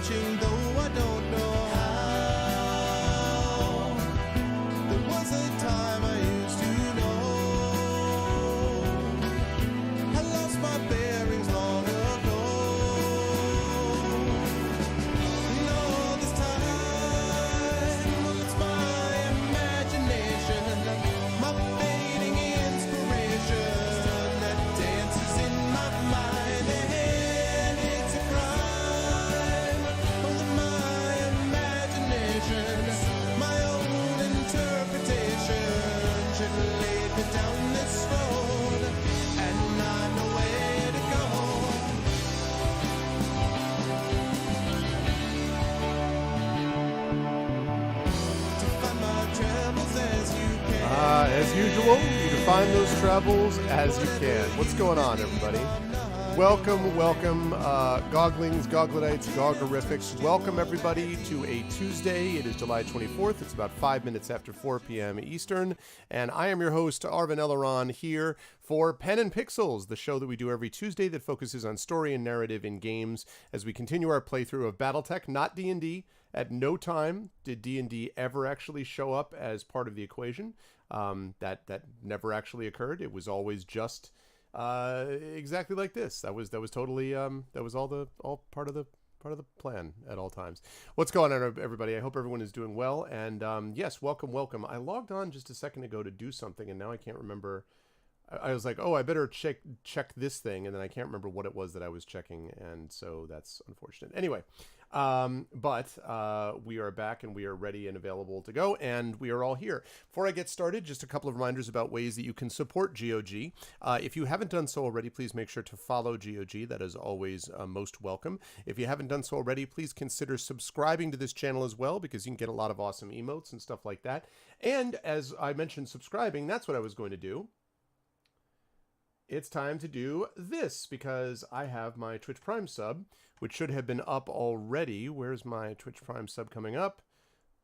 reaching, though I don't know how. There was a time I used to know. I lost my bearings long ago. No, this time, well, it's my imagination, my fading inspiration that dances in my mind, and it's a crime. Only my imagination, my own interpretation should lead me down this road, and I know where to go. To find my travels as you can. As usual, you define those travels as you can. What's going on, everybody? Welcome, Goglings, Gogletites, Gogorifics. Welcome, everybody, to a Tuesday. It is July 24th. It's about 5 minutes after 4 p.m. Eastern. And I am your host, Arvin Eleron, here for Pen and Pixels, the show that we do every Tuesday that focuses on story and narrative in games as we continue our playthrough of Battletech, not D&D. At no time did D&D ever actually show up as part of the equation. That never actually occurred. It was always just exactly like this. That was totally that was all part of the plan at all times. What's going on, everybody? I hope everyone is doing well. And yes, welcome. I logged on just a second ago to do something, and now I can't remember. I was like, oh, I better check this thing, and then I can't remember what it was that I was checking, and so that's unfortunate. Anyway, but we are back, and we are ready and available to go, and we are all here. Before I get started, just a couple of reminders about ways that you can support GOG. If you haven't done so already, please make sure to follow GOG. That is always most welcome. If you haven't done so already, please consider subscribing to this channel as well, because you can get a lot of awesome emotes and stuff like that. And as I mentioned, subscribing, that's what I was going to do. It's time to do this, because I have my Twitch Prime sub, which should have been up already. Where's my Twitch Prime sub coming up?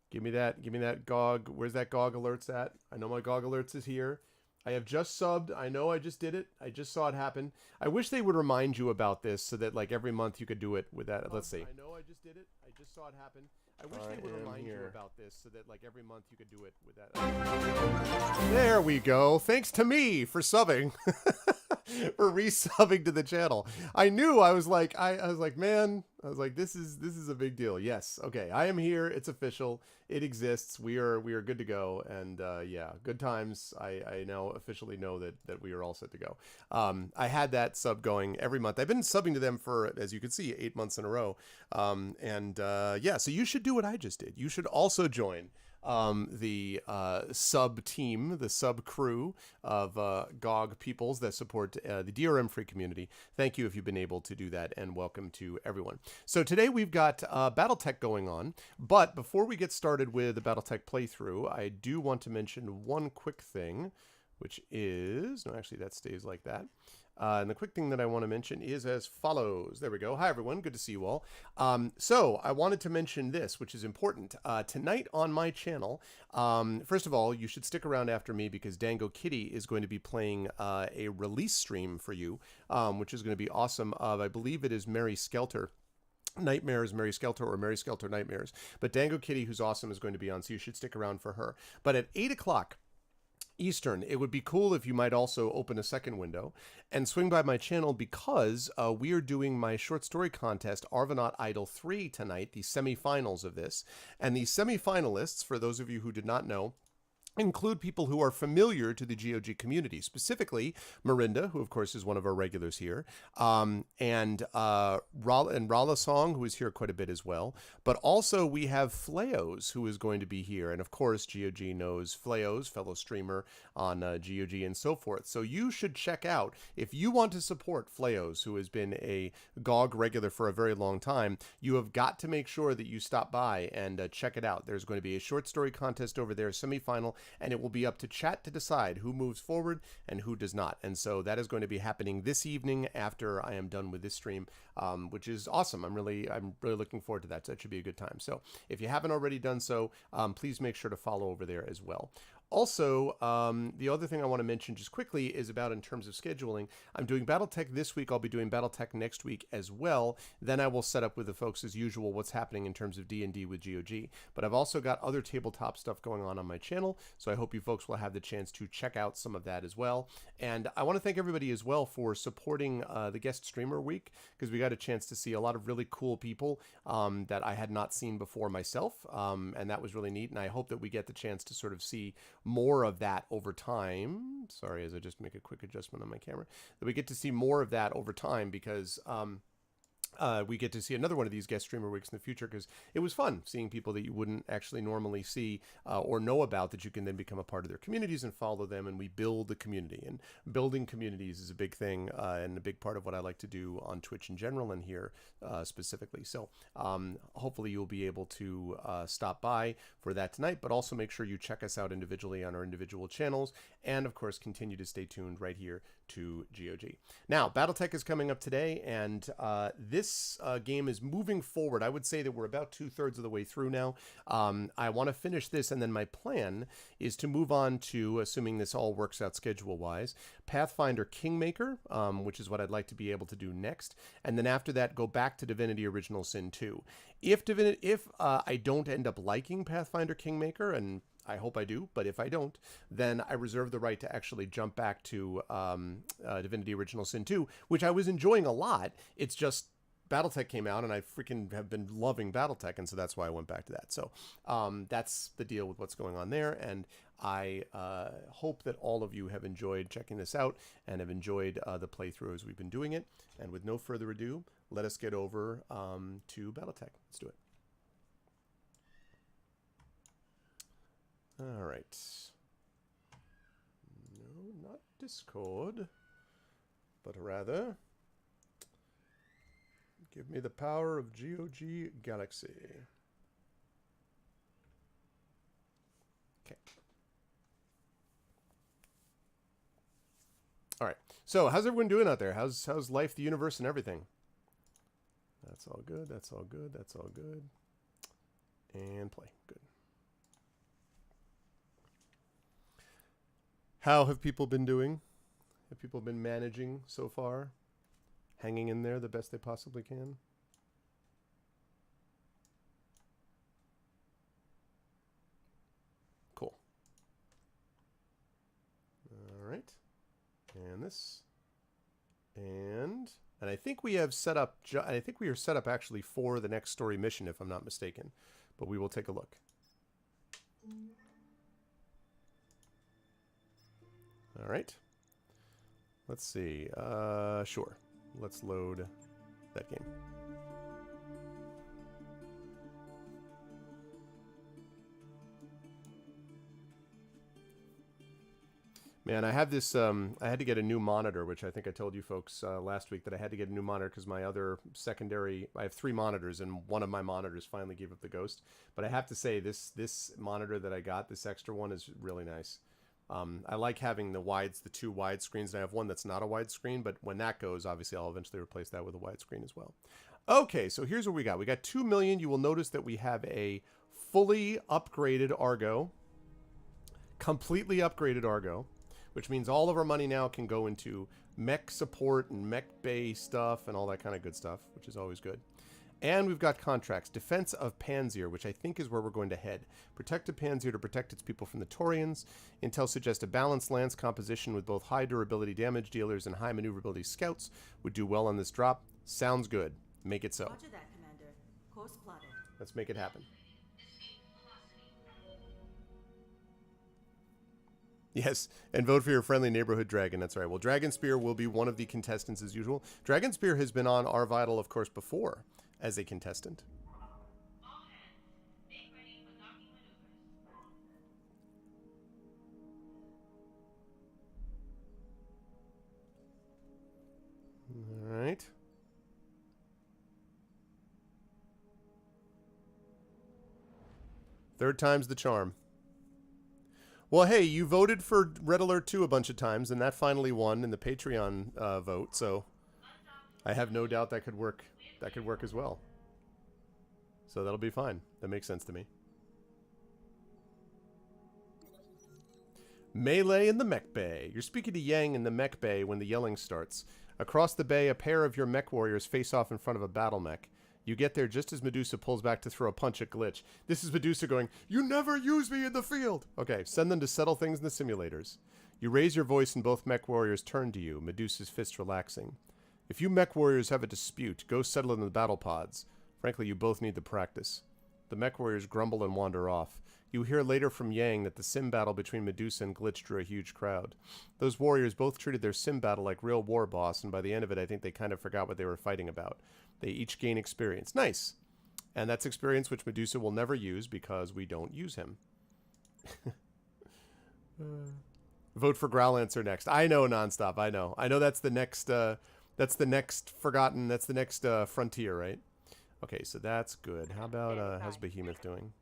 Give me that GOG. Where's that GOG alerts at? I know my GOG alerts is here. I have just subbed. I know I just did it. I just saw it happen. I wish they would remind you about this so that like every month you could do it with that. Let's see. I know I just did it. I just saw it happen. I wish they would remind you about this so that like every month you could do it with that. There we go. Thanks to me for subbing. For resubbing to the channel. I knew. I was like, man, this is a big deal. Yes. Okay. I am here. It's official. It exists. We are good to go. And yeah, good times. I now officially know that we are all set to go. I had that sub going every month. I've been subbing to them for, as you can see, 8 months in a row. Yeah, so you should do what I just did. You should also join the sub team, the sub crew of GOG peoples that support the DRM free community. Thank you if you've been able to do that, and welcome to everyone. So today we've got Battletech going on, but before we get started with the Battletech playthrough, I do want to mention one quick thing, which is, no, actually that stays like that. And the quick thing that I want to mention is as follows. There we go. Hi, everyone. Good to see you all. So I wanted to mention this, which is important. Tonight on my channel, first of all, you should stick around after me because Dango Kitty is going to be playing a release stream for you, which is going to be awesome. I believe it is Mary Skelter. Nightmares, Mary Skelter, or Mary Skelter Nightmares. But Dango Kitty, who's awesome, is going to be on, so you should stick around for her. But at 8 o'clock, Eastern, it would be cool if you might also open a second window and swing by my channel because we are doing my short story contest, Arvanaut Idol 3 tonight, the semifinals of this. And the semifinalists, for those of you who did not know, include people who are familiar to the GOG community, specifically Mirinda, who of course is one of our regulars here, and Rala Song, who is here quite a bit as well. But also we have Fleos, who is going to be here, and of course GOG knows Fleos, fellow streamer on GOG and so forth. So you should check out, if you want to support Fleos, who has been a GOG regular for a very long time, you have got to make sure that you stop by and check it out. There's going to be a short story contest over there, semifinal, and it will be up to chat to decide who moves forward and who does not. And so that is going to be happening this evening after I am done with this stream, which is awesome. I'm really looking forward to that. So that should be a good time. So if you haven't already done so, please make sure to follow over there as well. Also, the other thing I want to mention just quickly is about in terms of scheduling. I'm doing Battletech this week. I'll be doing Battletech next week as well. Then I will set up with the folks as usual what's happening in terms of D&D with GOG. But I've also got other tabletop stuff going on my channel, so I hope you folks will have the chance to check out some of that as well. And I want to thank everybody as well for supporting the guest streamer week, because we got a chance to see a lot of really cool people that I had not seen before myself, and that was really neat. And I hope that we get the chance to sort of see more of that over time. Sorry, as I just make a quick adjustment on my camera, that we get to see more of that over time, because we get to see another one of these guest streamer weeks in the future, because it was fun seeing people that you wouldn't actually normally see or know about, that you can then become a part of their communities and follow them, and we build the community. And building communities is a big thing and a big part of what I like to do on Twitch in general and here specifically. So hopefully you'll be able to stop by for that tonight, but also make sure you check us out individually on our individual channels, and of course continue to stay tuned right here to GOG. Now, Battletech is coming up today, and this game is moving forward. I would say that we're about 2/3 of the way through now. I want to finish this, and then my plan is to move on to, assuming this all works out schedule-wise, Pathfinder Kingmaker, which is what I'd like to be able to do next, and then after that go back to Divinity Original Sin 2. If I don't end up liking Pathfinder Kingmaker, and I hope I do, but if I don't, then I reserve the right to actually jump back to Divinity Original Sin 2, which I was enjoying a lot. It's just Battletech came out, and I freaking have been loving Battletech, and so that's why I went back to that. So that's the deal with what's going on there, and I hope that all of you have enjoyed checking this out and have enjoyed the playthrough as we've been doing it. And with no further ado, let us get over to Battletech. Let's do it. All right. No, not Discord, but rather give me the power of GOG Galaxy. Okay. All right. So, how's everyone doing out there? How's life, the universe, and everything? That's all good. That's all good. That's all good. And play. Good. How have people been doing? Have people been managing so far? Hanging in there the best they possibly can? Cool. All right. And this. And I think we have set up, I think we are set up actually for the next story mission, if I'm not mistaken. But we will take a look. All right. Let's see. Sure. Let's load that game. Man, I have this, I had to get a new monitor, which I think I told you folks last week that I had to get a new monitor because my other secondary, I have 3 monitors, and one of my monitors finally gave up the ghost. But I have to say, this monitor that I got, this extra one, is really nice. I like having the 2 wide screens, and I have one that's not a wide screen, but when that goes, obviously I'll eventually replace that with a wide screen as well. Okay, so here's what we got. We got 2 million. You will notice that we have a fully upgraded Argo, completely upgraded Argo, which means all of our money now can go into mech support and mech bay stuff and all that kind of good stuff, which is always good. And we've got contracts. Defense of Panzer, which I think is where we're going to head. Protect a Panzer to protect its people from the Taurians. Intel suggests a balanced lance composition with both high durability damage dealers and high maneuverability scouts would do well on this drop. Sounds good. Make it so. Roger that, Commander. Course plotted. Let's make it happen. Yes, and vote for your friendly neighborhood dragon. That's right. Well, Dragon Spear will be one of the contestants as usual. Dragon Spear has been on our Vital, of course, before as a contestant. All hands, make ready for docking maneuvers. All right. Third time's the charm. Well, hey, you voted for Red Alert 2 a bunch of times, and that finally won in the Patreon vote, so I have no doubt that could work. That could work as well. So that'll be fine. That makes sense to me. Melee in the mech bay. You're speaking to Yang in the mech bay when the yelling starts. Across the bay, a pair of your mech warriors face off in front of a battle mech. You get there just as Medusa pulls back to throw a punch at Glitch. This is Medusa going, "You never use me in the field!" Okay, send them to settle things in the simulators. You raise your voice and both mech warriors turn to you, Medusa's fist relaxing. If you mech warriors have a dispute, go settle it in the battle pods. Frankly, you both need the practice. The mech warriors grumble and wander off. You hear later from Yang that the sim battle between Medusa and Glitch drew a huge crowd. Those warriors both treated their sim battle like real war boss, and by the end of it, I think they kind of forgot what they were fighting about. They each gain experience. Nice! And that's experience which Medusa will never use because we don't use him. Vote for Growlancer next. I know, Nonstop. I know. I know that's the next, forgotten, that's the next frontier, right? Okay, so that's good. How about, how's Behemoth doing?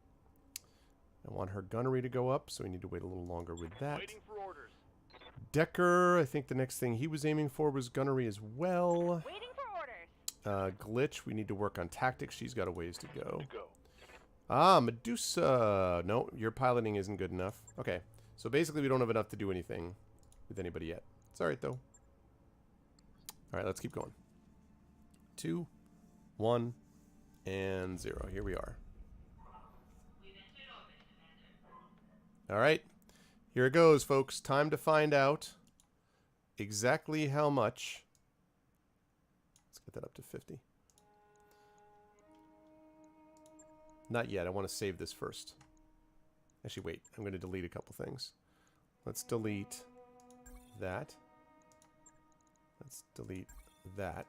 I want her gunnery to go up, so we need to wait a little longer with that. Waiting for orders. Decker, I think the next thing he was aiming for was gunnery as well. Waiting for orders. Glitch, we need to work on tactics. She's got a ways to go. Ah, Medusa. No, your piloting isn't good enough. Okay, so basically we don't have enough to do anything with anybody yet. It's alright, though. Alright, let's keep going. 2, 1, and 0. Here we are. Alright, here it goes, folks. Time to find out exactly how much. Let's get that up to 50. Not yet. I want to save this first. Actually, wait. I'm going to delete a couple things. Let's delete that. Let's delete that.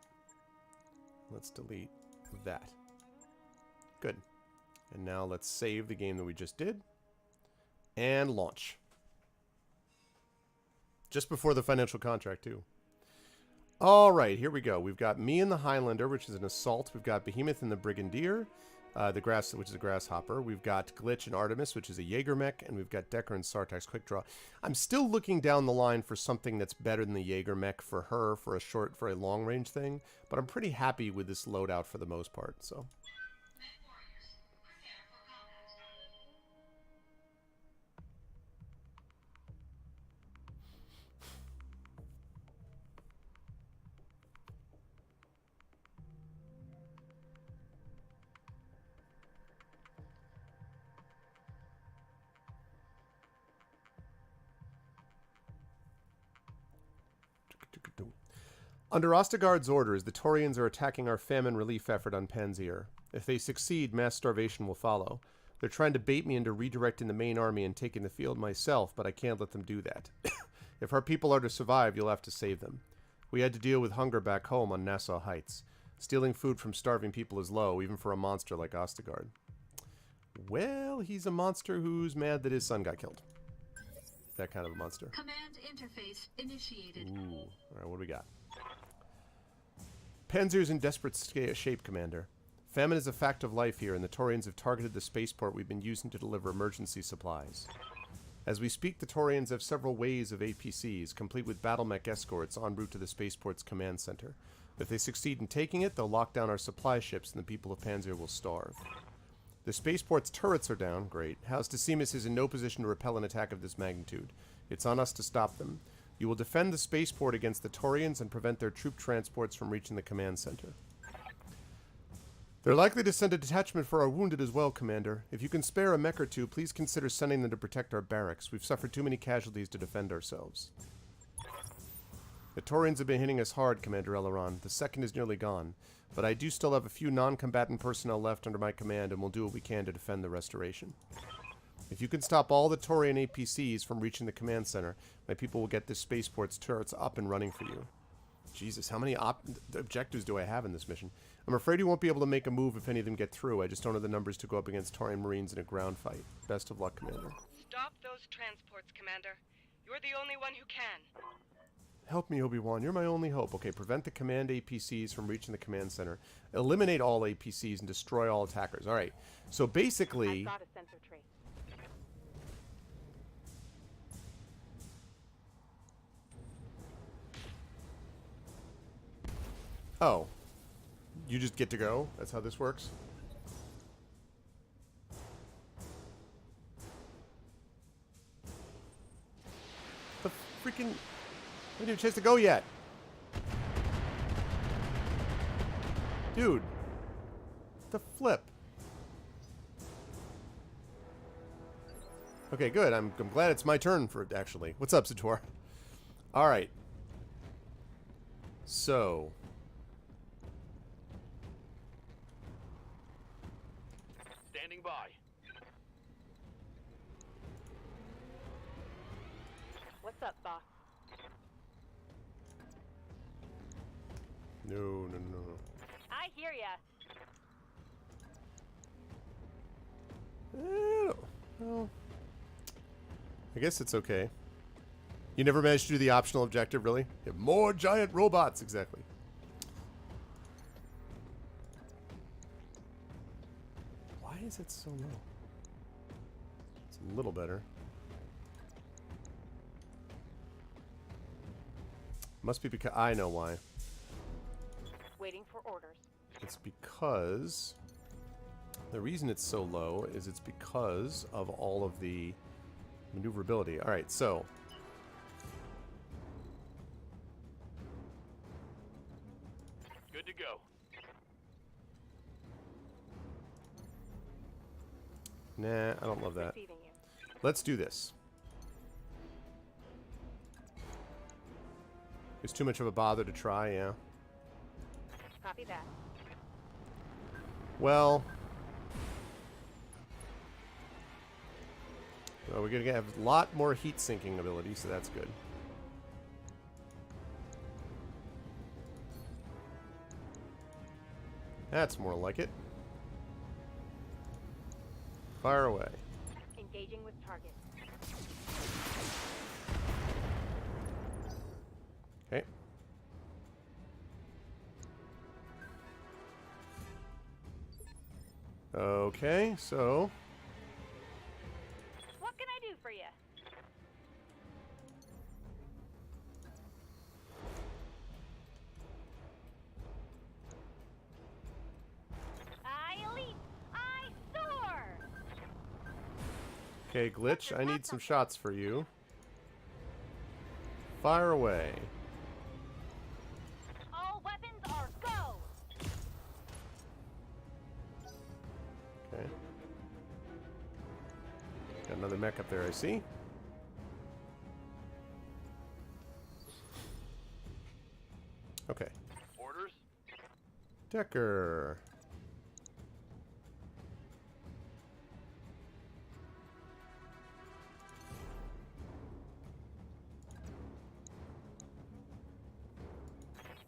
Let's delete that. Good. And now let's save the game that we just did. And launch. Just before the financial contract, too. Alright, here we go. We've got me and the Highlander, which is an assault. We've got Behemoth and the Brigadier, which is a grasshopper. We've got Glitch and Artemis, which is a Jaeger mech. And we've got Decker and Sartax quick draw. I'm still looking down the line for something that's better than the Jaeger mech for her, for a long range thing. But I'm pretty happy with this loadout for the most part, so... Under Ostegard's orders, the Taurians are attacking our famine relief effort on Panzer. If they succeed, mass starvation will follow. They're trying to bait me into redirecting the main army and taking the field myself, but I can't let them do that. If our people are to survive, you'll have to save them. We had to deal with hunger back home on Nassau Heights. Stealing food from starving people is low, even for a monster like Ostegard. Well, he's a monster who's mad that his son got killed. That kind of a monster. Command interface initiated. Ooh. Alright, what do we got? Panzer's in desperate shape, Commander. Famine is a fact of life here, and the Taurians have targeted the spaceport we've been using to deliver emergency supplies. As we speak, the Taurians have several waves of APCs, complete with battle mech escorts, en route to the spaceport's command center. If they succeed in taking it, they'll lock down our supply ships, and the people of Panzer will starve. The spaceport's turrets are down. Great. House Decimus is in no position to repel an attack of this magnitude. It's on us to stop them. You will defend the spaceport against the Taurians and prevent their troop transports from reaching the command center. They're likely to send a detachment for our wounded as well, Commander. If you can spare a mech or two, please consider sending them to protect our barracks. We've suffered too many casualties to defend ourselves. The Taurians have been hitting us hard, Commander Eleron. The second is nearly gone. But I do still have a few non-combatant personnel left under my command, and we'll do what we can to defend the restoration. If you can stop all the Taurian APCs from reaching the command center, my people will get this spaceport's turrets up and running for you. Jesus, how many objectives do I have in this mission? I'm afraid you won't be able to make a move if any of them get through. I just don't have the numbers to go up against Taurian Marines in a ground fight. Best of luck, Commander. Stop those transports, Commander. You're the only one who can. Help me, Obi-Wan. You're my only hope. Okay, prevent the command APCs from reaching the command center. Eliminate all APCs and destroy all attackers. Alright, so basically... I've got a sensor trace. Oh. You just get to go? That's how this works? freaking... I didn't have a chance to go yet. Dude. The flip. Okay, good. I'm glad it's my turn for it, actually. What's up, Sator? Alright. So... Standing by. What's up, boss? No, no, no, no. I hear ya. Well, I guess it's okay. You never managed to do the optional objective, really? You have more giant robots, exactly. Why is it so low? It's a little better. Must be because... I know why. Waiting for orders. It's because... The reason it's so low is it's because of all of the maneuverability. Alright, so... Good to go. Nah, I don't love that. Receiving you. Let's do this. It's too much of a bother to try, yeah. Copy that. Well... Well, we're going to have a lot more heat sinking ability, so that's good. That's more like it. Fire away. Engaging with target. Okay. Okay, so... What can I do for you? I leap. I soar. Okay, Glitch, I need some shots for you. Fire away. All weapons are go. Okay. Got another mech up there, I see. Okay. Orders. Decker.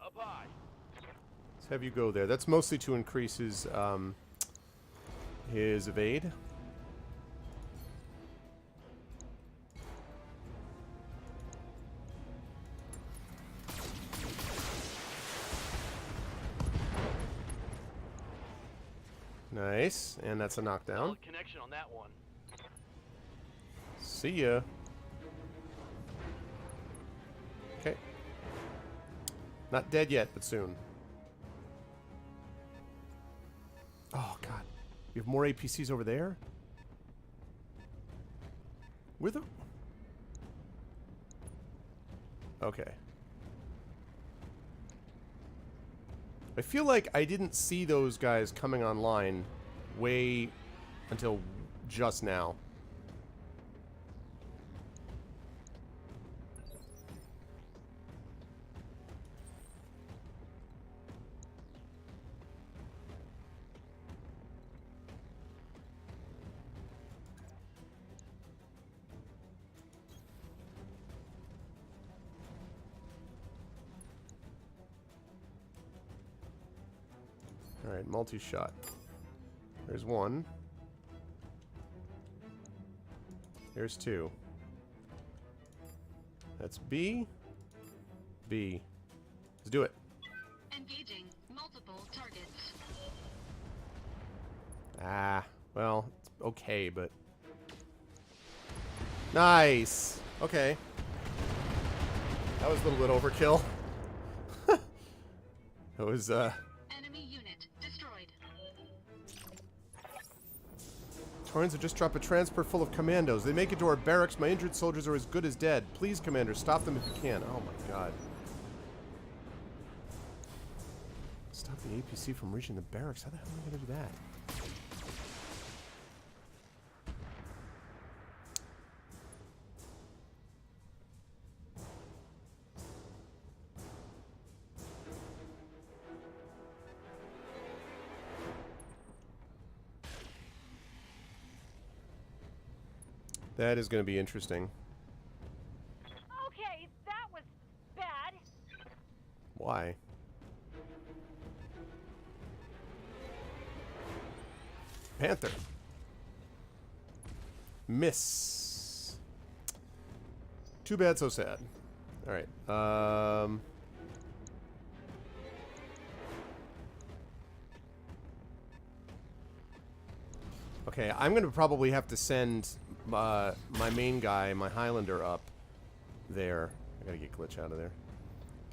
Up high. Let's have you go there. That's mostly to increase his evade. Nice, and that's a knockdown. Solid connection on that one. See ya. Okay. Not dead yet, but soon. Oh, God. You have more APCs over there? Where the... Okay. I feel like I didn't see those guys coming online way until just now. Alright, multi-shot. There's one. There's two. That's B. B. Let's do it. Engaging multiple targets. Ah, well, it's okay, but... Nice! Okay. That was a little bit overkill. That was, Enemy unit destroyed. Torrens have just dropped a transport full of commandos. They make it to our barracks. My injured soldiers are as good as dead. Please, Commander, stop them if you can. Oh my god. Stop the APC from reaching the barracks. How the hell am I going to do that? That is going to be interesting. Okay, that was bad. Why? Panther. Miss. Too bad, so sad. Alright. Okay, I'm going to probably have to send my main guy, my Highlander, up there. I gotta get Glitch out of there.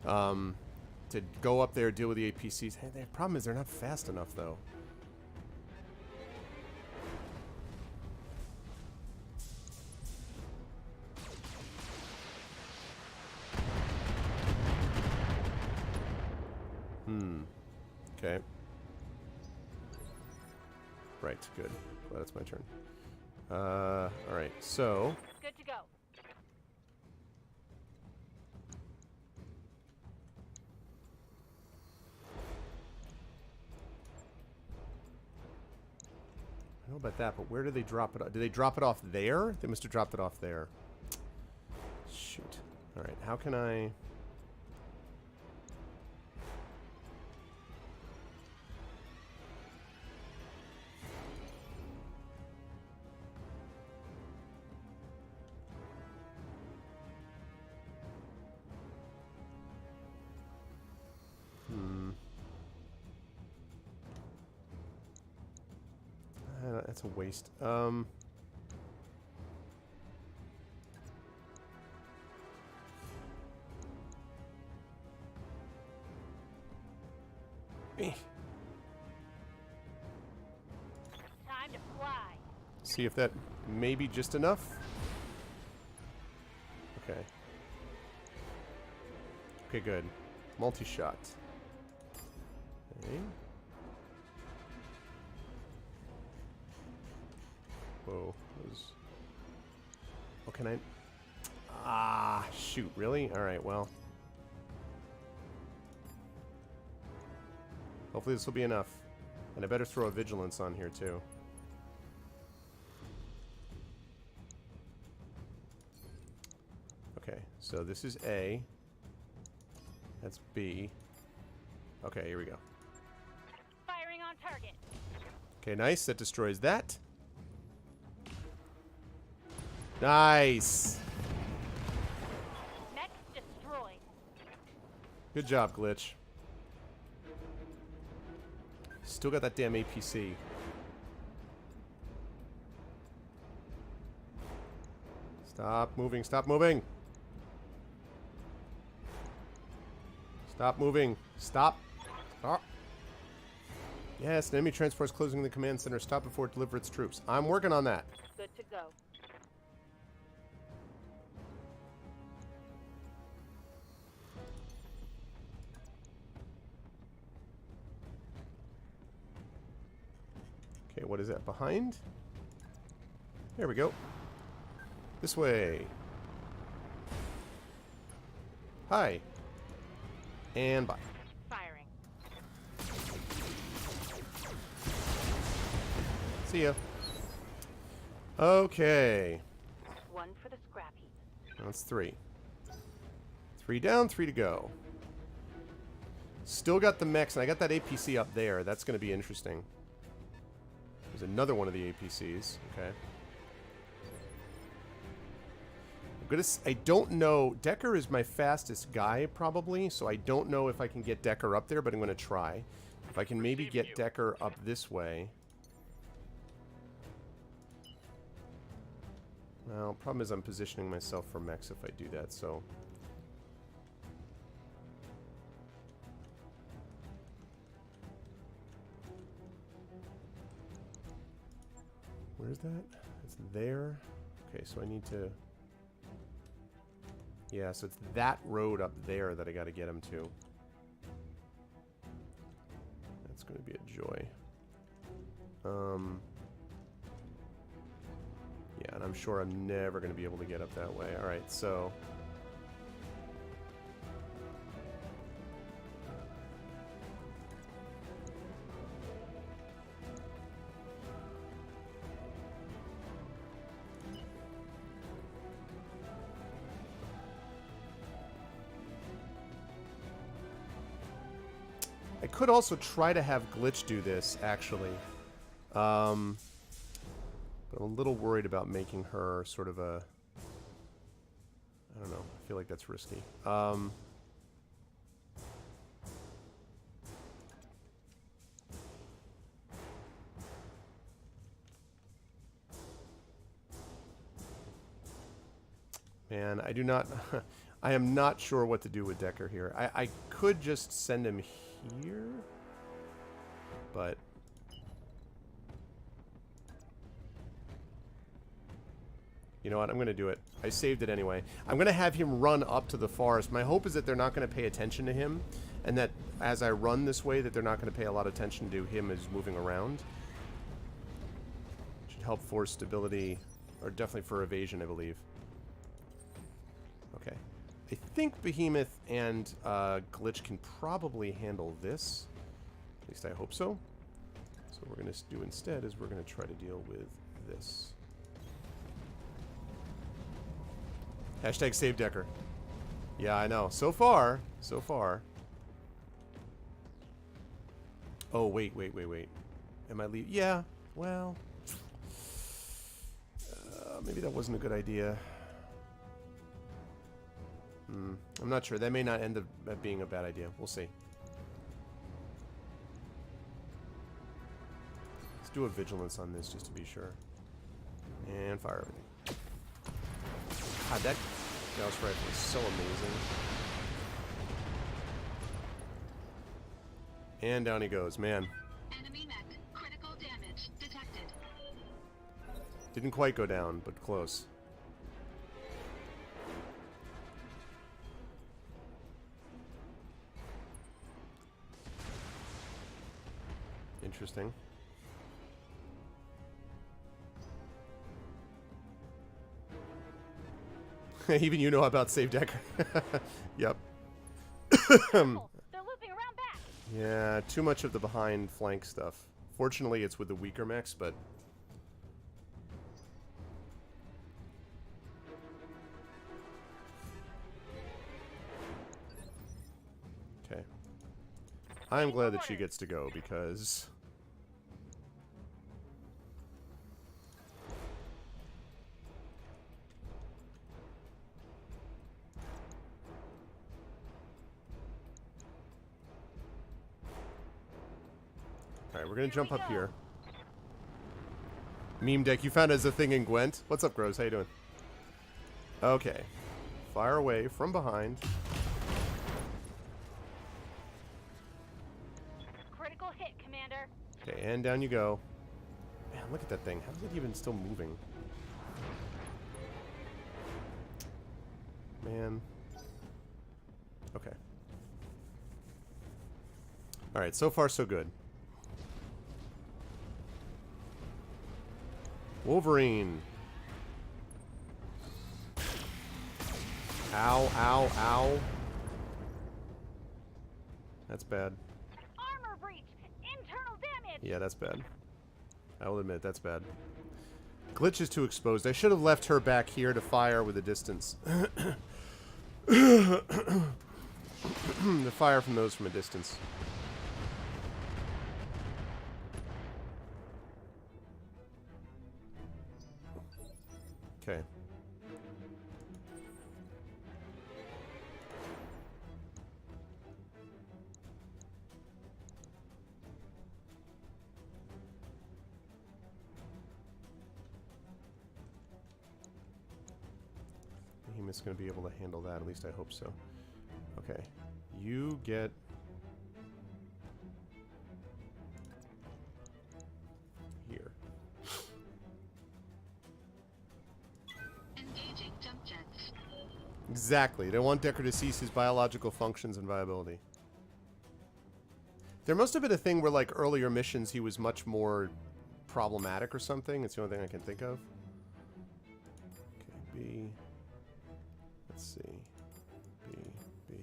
To go up there, deal with the APCs. Hey, the problem is they're not fast enough, though. Okay. Right, good. Well, that's my turn. Alright, so... Good to go. I know about that, but where do they drop it off? Do they drop it off there? They must have dropped it off there. Shoot. Alright, how can I... That's a waste. Time to fly. See if that may be just enough. Okay. Okay, good. Multi-shot. Okay. Whoa. Oh, can I... Ah, shoot. Really? Alright, well. Hopefully this will be enough. And I better throw a vigilance on here, too. Okay, so this is A. That's B. Okay, here we go. Firing on target. Okay, nice. That destroys that. Nice. Mech destroyed. Good job, Glitch. Still got that damn APC. Stop moving, stop moving. Stop moving. Stop. Stop. Yes, an enemy transport is closing the command center. Stop before it delivers its troops. I'm working on that. Good to go. Okay, what is that? Behind? There we go. This way. Hi. And bye. Firing. See ya. Okay. One for the scrap heap. That's 3. 3 down, 3 to go. Still got the mechs, and I got that APC up there. That's going to be interesting. There's another one of the APCs. Okay. I don't know. Decker is my fastest guy, probably, so I don't know if I can get Decker up there, but I'm going to try. If I can maybe get Decker up this way. Well, problem is I'm positioning myself for mechs if I do that, so... Where's that? It's there. Okay, so I need to... Yeah, so it's that road up there that I got to get him to. That's going to be a joy. Yeah, and I'm sure I'm never going to be able to get up that way. Alright, so... I could also try to have Glitch do this, actually. But I'm a little worried about making her sort of a... I don't know. I feel like that's risky. Man, I do not... I am not sure what to do with Decker here. I could just send him here, but... You know what? I'm going to do it. I saved it anyway. I'm going to have him run up to the forest. My hope is that they're not going to pay attention to him, and that as I run this way, that they're not going to pay a lot of attention to him as moving around. Should help for stability, or definitely for evasion, I believe. Okay. I think Behemoth and Glitch can probably handle this. At least I hope so. So what we're going to do instead is we're going to try to deal with this. Hashtag save Decker. Yeah, I know. So far. So far. Oh, wait. Am I leaving? Yeah. Well. Maybe that wasn't a good idea. I'm not sure. That may not end up being a bad idea. We'll see. Let's do a vigilance on this just to be sure. And fire everything. God, that Gauss rifle is so amazing. And down he goes, man. Enemy met. Critical damage detected. Didn't quite go down, but close. Interesting. Even you know about Save Decker. Yep. They're looping around back. Yeah, too much of the behind flank stuff. Fortunately, it's with the weaker mechs, but... Okay. I'm glad that she gets to go, because... Alright, we're gonna jump up here. Meme deck, you found as a thing in Gwent. What's up, Gross? How you doing? Okay. Fire away from behind. Critical hit, Commander. Okay, and down you go. Man, look at that thing. How is it even still moving? Man. Okay. Alright, so far so good. Wolverine. Ow, ow, ow. That's bad. Armor breach. Internal damage. Yeah, that's bad. I will admit, that's bad. Glitch is too exposed. I should have left her back here to fire with a distance. To fire from those from a distance. Okay. Behemoth's going to be able to handle that. At least I hope so. Okay. You get... here. Engaging jump jets. Exactly. They want Decker to cease his biological functions and viability. There must have been a thing where, like, earlier missions he was much more problematic or something. It's the only thing I can think of. Okay, B. Let's see. B, B,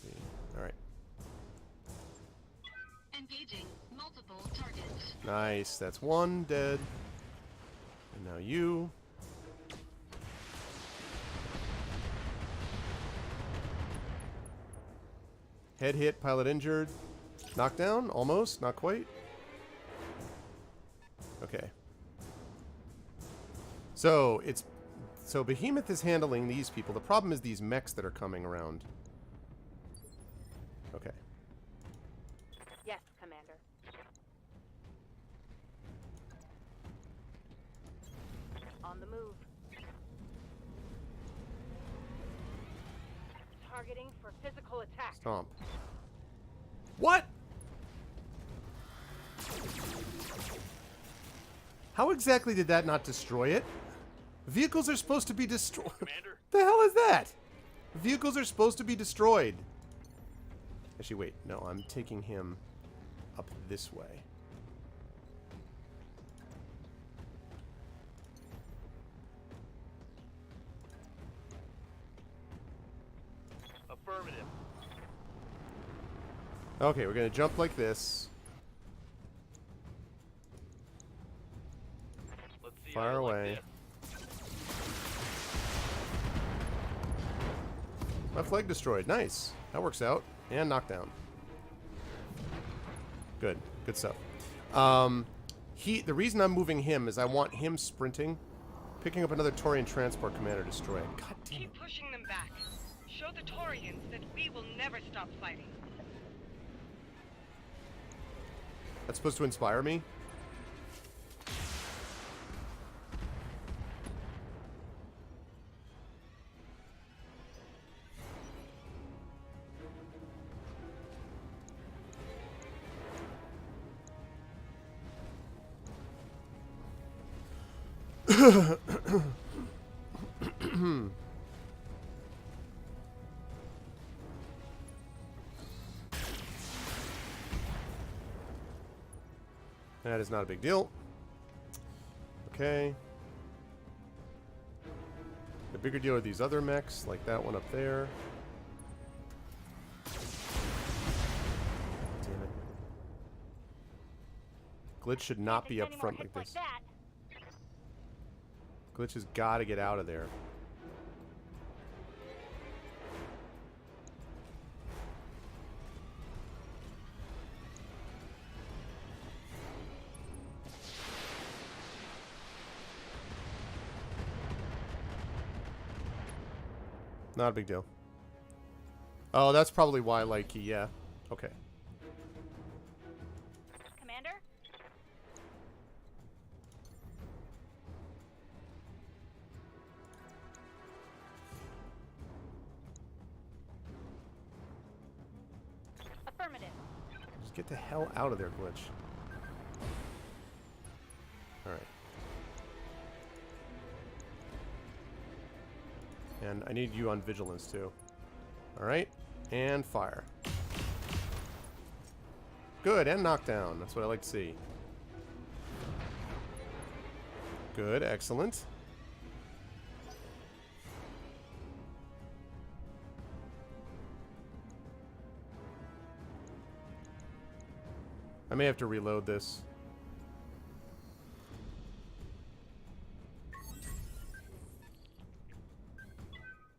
B. Alright. Engaging multiple targets. Nice. That's one dead. And now you. Head hit, pilot injured. Knockdown? Almost. Not quite. Okay. So, Behemoth is handling these people. The problem is these mechs that are coming around. Okay. Yes, Commander. On the move. Targeting for physical attack. Stomp. What? How exactly did that not destroy it? Vehicles are supposed to be destroyed. Commander? The hell is that? Vehicles are supposed to be destroyed. Actually, wait. No, I'm taking him up this way. Affirmative. Okay, we're going to jump like this. Let's see Fire how you like away. this. My flag destroyed. Nice. That works out. And knockdown. Good. Good stuff. The reason I'm moving him is I want him sprinting, picking up another Taurian transport commander, destroy it. God damn it. Keep pushing them back. Show the Taurians that we will never stop fighting. That's supposed to inspire me? That is not a big deal. Okay. The bigger deal are these other mechs, like that one up there. Damn it. Glitch should not be up front like this. Glitch has got to get out of there. Not a big deal. Oh, that's probably why, like, yeah. Okay. Commander? Affirmative. Just get the hell out of there, Glitch. Alright. And I need you on vigilance, too. Alright. And fire. Good, and knockdown. That's what I like to see. Good, excellent. I may have to reload this.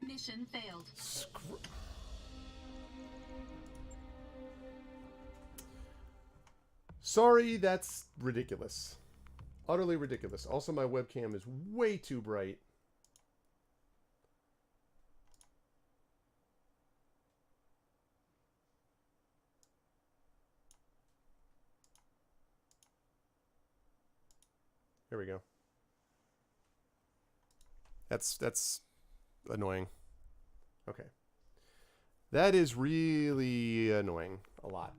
Mission failed. Sorry, that's ridiculous. Utterly ridiculous. Also, my webcam is way too bright. Here we go. That's annoying. Okay. That is really annoying. A lot.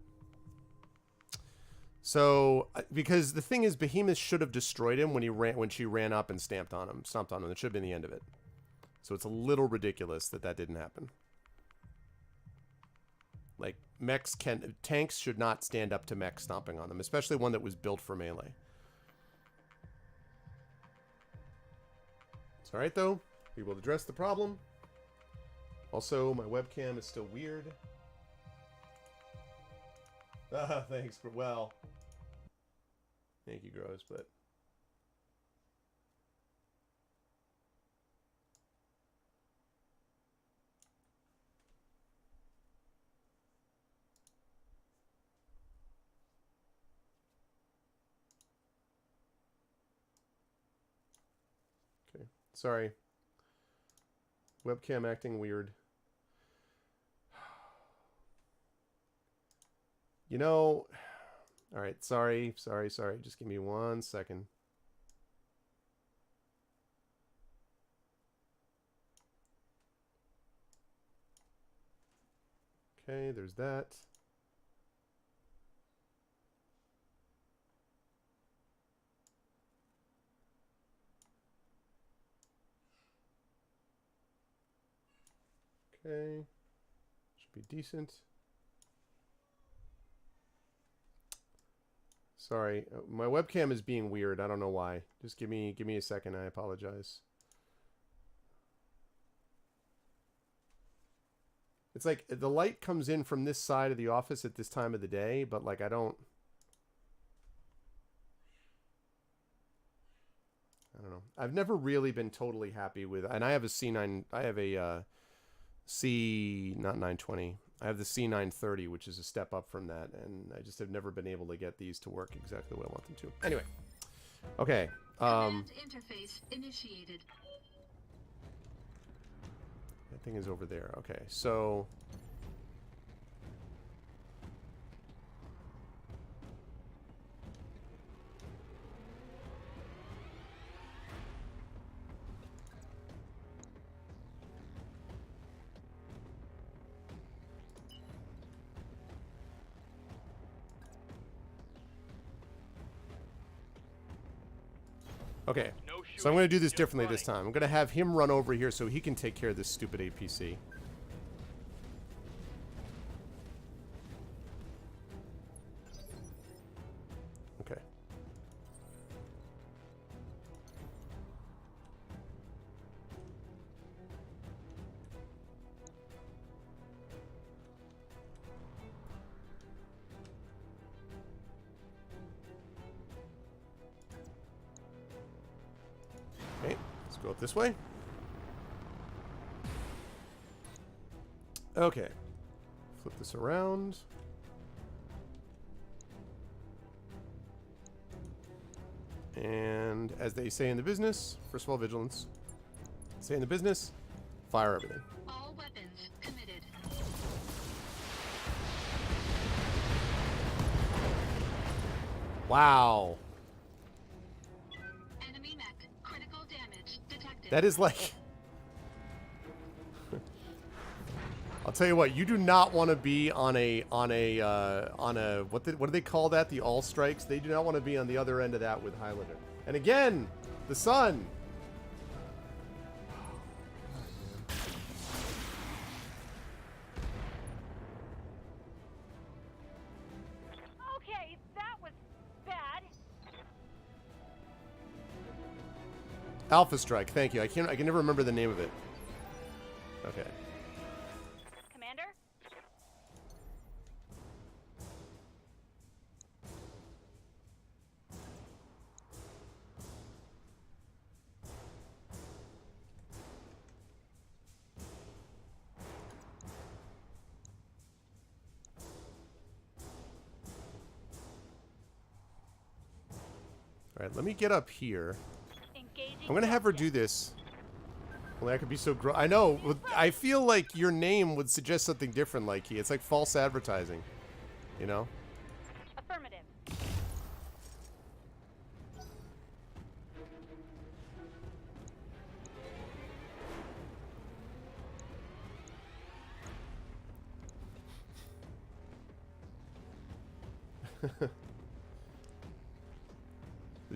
So, because the thing is, Behemoth should have destroyed him when she ran up and stomped on him. It should have been the end of it. So it's a little ridiculous that didn't happen. Like, tanks should not stand up to mechs stomping on them, especially one that was built for melee. It's alright, though. We will address the problem. Also, my webcam is still weird. Thanks for, well. Thank you, Gross, but... Okay, sorry. Webcam acting weird. You know... Alright, sorry. Just give me 1 second. Okay, there's that. Okay. Should be decent. Sorry, my webcam is being weird. I don't know why. Just give me a second. I apologize. It's like the light comes in from this side of the office at this time of the day, but like I don't know. I've never really been totally happy with, and I have a C9. I have a not 920. I have the C930, which is a step up from that, and I just have never been able to get these to work exactly the way I want them to. Anyway, okay. Command interface initiated. That thing is over there. Okay, so... Okay, so I'm going to do this differently this time. I'm going to have him run over here so he can take care of this stupid APC. Okay. Okay, let's go up this way. Okay. Flip this around. And as they say in the business, first of all, vigilance. Say in the business, fire everything. All weapons committed. Wow. Enemy mech. Critical damage detected. That is like... I'll tell you what, you do not want to be on a what do they call that? The all strikes. They do not want to be on the other end of that with Highlander. And again, the sun. Okay, that was bad. Alpha Strike. Thank you. I can never remember the name of it. Okay. Commander? All right, let me get up here. Engaging I'm gonna have her do this. Well, that could be so I know. I feel like your name would suggest something different, like it's like false advertising. You know? Affirmative.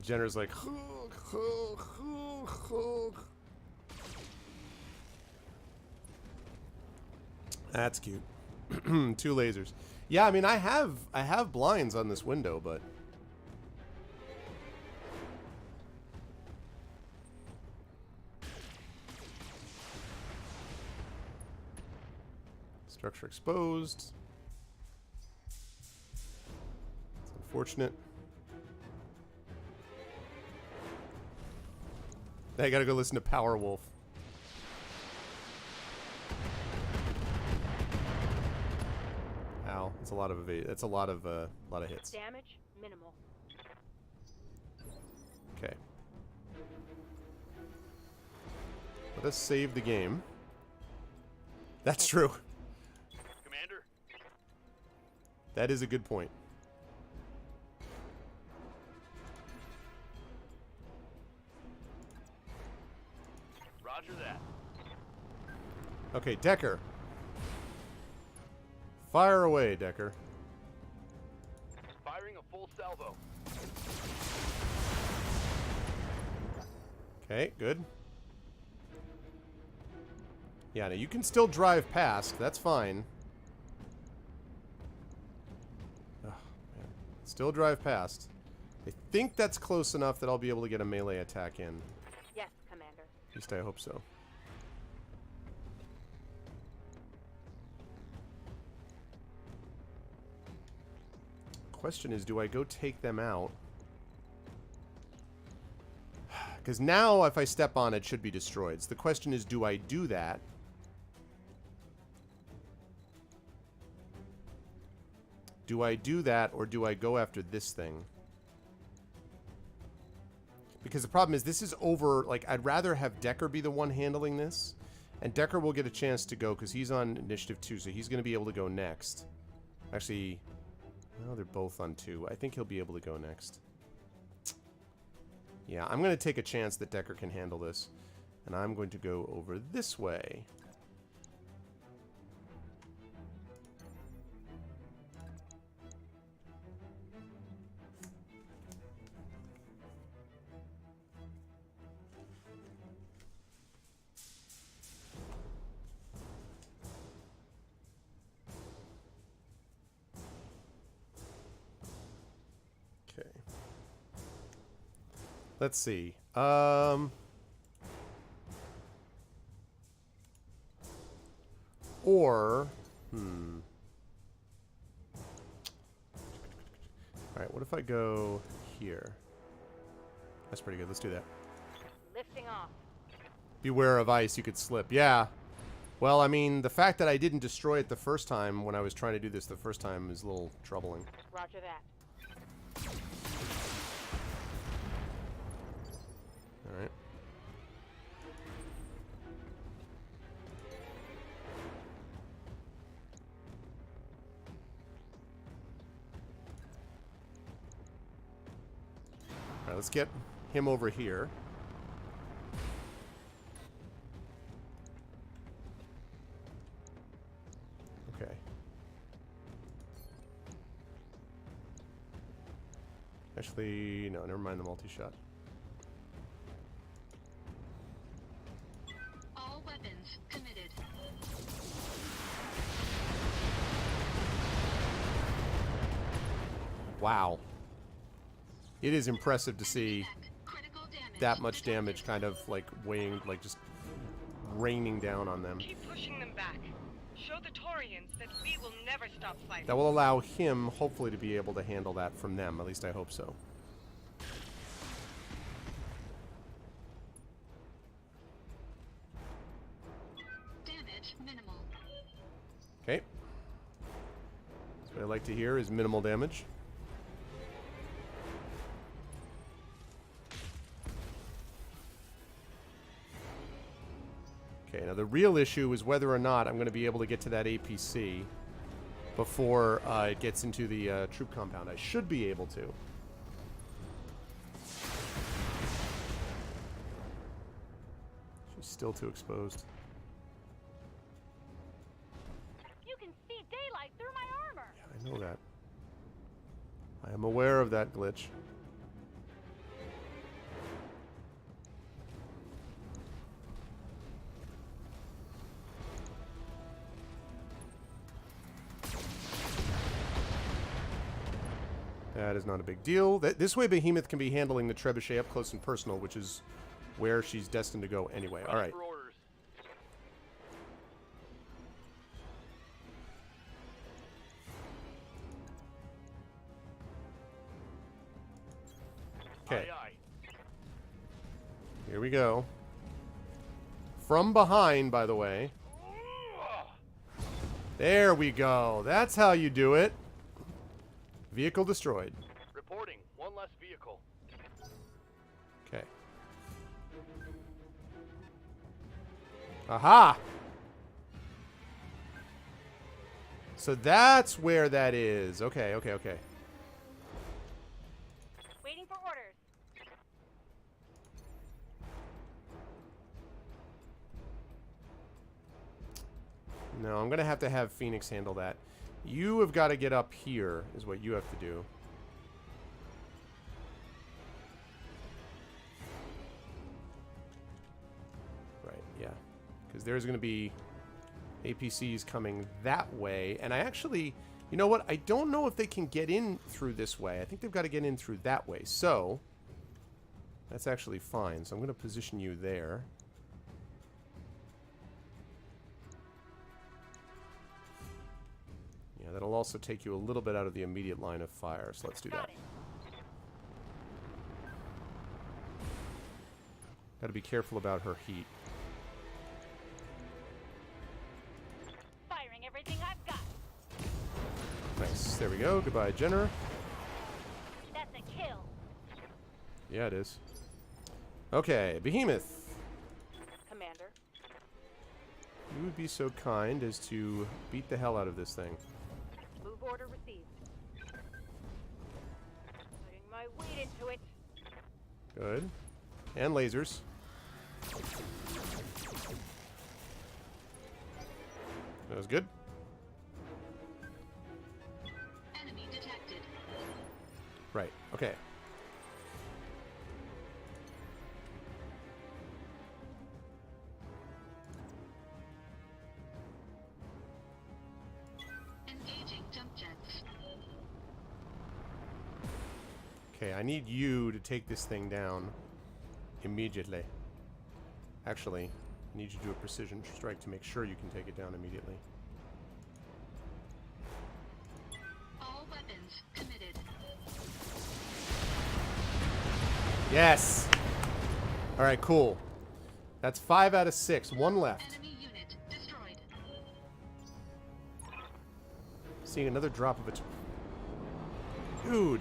Jenner's like... That's cute. 2 lasers. Yeah, I mean, I have blinds on this window, but... Structure exposed. It's unfortunate. I gotta go listen to Powerwolf. Ow, it's a lot of it's a lot of hits. Damage minimal. Okay. Let us save the game. That's true. Commander, That is a good point. roger that. Okay, Decker. Fire away, Decker. Firing a full salvo. Okay, good. Yeah, now you can still drive past. That's fine. Oh, man. Still drive past. I think that's close enough that I'll be able to get a melee attack in. Yes, Commander. At least I hope so. Question is, do I go take them out? Because now, if I step on it, it should be destroyed. So the question is, do I do that? Do I do that, or do I go after this thing? Because the problem is, this is over... Like, I'd rather have Decker be the one handling this. And Decker will get a chance to go, because he's on Initiative 2, so he's going to be able to go next. Actually... Well, they're both on 2. I think he'll be able to go next. Yeah, I'm going to take a chance that Decker can handle this. And I'm going to go over this way. Okay. Let's see. Or, Alright, what if I go here? That's pretty good. Let's do that. Lifting off. Beware of ice, you could slip. Yeah. Well, I mean, the fact that I didn't destroy it the first time when I was trying to do this the first time is a little troubling. Roger that. Alright. Alright, let's get him over here. Okay. Actually, no, never mind the multi-shot. All weapons committed. Wow. It is impressive to see Critical damage that much detected. damage kind of like weighing, like just raining down on them. Keep pushing them back. Show the Taurians that we will never stop fighting. That will allow him, hopefully, to be able to handle that from them. At least I hope so. Damage minimal. Okay. That's what I like to hear, is minimal damage. Okay, now the real issue is whether or not I'm going to be able to get to that APC before it gets into the troop compound. I should be able to. She's still too exposed. You can see daylight through my armor. Yeah, I know that. I am aware of that glitch. That is not a big deal. This way Behemoth can be handling the trebuchet up close and personal, which is where she's destined to go anyway. All right. For orders. Okay. Aye, aye. Here we go. From behind, by the way. There we go. That's how you do it. Vehicle destroyed. Reporting. One less vehicle. Okay. Aha! So that's where that is. Okay, okay, okay. Waiting for orders. No, I'm going to have Phoenix handle that. You have got to get up here, is what you have to do. Right, yeah. Because there's going to be APCs coming that way. And I actually, you know what? I don't know if they can get in through this way. I think they've got to get in through that way. So, that's actually fine. So I'm going to position you there. Yeah, that'll also take you a little bit out of the immediate line of fire, so let's do that. Got to be careful about her heat. Firing everything I've got. Nice. There we go. Goodbye, Jenner. That's a kill. Yeah, it is. Okay, Behemoth. Commander. You would be so kind as to beat the hell out of this thing. Move order received. Putting my weight into it. Good. And lasers. That was good. Enemy detected. Right. Okay. Engaging jump jets. Okay, I need you to take this thing down immediately. Actually, I need you to do a precision strike to make sure you can take it down immediately. All weapons committed. Yes! Alright, cool. That's 5 out of 6. One left. Enemy unit destroyed. Seeing another drop of it. Dude!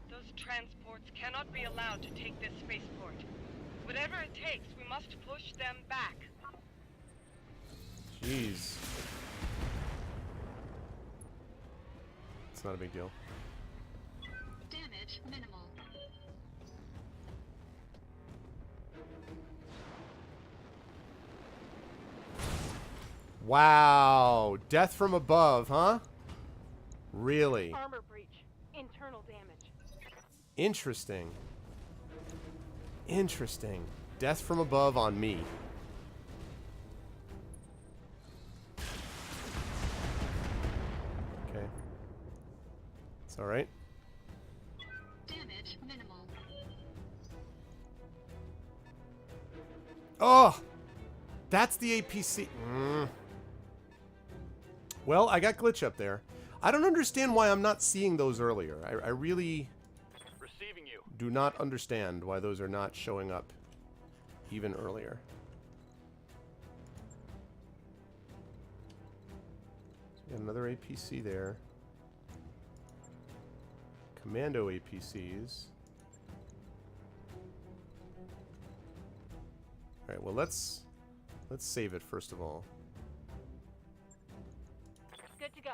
Those transports cannot be allowed to take this spaceport. Whatever it takes, we must push them back. Jeez. It's not a big deal. Damage minimal. Wow! Death from above, huh? Really? Armor breach. Internal damage. Interesting. Interesting. Death from above on me. Okay. It's alright. Damage minimal. Oh! That's the APC. Well, I got glitch up there. I don't understand why I'm not seeing those earlier. I really Receiving you. do not understand why those are not showing up even earlier. So we got another APC there. Commando APCs. Alright, well let's save it first of all. Good to go.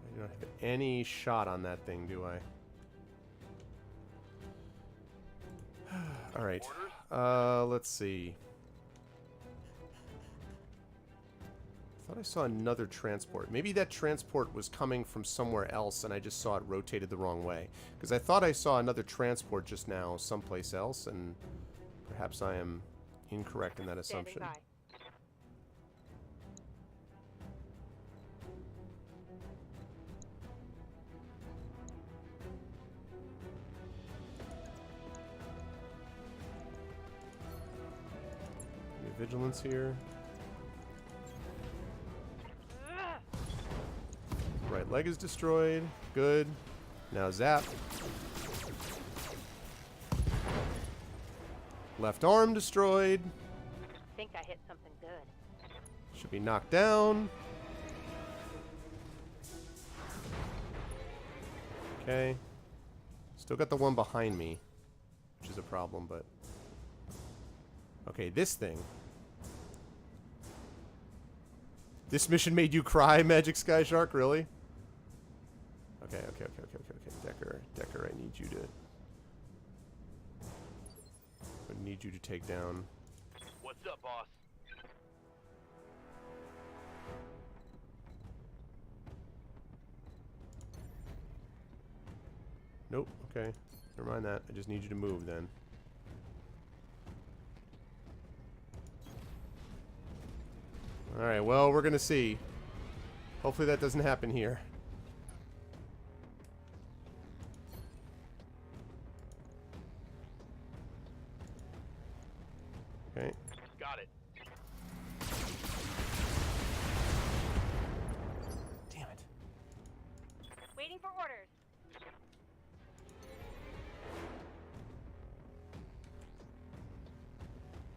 I don't have any shot on that thing, do I? Alright. Let's see. I thought I saw another transport. Maybe that transport was coming from somewhere else and I just saw it rotated the wrong way. Because I thought I saw another transport just now someplace else and Perhaps I am incorrect in that assumption. Vigilance here. Right leg is destroyed. Good. Now zap. Left arm destroyed. Think I hit something good. Should be knocked down. Okay. Still got the one behind me, which is a problem, but... Okay, this thing. This mission made you cry, Magic Sky Shark? Really? Okay. Decker, I need you to... I need you to take down... What's up, boss? Nope, okay. Never mind that. I just need you to move, then. Alright, well, we're gonna see. Hopefully that doesn't happen here. Okay. Got it. Damn it. Waiting for orders.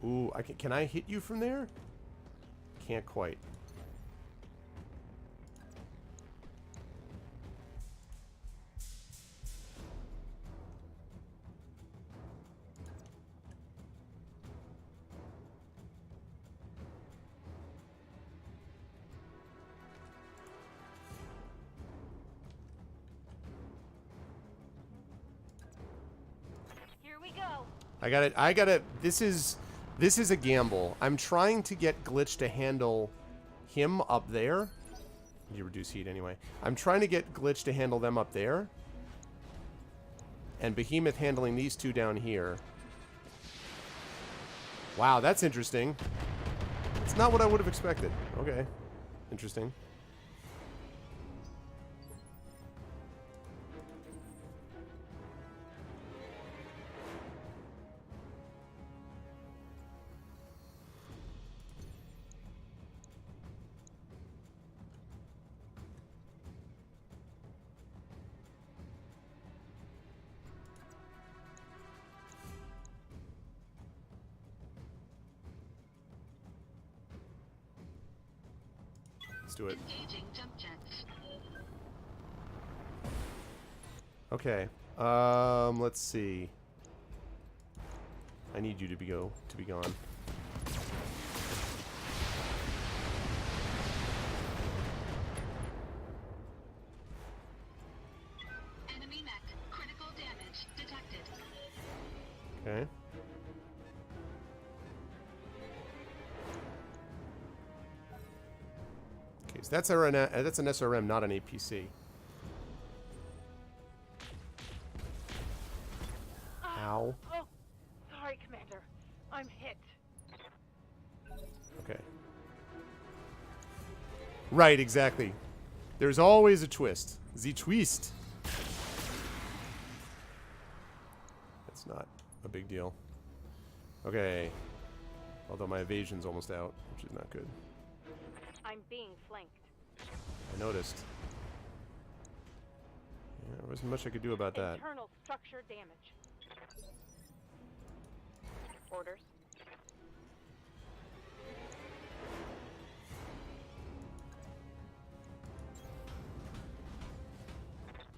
Ooh, can I hit you from there? Can't quite. Here we go. I got it. This is a gamble. I'm trying to get Glitch to handle him up there. You reduce heat anyway. I'm trying to get Glitch to handle them up there. And Behemoth handling these two down here. Wow, that's interesting. It's not what I would have expected. Okay. Interesting. Let's do it. Engaging jump jets. Okay. Let's see. I need you to be gone. Enemy mech. Critical damage detected. Okay. Okay, so that's an SRM, not an APC. Ow. Oh, sorry, Commander. I'm hit. Okay. Right, exactly. There's always a twist. The twist. That's not a big deal. Okay. Although my evasion's almost out, which is not good. I'm being flanked. I noticed. Yeah, there wasn't much I could do about that. Internal structure damage. Orders.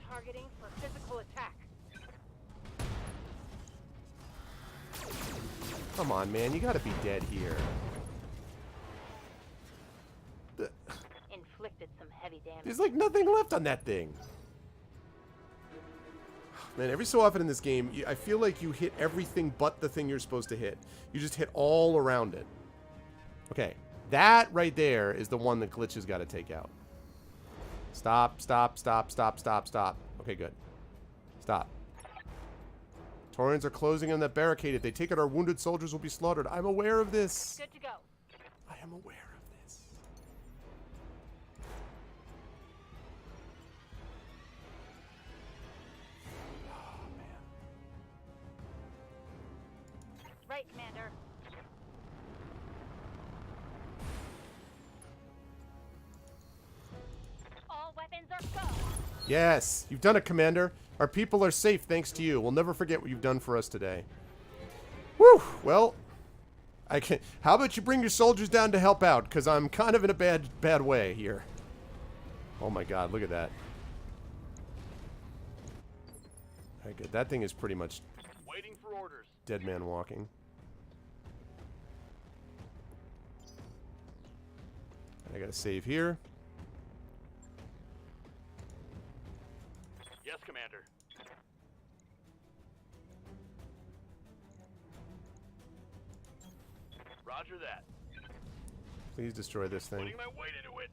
Targeting for physical attack. Come on, man. You gotta be dead here. Inflicted some heavy damage. There's like nothing left on that thing. Man, every so often in this game, I feel like you hit everything but the thing you're supposed to hit. You just hit all around it. Okay. That right there is the one that Glitch has got to take out. Stop, stop, stop, stop, stop, stop. Okay, good. Stop. Taurians are closing in that barricade. If they take it, our wounded soldiers will be slaughtered. I'm aware of this. Good to go. I am aware of this. Oh, man. Right, Commander. All weapons are go. Yes, you've done it, Commander. Our people are safe thanks to you. We'll never forget what you've done for us today. Whew. Well, I can. How about you bring your soldiers down to help out? Because I'm kind of in a bad way here. Oh my God! Look at that. Very good. That thing is pretty much Waiting for orders. dead man walking. I gotta save here. Yes, Commander. Roger that. Please destroy this thing. Putting my weight into it.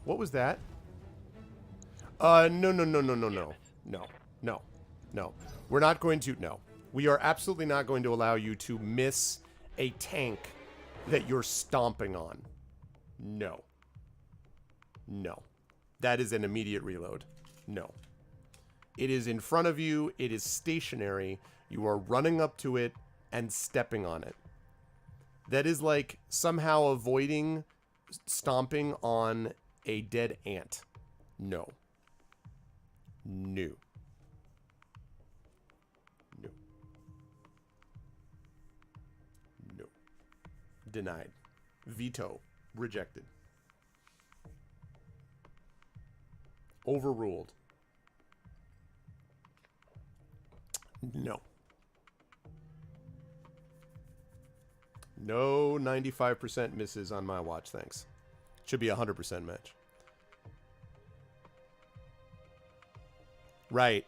What was that? No. No. We're not going to, no. We are absolutely not going to allow you to miss a tank that you're stomping on. No. No. That is an immediate reload. No. It is in front of you. It is stationary. You are running up to it and stepping on it. That is like somehow avoiding stomping on a dead ant. No. No. No. No. Denied. Veto. Rejected. Overruled. No. No 95% misses on my watch, thanks. Should be a 100% match. Right.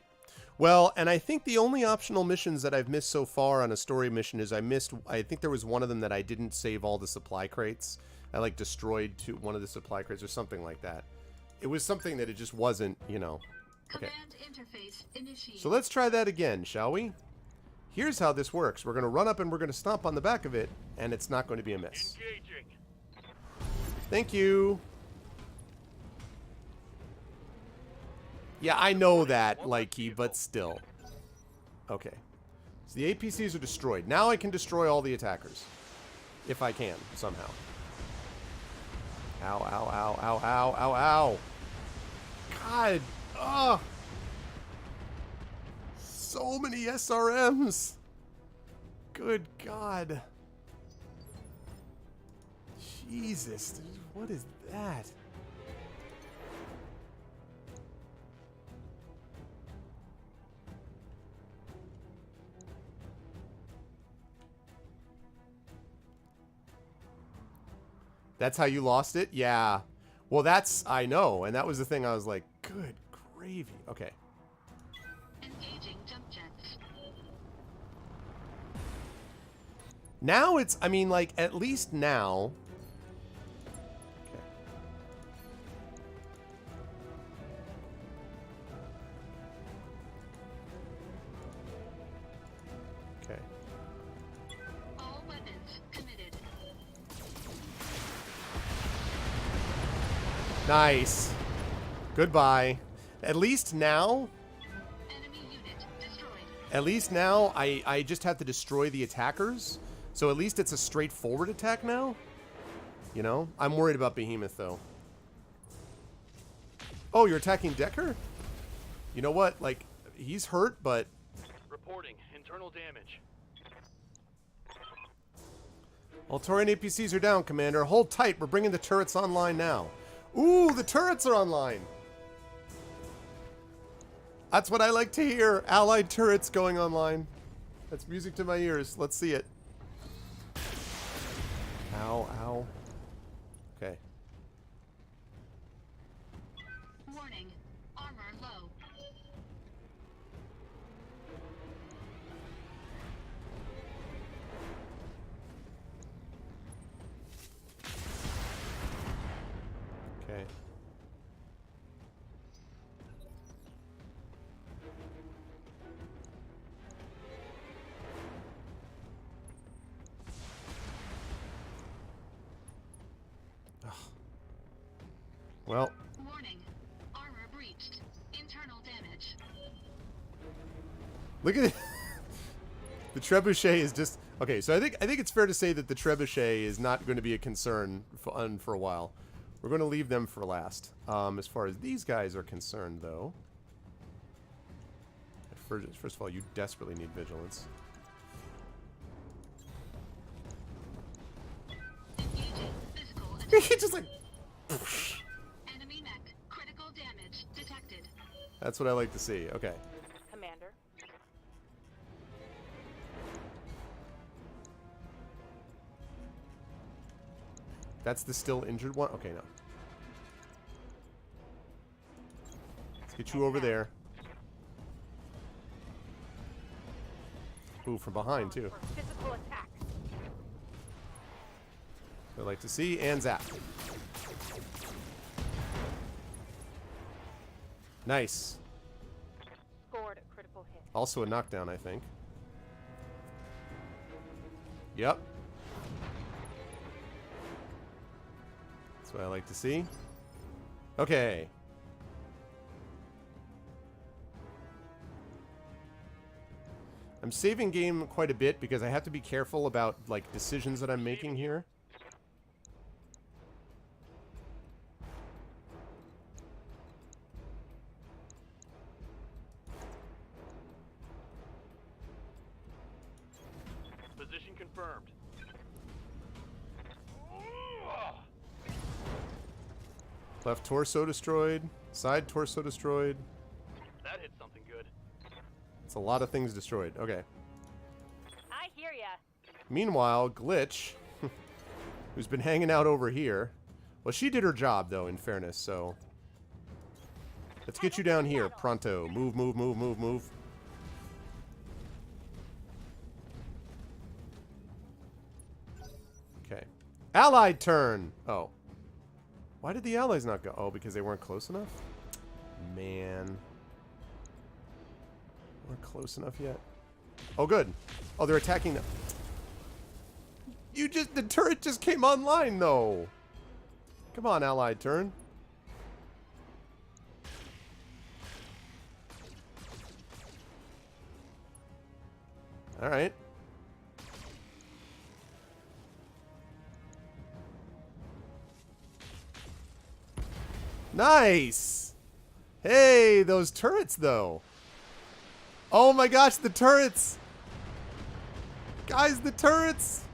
Well, and I think the only optional missions that I've missed so far on a story mission is I think there was one of them that I didn't save all the supply crates. I like destroyed one of the supply crates or something like that. It was something that it just wasn't, you know. Okay. Command interface initiated. So let's try that again, shall we? Here's how this works. We're going to run up and we're going to stomp on the back of it, and it's not going to be a miss. Engaging. Thank you. Yeah, I know that, Likey, but still. Okay. So the APCs are destroyed. Now I can destroy all the attackers. If I can, somehow. Ow, ow, ow, ow, ow, ow, ow. God. Ugh. So many SRMs. Good God. Jesus. Dude, what is that? That's how you lost it? Yeah. Well, I know. And that was the thing I was like, good gravy. Okay. Engaging jump jets. Now it's, I mean, like, at least now. Okay. Okay. All weapons committed. Nice. Goodbye. At least now. Enemy unit destroyed. At least now, I just have to destroy the attackers. So at least it's a straightforward attack now. You know? I'm worried about Behemoth, though. Oh, you're attacking Decker? You know what? Like, he's hurt, but... Reporting internal damage. All Taurian APCs are down, Commander. Hold tight. We're bringing the turrets online now. Ooh, the turrets are online. That's what I like to hear. Allied turrets going online. That's music to my ears. Let's see it. Ow, ow. Okay. Warning. Armor low. Okay. Well, Warning. Armor breached. Internal damage. look at it. The trebuchet is just okay. So I think it's fair to say that the trebuchet is not going to be a concern for a while. We're going to leave them for last. As far as these guys are concerned, though, first of all, you desperately need vigilance. Engaging physical He attack. just like. Enemy mech. Critical damage detected. That's what I like to see. Okay. Commander. That's the still injured one? Okay, no. Let's get you over there. Ooh, from behind, too. For physical attack. I like to see. And zap. Nice. Scored a critical hit. Also a knockdown, I think. Yep. That's what I like to see. Okay. I'm saving game quite a bit because I have to be careful about, like, decisions that I'm making here. Position confirmed. Left torso destroyed. Side torso destroyed. That hit something good. It's a lot of things destroyed. Okay. I hear ya. Meanwhile, Glitch, who's been hanging out over here. Well, she did her job, though, in fairness, so... Let's get you down here, pronto. Move, move, move, move, move. Okay. Allied turn! Oh. Why did the allies not go? Oh, because they weren't close enough? Man. We're close enough yet. Oh, good. Oh, they're attacking them. The turret just came online, though. Come on, allied turn. All right. Nice. Hey, those turrets, though. Oh my gosh, the turrets. Guys, the turrets.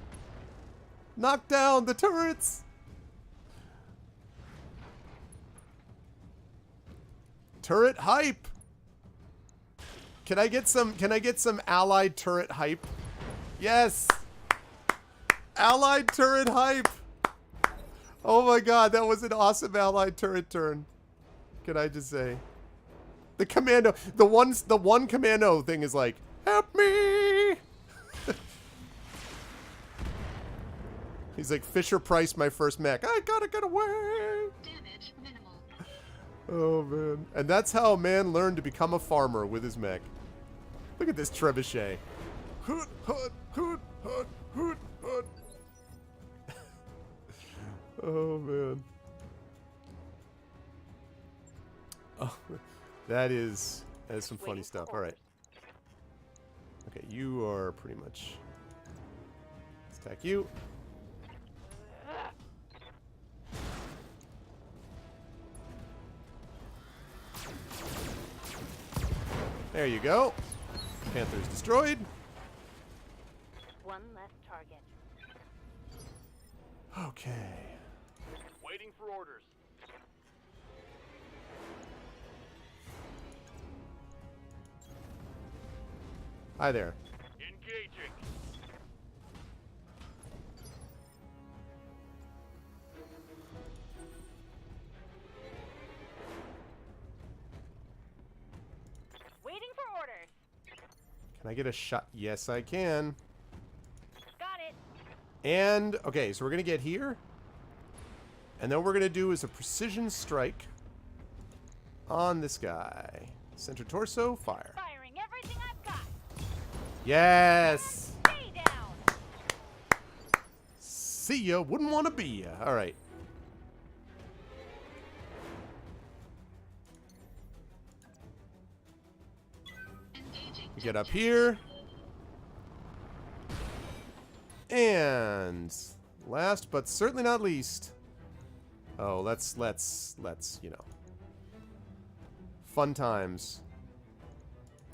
Knock down the turrets. Turret hype. Can I get some allied turret hype? Yes. Allied turret hype. Oh my god, that was an awesome allied turret turn. Can I just say? The commando, the one commando thing is like, help me. He's like, Fisher Price, my first mech. I gotta get away. Damage minimal. Oh man. And that's how a man learned to become a farmer with his mech. Look at this trebuchet. Hoot, hoot, hoot, hoot, hoot, hoot. Oh man. Oh, that is some funny Waiting for stuff. All right. Okay, you are pretty much. Let's attack you. There you go. Panther's destroyed. One less target. Okay. Waiting for orders. Hi there. Engaging. Waiting for orders. Can I get a shot? Yes, I can. Got it. And, okay, so we're going to get here. And then what we're going to do is a precision strike on this guy. Center torso, fire. Firing everything I've got. Yes! Stay down. See ya. Wouldn't want to be ya. All right. We get up here. And last but certainly not least. Oh, let's, you know. Fun times.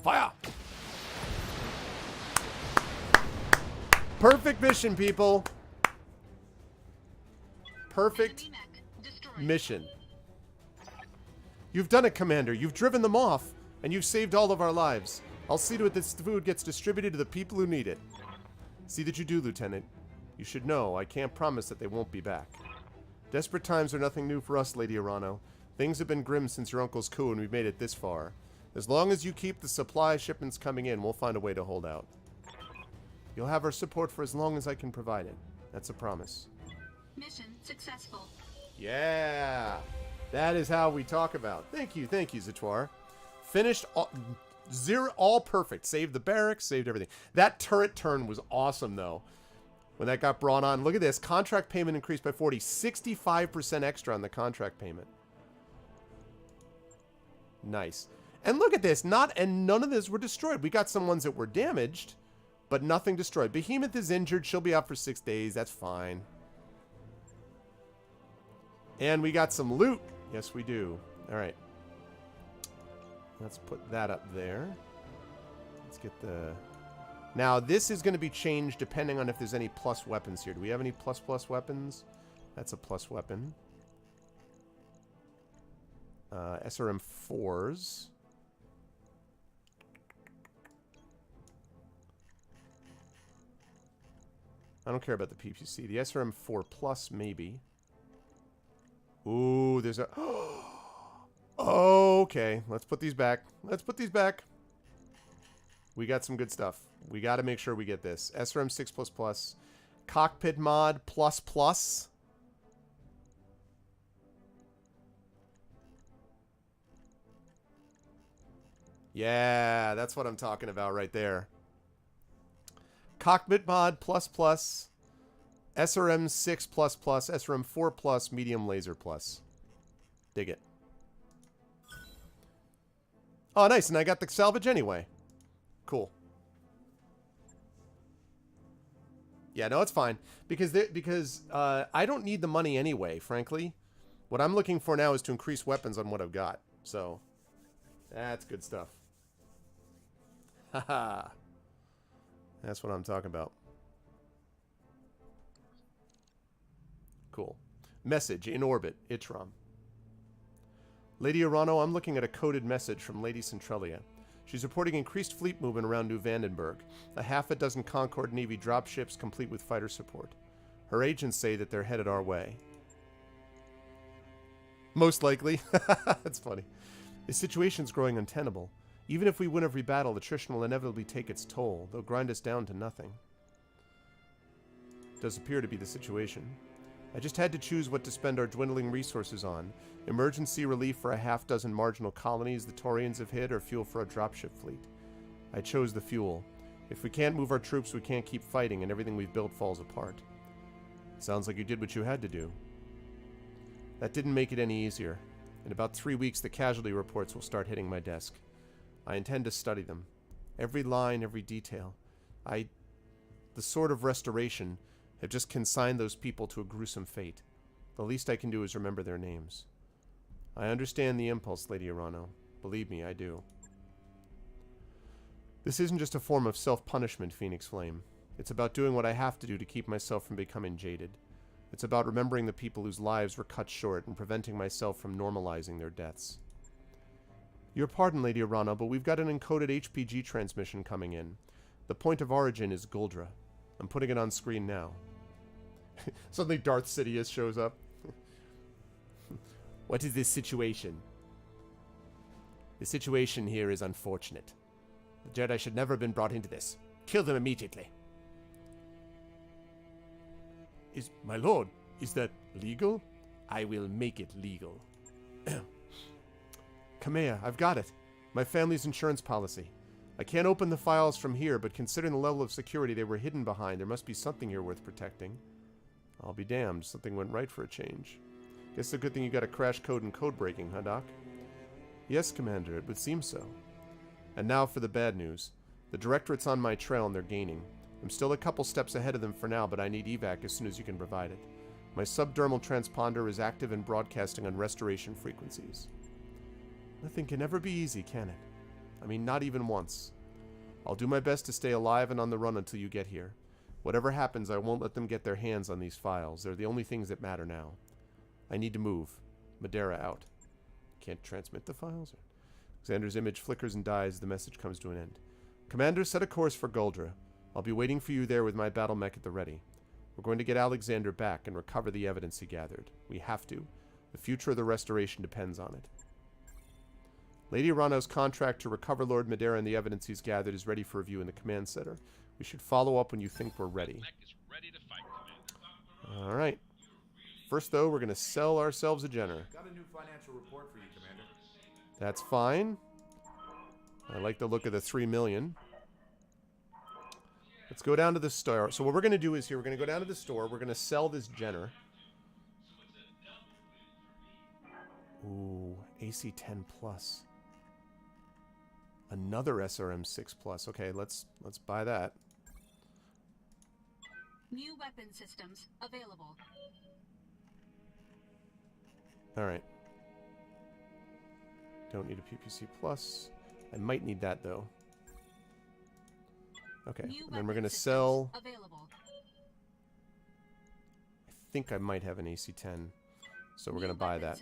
Fire! Perfect mission, people. Perfect Enemy mech destroyed. mission. You've done it, Commander. You've driven them off, and you've saved all of our lives. I'll see to it this food gets distributed to the people who need it. See that you do, Lieutenant. You should know, I can't promise that they won't be back. Desperate times are nothing new for us, Lady Arano. Things have been grim since your uncle's coup, and we've made it this far. As long as you keep the supply shipments coming in, we'll find a way to hold out. You'll have our support for as long as I can provide it. That's a promise. Mission successful. Yeah! That is how we talk about. Thank you, Zatoire. Finished all perfect. Saved the barracks, saved everything. That turret turn was awesome, though. When that got brought on. Look at this. Contract payment increased by 40. 65% extra on the contract payment. Nice. And look at this. None of this were destroyed. We got some ones that were damaged, but nothing destroyed. Behemoth is injured. She'll be out for 6 days. That's fine. And we got some loot. Yes, we do. All right. Let's put that up there. Let's get the... Now, this is going to be changed depending on if there's any plus weapons here. Do we have any plus weapons? That's a plus weapon. SRM 4s. I don't care about the PPC. The SRM 4 plus, maybe. Ooh, there's a... Okay, let's put these back. Let's put these back. We got some good stuff. We got to make sure we get this. SRM 6++. Cockpit mod ++. Yeah, that's what I'm talking about right there. Cockpit mod ++. SRM 6++, SRM 4+, medium laser plus. Dig it. Oh, nice, and I got the salvage anyway. Cool. Yeah, no, it's fine. Because I don't need the money anyway, frankly. What I'm looking for now is to increase weapons on what I've got. So, that's good stuff. Haha. That's what I'm talking about. Cool. Message in orbit. Itram. Lady Arano, I'm looking at a coded message from Lady Centralia. She's reporting increased fleet movement around New Vandenberg. A half a dozen Concord Navy dropships complete with fighter support. Her agents say that they're headed our way. Most likely. That's funny. The situation's growing untenable. Even if we win every battle, attrition will inevitably take its toll. They'll grind us down to nothing. Does appear to be the situation. I just had to choose what to spend our dwindling resources on. Emergency relief for a half dozen marginal colonies the Taurians have hit, or fuel for a dropship fleet. I chose the fuel. If we can't move our troops, we can't keep fighting, and everything we've built falls apart. Sounds like you did what you had to do. That didn't make it any easier. In about 3 weeks, the casualty reports will start hitting my desk. I intend to study them. Every line, every detail. The Sword of Restoration have just consigned those people to a gruesome fate. The least I can do is remember their names. I understand the impulse, Lady Arano. Believe me, I do. This isn't just a form of self-punishment, Phoenix Flame. It's about doing what I have to do to keep myself from becoming jaded. It's about remembering the people whose lives were cut short and preventing myself from normalizing their deaths. Your pardon, Lady Arano, but we've got an encoded HPG transmission coming in. The point of origin is Guldra. I'm putting it on screen now. Suddenly Darth Sidious shows up. What is this situation? The situation here is unfortunate. The Jedi should never have been brought into this. Kill them immediately. My lord, is that legal? I will make it legal. Kamea, I've got it. My family's insurance policy. I can't open the files from here, but considering the level of security they were hidden behind, there must be something here worth protecting. I'll be damned, something went right for a change. Guess it's a good thing you got a crash code and code breaking, huh, Doc? Yes, Commander, it would seem so. And now for the bad news. The Directorate's on my trail and they're gaining. I'm still a couple steps ahead of them for now, but I need evac as soon as you can provide it. My subdermal transponder is active and broadcasting on restoration frequencies. Nothing can ever be easy, can it? I mean, not even once. I'll do my best to stay alive and on the run until you get here. Whatever happens, I won't let them get their hands on these files. They're the only things that matter now. I need to move. Madeira out. Can't transmit the files? Xander's image flickers and dies as the message comes to an end. Commander, set a course for Goldra. I'll be waiting for you there with my battle mech at the ready. We're going to get Alexander back and recover the evidence he gathered. We have to. The future of the restoration depends on it. Lady Rano's contract to recover Lord Madeira and the evidence he's gathered is ready for review in the command center. We should follow up when you think we're ready. Alright. First, though, we're going to sell ourselves a Jenner. Got a new financial report for you, Commander. That's fine. I like the look of the 3 million. Let's go down to the store. So what we're going to do is here, we're going to go down to the store. We're going to sell this Jenner. Ooh, AC-10 plus. Another SRM-6 plus. Okay, let's buy that. New weapon systems available. Alright. Don't need a PPC plus. I might need that, though. Okay, and then we're going to sell... Available. I think I might have an AC-10. So we're going to buy that.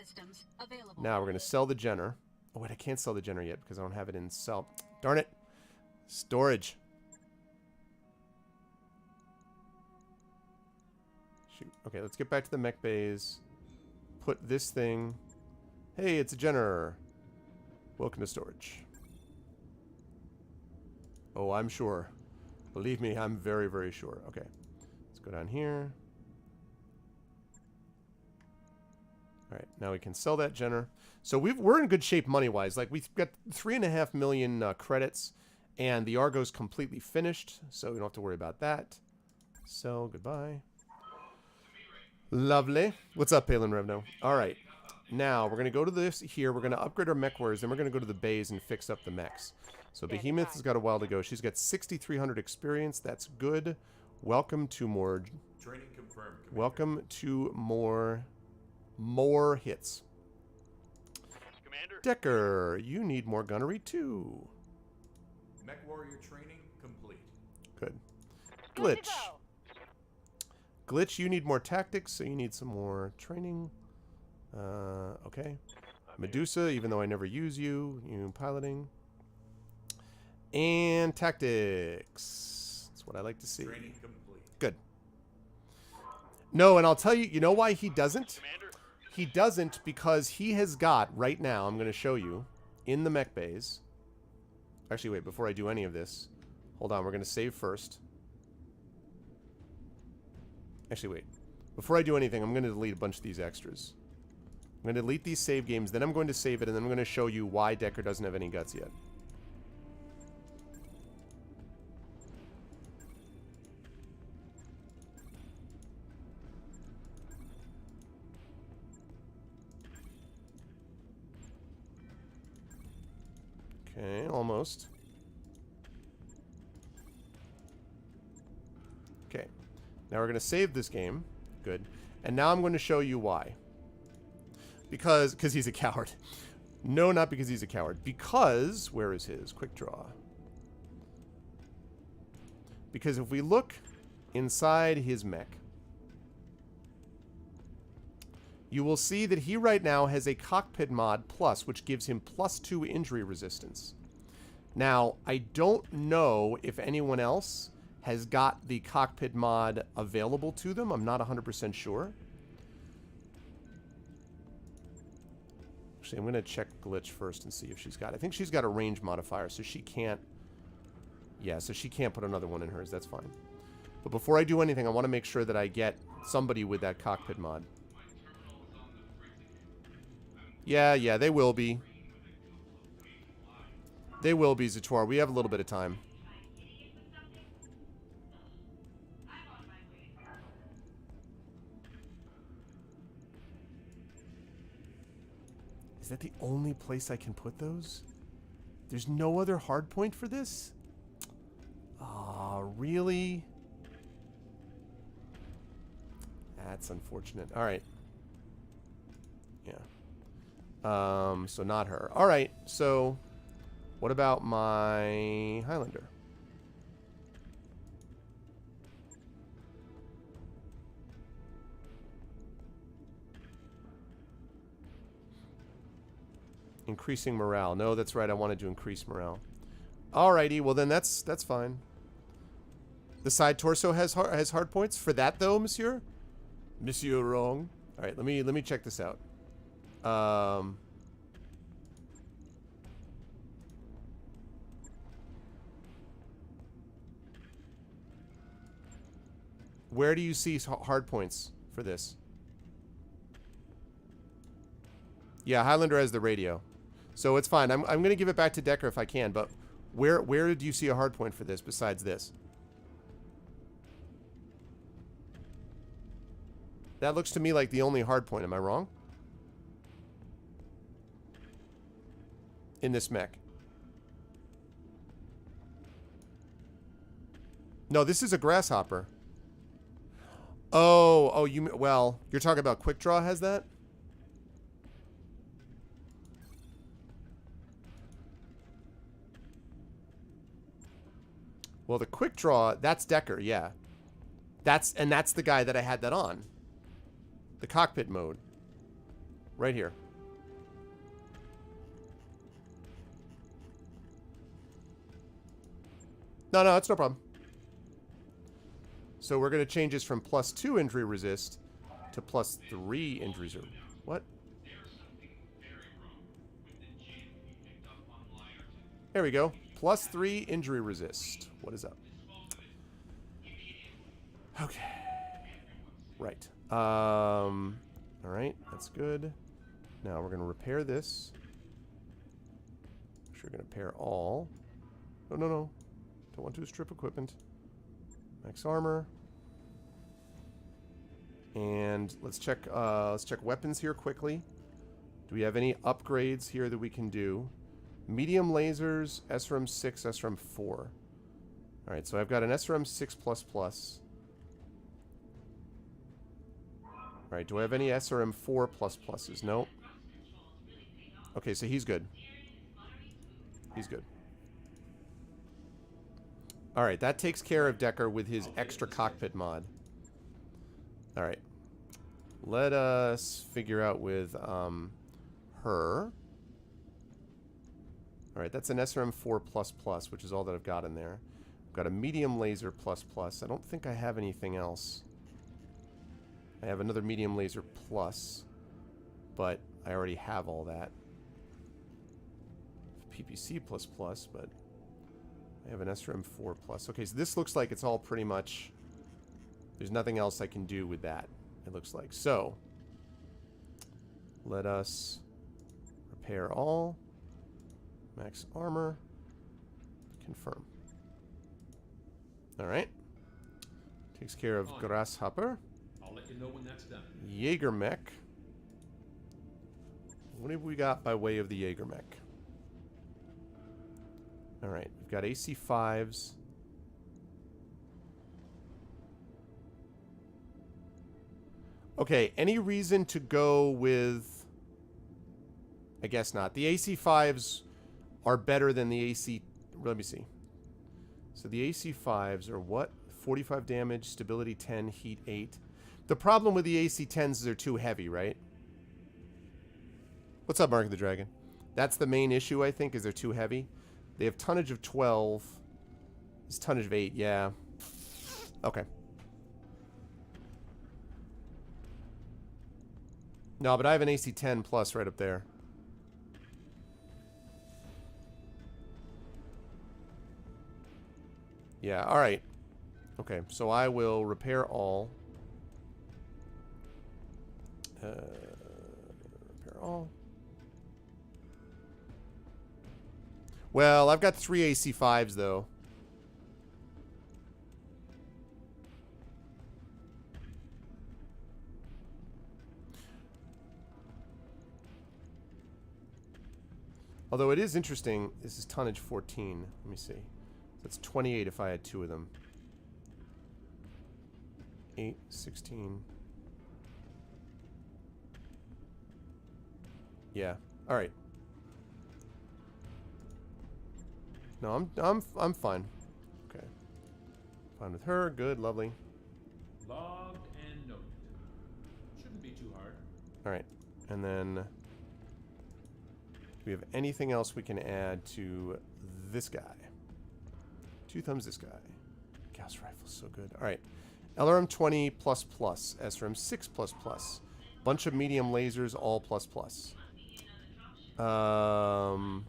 Available. Now we're going to sell the Jenner. Oh, wait, I can't sell the Jenner yet because I don't have it in sell. Darn it. Storage. Shoot. Okay, let's get back to the mech bays. Put this thing... Hey, it's a Jenner. Welcome to storage. Oh, I'm sure. Believe me, I'm very, very sure. Okay. Let's go down here. Alright, now we can sell that Jenner. So we're in good shape money-wise. Like, we've got 3.5 million credits, and the Argo's completely finished, so we don't have to worry about that. So, goodbye. Lovely. What's up, Palin Revno? Alright. Now, we're going to go to this here. We're going to upgrade our mech wares. Then we're going to go to the bays and fix up the mechs. So Behemoth has got a while to go. She's got 6,300 experience. That's good. Welcome to more... Training confirmed, Commander. Welcome to more hits. Commander? Decker, you need more gunnery too. Mech warrior training complete. Good. Good Glitch. to go. Glitch, you need more tactics, so you need some more training. Okay. Medusa, even though I never use you, piloting. And tactics. That's what I like to see. Training complete. Good. No, and I'll tell you, you know why he doesn't? Commander? He doesn't because he has got, right now, I'm going to show you, in the mech bays. Actually, wait, before I do any of this, hold on, we're going to save first. Actually, wait. Before I do anything, I'm going to delete a bunch of these extras. I'm going to delete these save games, then I'm going to save it, and then I'm going to show you why Decker doesn't have any guts yet. Okay, almost. Okay. Now we're going to save this game. Good. And now I'm going to show you why. Because he's a coward. No, not because he's a coward. Because, where is his quick draw? Because if we look inside his mech, you will see that he right now has a cockpit mod plus, which gives him +2 injury resistance. Now, I don't know if anyone else has got the cockpit mod available to them. I'm not 100% sure. Actually, I'm going to check Glitch first and see if she's got it. I think she's got a range modifier, so she can't... Yeah, so she can't put another one in hers. That's fine. But before I do anything, I want to make sure that I get somebody with that cockpit mod. Yeah, they will be. They will be, Zator. We have a little bit of time. Is that the only place I can put those? There's no other hard point for this? Really? That's unfortunate. All right. Yeah. So not her. All right. So what about my Highlander? Increasing morale. No, that's right. I wanted to increase morale. Alrighty. Well, then that's fine. The side torso has hard points for that though, Monsieur. Monsieur wrong. All right. Let me check this out. Where do you see hard points for this? Yeah, Highlander has the radio. So it's fine. I'm going to give it back to Decker if I can, but where do you see a hard point for this besides this? That looks to me like the only hard point. Am I wrong? In this mech. No, this is a grasshopper. Oh, well, you're talking about Quick Draw has that? Well, the Quick Draw, that's Decker, yeah. That's the guy that I had that on. The cockpit mode. Right here. No, it's no problem. So we're going to change this from +2 injury resist to +3 injury resist. What? There we go. +3 injury resist. What is up? Okay. Right. All right. That's good. Now we're going to repair this. We're going to repair all. No. Don't want to strip equipment. Max armor. And let's check weapons here quickly. Do we have any upgrades here that we can do? Medium lasers, SRM 6, SRM 4. Alright, so I've got an SRM 6++. Alright, do I have any SRM 4++s? No. Okay, so he's good. He's good. Alright, that takes care of Decker with his extra cockpit mod. Alright. Let us figure out with her. Alright, that's an SRM 4++, which is all that I've got in there. I've got a medium laser ++. I don't think I have anything else. I have another medium laser plus, but I already have all that. PPC ++, but I have an SRM 4+. Okay, so this looks like it's all pretty much... There's nothing else I can do with that, it looks like. So, let us repair all. Max armor. Confirm. Alright. Takes care of Grasshopper. I'll let you know when that's done. Jaeger mech. What have we got by way of the Jaeger mech? Alright, we've got AC5s. Okay, any reason to go with... I guess not. The AC5s are better than the AC... Let me see. So the AC5s are what? 45 damage, stability 10, heat 8. The problem with the AC10s is they're too heavy, right? What's up, Mark the Dragon? That's the main issue, I think, is they're too heavy. They have tonnage of 12. It's tonnage of 8, yeah. Okay. No, but I have an AC10 plus right up there. Yeah, alright. Okay, so I will repair all. Repair all. Well, I've got 3 AC5s, though. Although it is interesting, this is tonnage 14. Let me see. That's 28 if I had 2 of them. 8, 16. Yeah. All right. No, I'm fine. Okay. Fine with her. Good. Lovely. Logged and noted. Shouldn't be too hard. All right. And then, do we have anything else we can add to this guy? 2 thumbs this guy. Gauss rifle's so good. All right. LRM 20 plus plus. SRM 6 plus plus. Bunch of medium lasers, all plus plus. All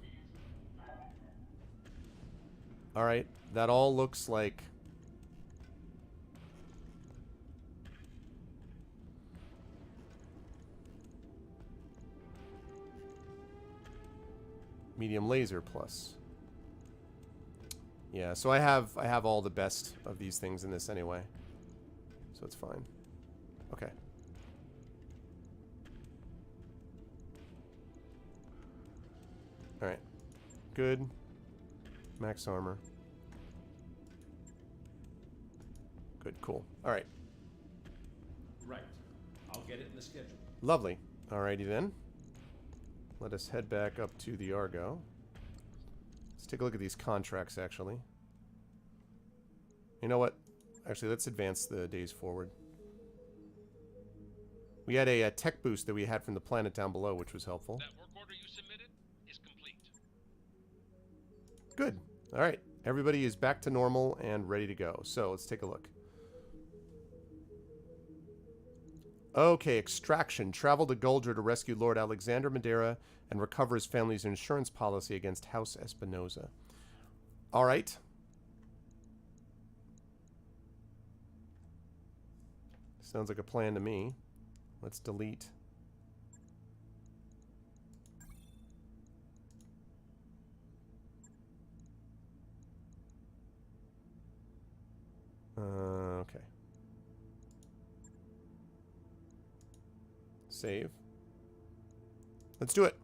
right. That all looks like... medium laser plus. Yeah, so I have all the best of these things in this anyway. So it's fine. Okay. Alright. Good. Max armor. Good, cool. Alright. Right. I'll get it in the schedule. Lovely. Alrighty then. Let us head back up to the Argo. Let's take a look at these contracts, actually. You know what? Actually, let's advance the days forward. We had a tech boost that we had from the planet down below, which was helpful. That work order you submitted is complete. Good. All right. Everybody is back to normal and ready to go. So let's take a look. Okay, extraction. Travel to Guldra to rescue Lord Alexander Madeira and recover his family's insurance policy against House Espinoza. All right. Sounds like a plan to me. Let's delete. Okay. Save. Let's do it.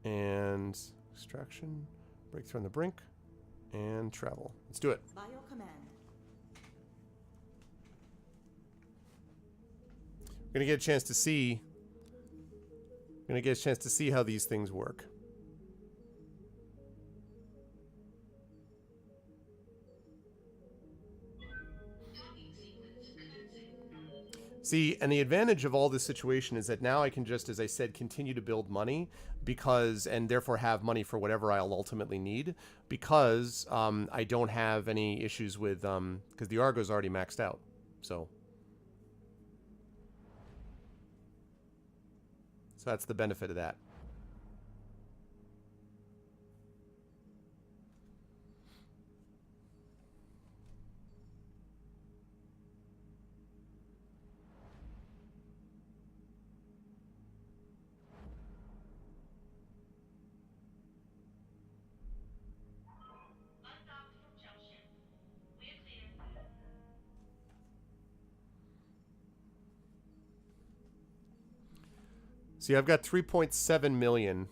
And extraction, breakthrough on the brink, and travel. Let's do it. By your command. We're gonna get a chance to see. We're gonna get a chance to see how these things work. See, and the advantage of all this situation is that now I can just, as I said, continue to build money because, and therefore have money for whatever I'll ultimately need because I don't have any issues with, because the Argo's already maxed out, so that's the benefit of that. Undocked from junction. We're clear. See, I've got 3.7 million,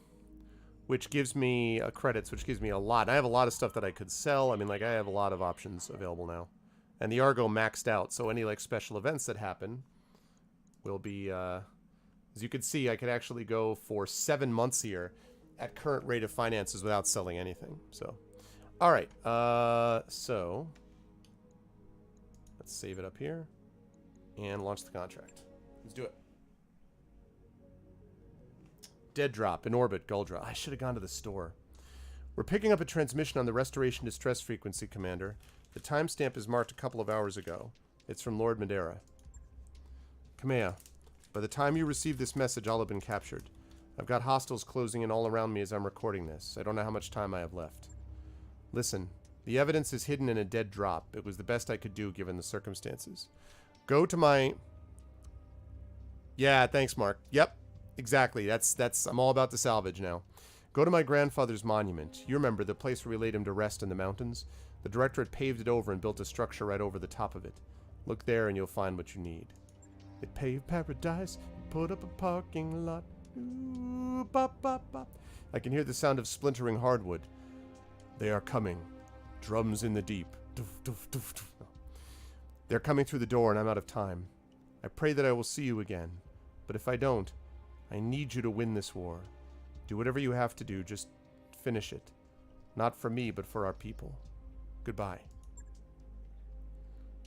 which gives me credits, which gives me a lot. I have a lot of stuff that I could sell. I mean, like, I have a lot of options available now. And the Argo maxed out, so any, like, special events that happen will be, as you can see, I could actually go for 7 months here at current rate of finances without selling anything. So, all right. So, let's save it up here and launch the contract. Let's do it. Dead drop in orbit, Guldra. I should have gone to the store. We're picking up a transmission on the restoration distress frequency, Commander. The timestamp is marked a couple of hours ago. It's from Lord Madeira. Kamea, by the time you receive this message, I'll have been captured. I've got hostiles closing in all around me as I'm recording this. I don't know how much time I have left. Listen, the evidence is hidden in a dead drop. It was the best I could do given the circumstances. Go to my... Yeah, thanks, Mark. Yep. Exactly. That's I'm all about the salvage now. Go to my grandfather's monument. You remember the place where we laid him to rest in the mountains? The Directorate paved it over and built a structure right over the top of it. Look there and you'll find what you need. It paved paradise, put up a parking lot. Ooh, bop, bop, bop. I can hear the sound of splintering hardwood. They are coming. Drums in the deep. Doof, doof, doof, doof. They're coming through the door and I'm out of time. I pray that I will see you again. But if I don't, I need you to win this war. Do whatever you have to do, just finish it. Not for me, but for our people. Goodbye.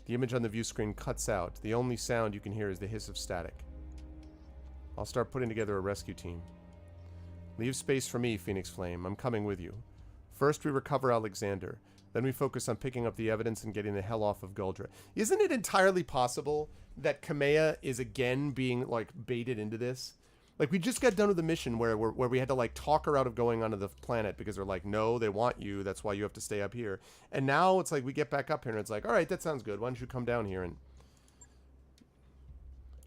The image on the view screen cuts out. The only sound you can hear is the hiss of static. I'll start putting together a rescue team. Leave space for me, Phoenix Flame. I'm coming with you. First, we recover Alexander. Then we focus on picking up the evidence and getting the hell off of Guldra. Isn't it entirely possible that Kamea is again being, like, baited into this? Like, we just got done with a mission where we had to, like, talk her out of going onto the planet because they're like, no, they want you. That's why you have to stay up here. And now it's like we get back up here and it's like, all right, that sounds good. Why don't you come down here? And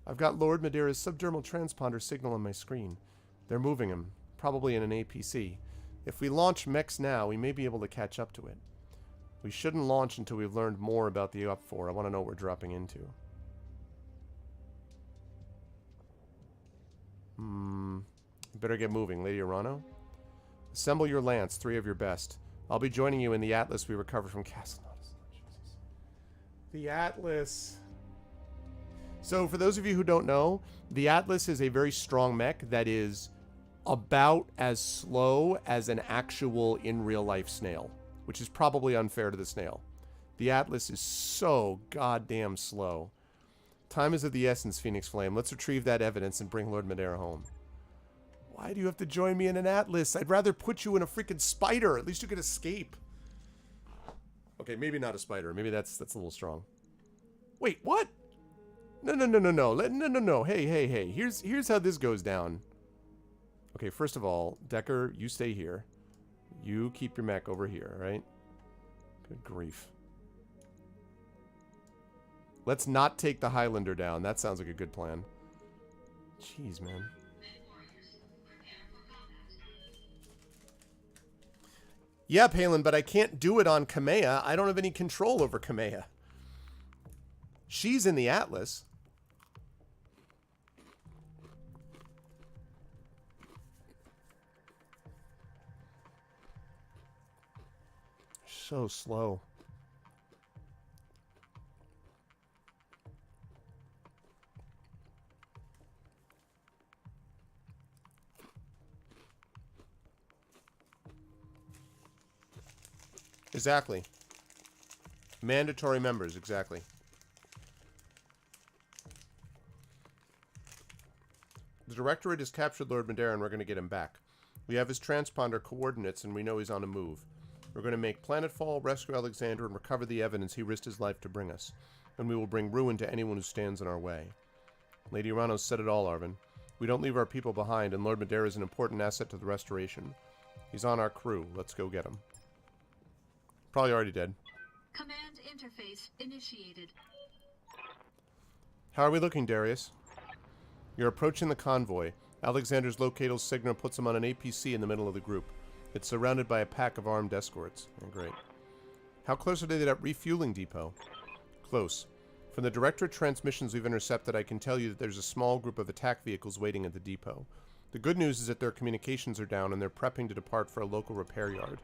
I've got Lord Madeira's subdermal transponder signal on my screen. They're moving him, probably in an APC. If we launch mechs now, we may be able to catch up to it. We shouldn't launch until we've learned more about the UP4. I want to know what we're dropping into. Better get moving, Lady Arano. Assemble your lance, 3 of your best. I'll be joining you in the Atlas we recovered from Castle Nautis. Jesus. The Atlas. So, for those of you who don't know, the Atlas is a very strong mech that is about as slow as an actual in real life snail, which is probably unfair to the snail. The Atlas is so goddamn slow. Time is of the essence, Phoenix Flame. Let's retrieve that evidence and bring Lord Madeira home. Why do you have to join me in an Atlas? I'd rather put you in a freaking spider. At least you could escape. Okay, maybe not a spider. Maybe that's a little strong. Wait, what? No. No. Hey. Here's how this goes down. Okay, first of all, Decker, you stay here. You keep your mech over here, all right? Good grief. Let's not take the Highlander down. That sounds like a good plan. Jeez, man. Yeah, Palin, but I can't do it on Kamea. I don't have any control over Kamea. She's in the Atlas. So slow. Exactly. Mandatory members, exactly. The Directorate has captured Lord Madeira and we're going to get him back. We have his transponder coordinates and we know he's on a move. We're going to make planetfall, rescue Alexander, and recover the evidence he risked his life to bring us. And we will bring ruin to anyone who stands in our way. Lady Urano said it all, Arvin. We don't leave our people behind, and Lord Madeira is an important asset to the restoration. He's on our crew. Let's go get him. Probably already dead. Command interface initiated. How are we looking, Darius? You're approaching the convoy. Alexander's locatal signal puts him on an APC in the middle of the group. It's surrounded by a pack of armed escorts. Oh, great. How close are they to that refueling depot? Close. From the Directorate transmissions we've intercepted, I can tell you that there's a small group of attack vehicles waiting at the depot. The good news is that their communications are down and they're prepping to depart for a local repair yard.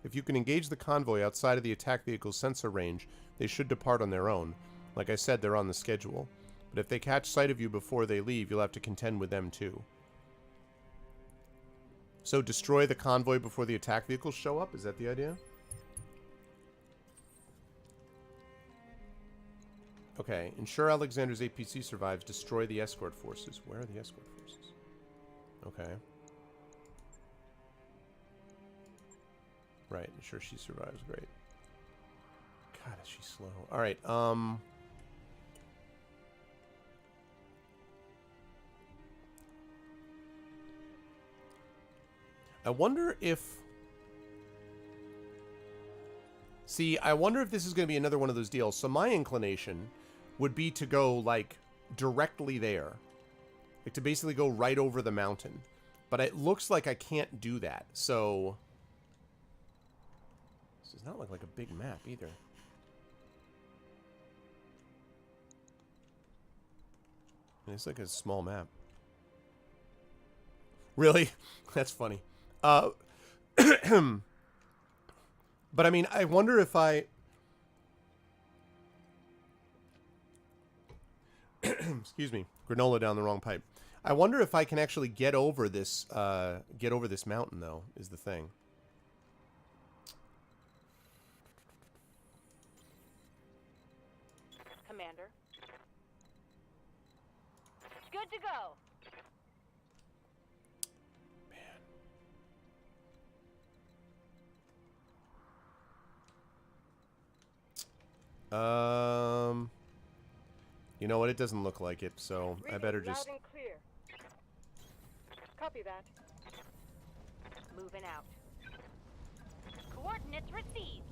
If you can engage the convoy outside of the attack vehicle's sensor range, they should depart on their own. Like I said, they're on the schedule. But if they catch sight of you before they leave, you'll have to contend with them too. So destroy the convoy before the attack vehicles show up? Is that the idea? Okay. Ensure Alexander's APC survives. Destroy the escort forces. Where are the escort forces? Okay. Right. Ensure she survives. Great. God, is she slow. Alright, I wonder if... See, I wonder if this is going to be another one of those deals. So my inclination would be to go, like, directly there. Like, to basically go right over the mountain. But it looks like I can't do that. So... This does not look like a big map, either. It's like a small map. Really? That's funny. But I mean, I wonder if I... excuse me, granola down the wrong pipe. I wonder if I can actually get over this mountain, though, is the thing. Commander. Good to go. You know what? It doesn't look like it, so I better Reading just... loud and clear. Copy that. Moving out. Coordinates received.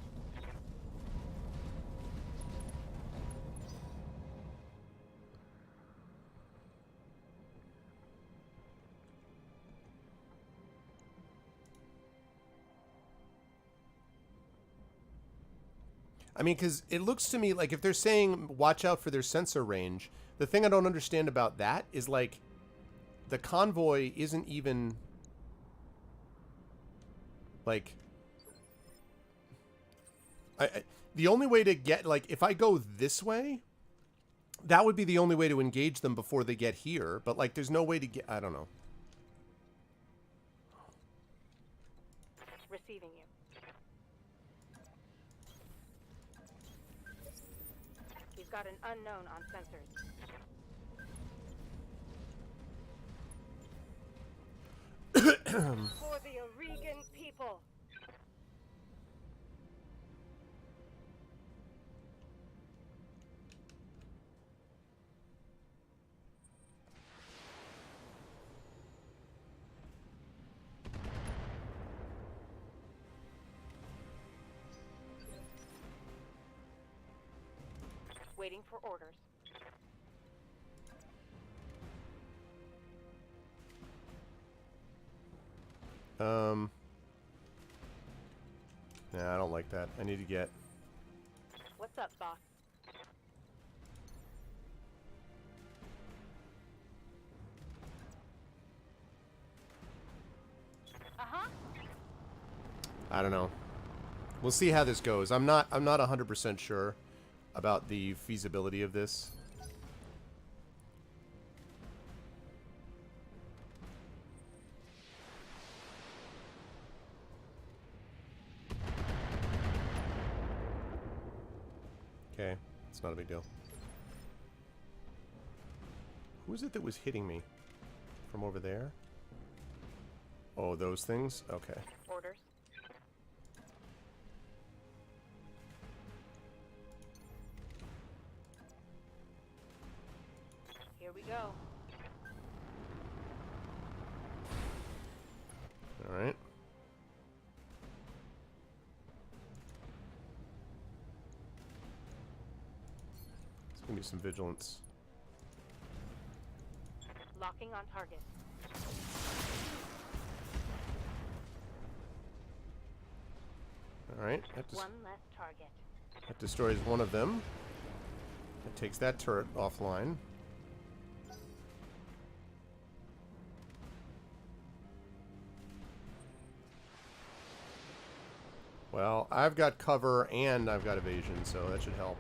I mean, because it looks to me like if they're saying watch out for their sensor range, the thing I don't understand about that is, like, the convoy isn't even, like... the only way to get, like, if I go this way, that would be the only way to engage them before they get here. But, like, there's no way to get... I don't know. Receiving you. He's got an unknown on sensors. For the Oregon people. Waiting for orders. Nah, I don't like that. I need to get... What's up, boss? Uh-huh. I don't know. We'll see how this goes. I'm not 100% sure about the feasibility of this. Okay, it's not a big deal. Who is it that was hitting me from over there? Oh, those things? Okay. Orders. Here we go. All right. It's gonna be some vigilance. Locking on target. All right. One less target. That destroys one of them. That takes that turret offline. Well, I've got cover and I've got evasion, so that should help.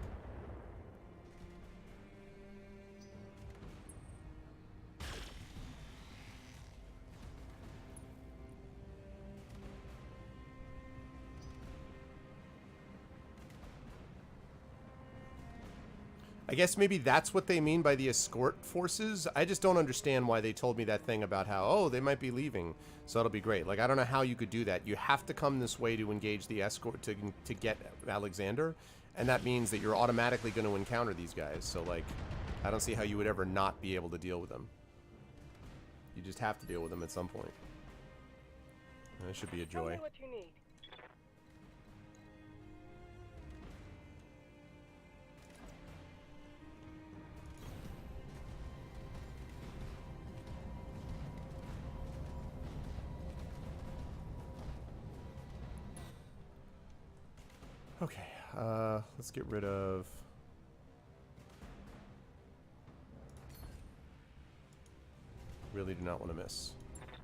I guess maybe that's what they mean by the escort forces. I just don't understand why they told me that thing about how, oh, they might be leaving, so it'll be great. Like, I don't know how you could do that. You have to come this way to engage the escort to get Alexander, and that means that you're automatically going to encounter these guys. So, like, I don't see how you would ever not be able to deal with them. You just have to deal with them at some point. And that should be a Tell joy. me what you need. Okay, let's get rid of... Really do not want to miss.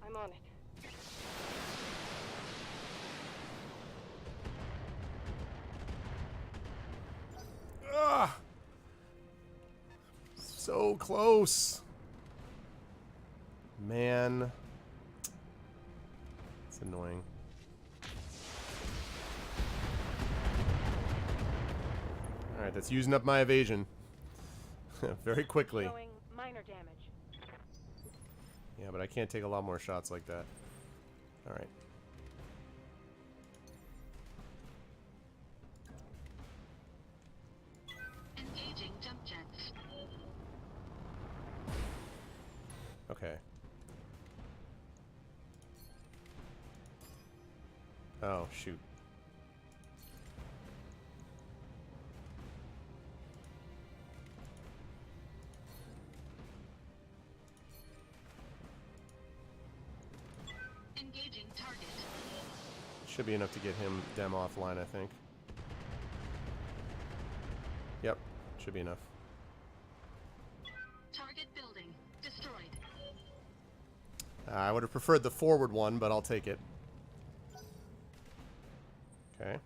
I'm on it. So close. Man. It's annoying. Alright, that's using up my evasion. Very quickly. Showing minor damage. Yeah, but I can't take a lot more shots like that. Alright. Engaging jump jets. Okay. Oh, shoot. Engaging target. Should be enough to get them offline, I think. Yep, should be enough. Target building destroyed. I would have preferred the forward one, but I'll take it. Okay.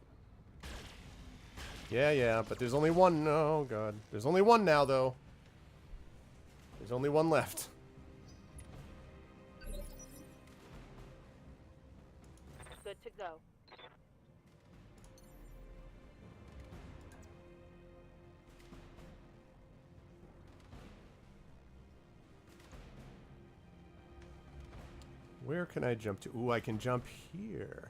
Yeah, but there's only one. Oh, God. There's only one now, though. There's only one left. Good to go. Where can I jump to? Ooh, I can jump here.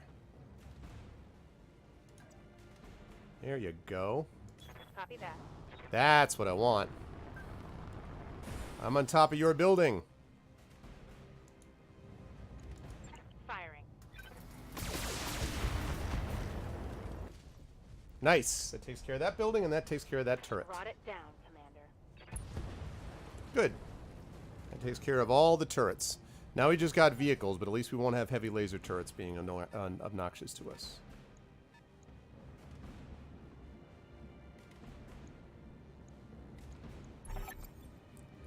There you go. Copy that. That's what I want. I'm on top of your building. Firing. Nice. That takes care of that building, and that takes care of that turret. Brought it down, Commander. Good. That takes care of all the turrets. Now we just got vehicles, but at least we won't have heavy laser turrets being obnoxious to us.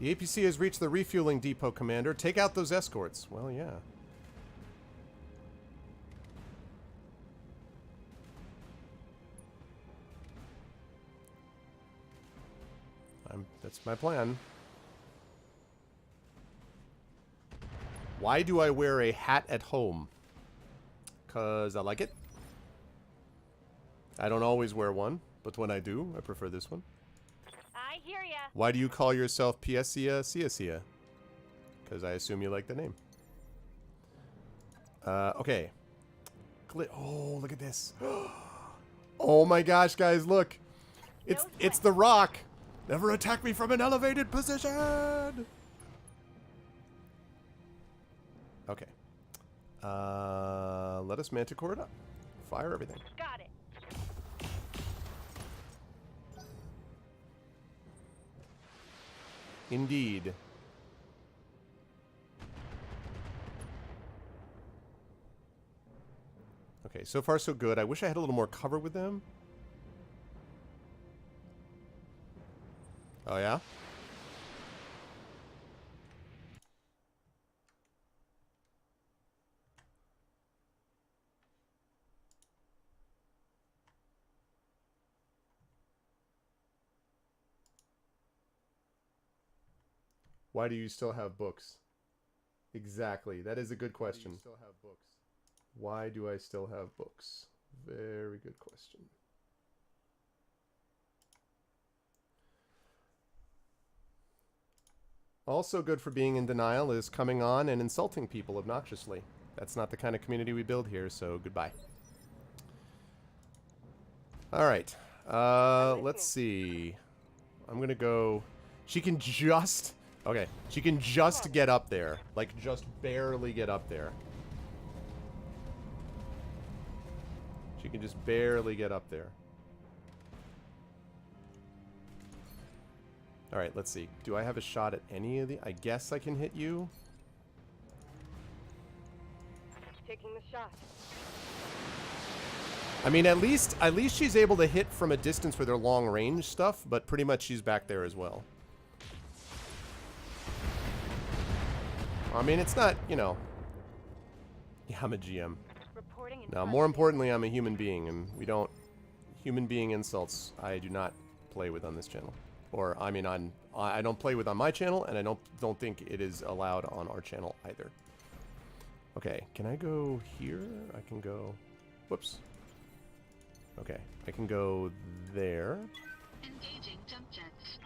The APC has reached the refueling depot, Commander. Take out those escorts. Well, yeah. That's my plan. Why do I wear a hat at home? 'Cause I like it. I don't always wear one, but when I do, I prefer this one. I hear ya. Why do you call yourself Piesia Cia? Because I assume you like the name. Okay. Oh, look at this. Oh my gosh, guys, look. It's the Rock. Never attack me from an elevated position. Okay. Let us manticore it up. Fire everything. Got it. Indeed. Okay, so far so good. I wish I had a little more cover with them. Oh, yeah? Why do you still have books? Exactly. That is a good question. Why do I still have books? Very good question. Also good for being in denial is coming on and insulting people obnoxiously. That's not the kind of community we build here, so goodbye. Alright. Let's see. I'm gonna go... She can just... Okay, she can just get up there. Like, just barely get up there. She can just barely get up there. Alright, let's see. Do I have a shot at any of the... I guess I can hit you? Taking the shot. I mean, at least she's able to hit from a distance with her long range stuff, but pretty much she's back there as well. I mean, it's not, you know... Yeah, I'm a GM. Reporting in Now, more importantly, I'm a human being, and we don't... Human being insults I do not play with on this channel. Or I mean, I don't play with on my channel, and I don't think it is allowed on our channel either. Okay, can I go here? I can go. Whoops. Okay, I can go there. Engaging jump jets.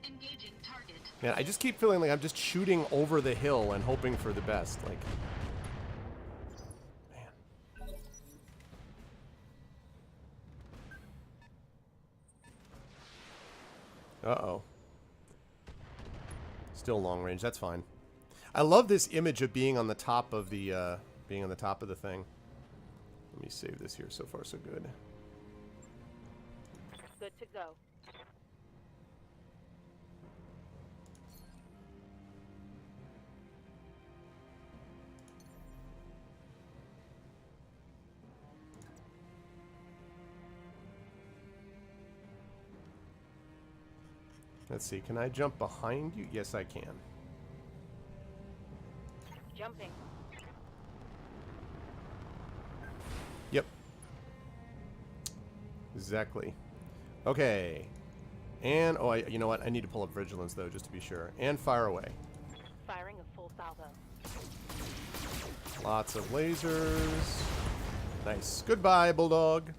Engaging target. Man, I just keep feeling like I'm just shooting over the hill and hoping for the best. Like, man. Uh-oh. Still long range. That's fine. I love this image of being on the top of the thing. Let me save this here. So far, so good. Good to go. Let's see. Can I jump behind you? Yes, I can. Jumping. Yep. Exactly. Okay. And, oh, you know what? I need to pull up Vigilance, though, just to be sure. And fire away. Firing a full salvo. Lots of lasers. Nice. Goodbye, Bulldog.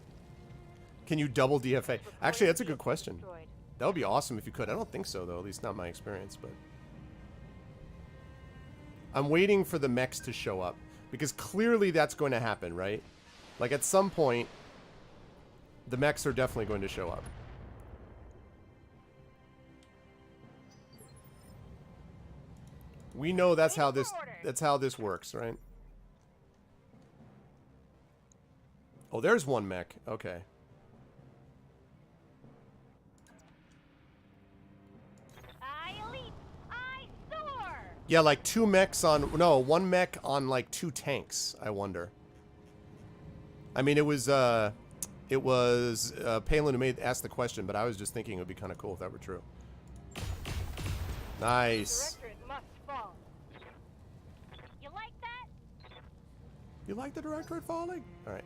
Can you double DFA? Actually, that's a good question. Destroyed. That would be awesome if you could. I don't think so, though. At least not my experience, but... I'm waiting for the mechs to show up. Because clearly that's going to happen, right? Like, at some point, the mechs are definitely going to show up. We know that's how this works, right? Oh, there's one mech. Okay. I leap. I soar. Yeah, like two mechs on... No, one mech on, like, two tanks, I wonder. I mean, it was Palin who asked the question, but I was just thinking it would be kind of cool if that were true. Nice. Directorate must fall. You like that? You like the Directorate falling? All right.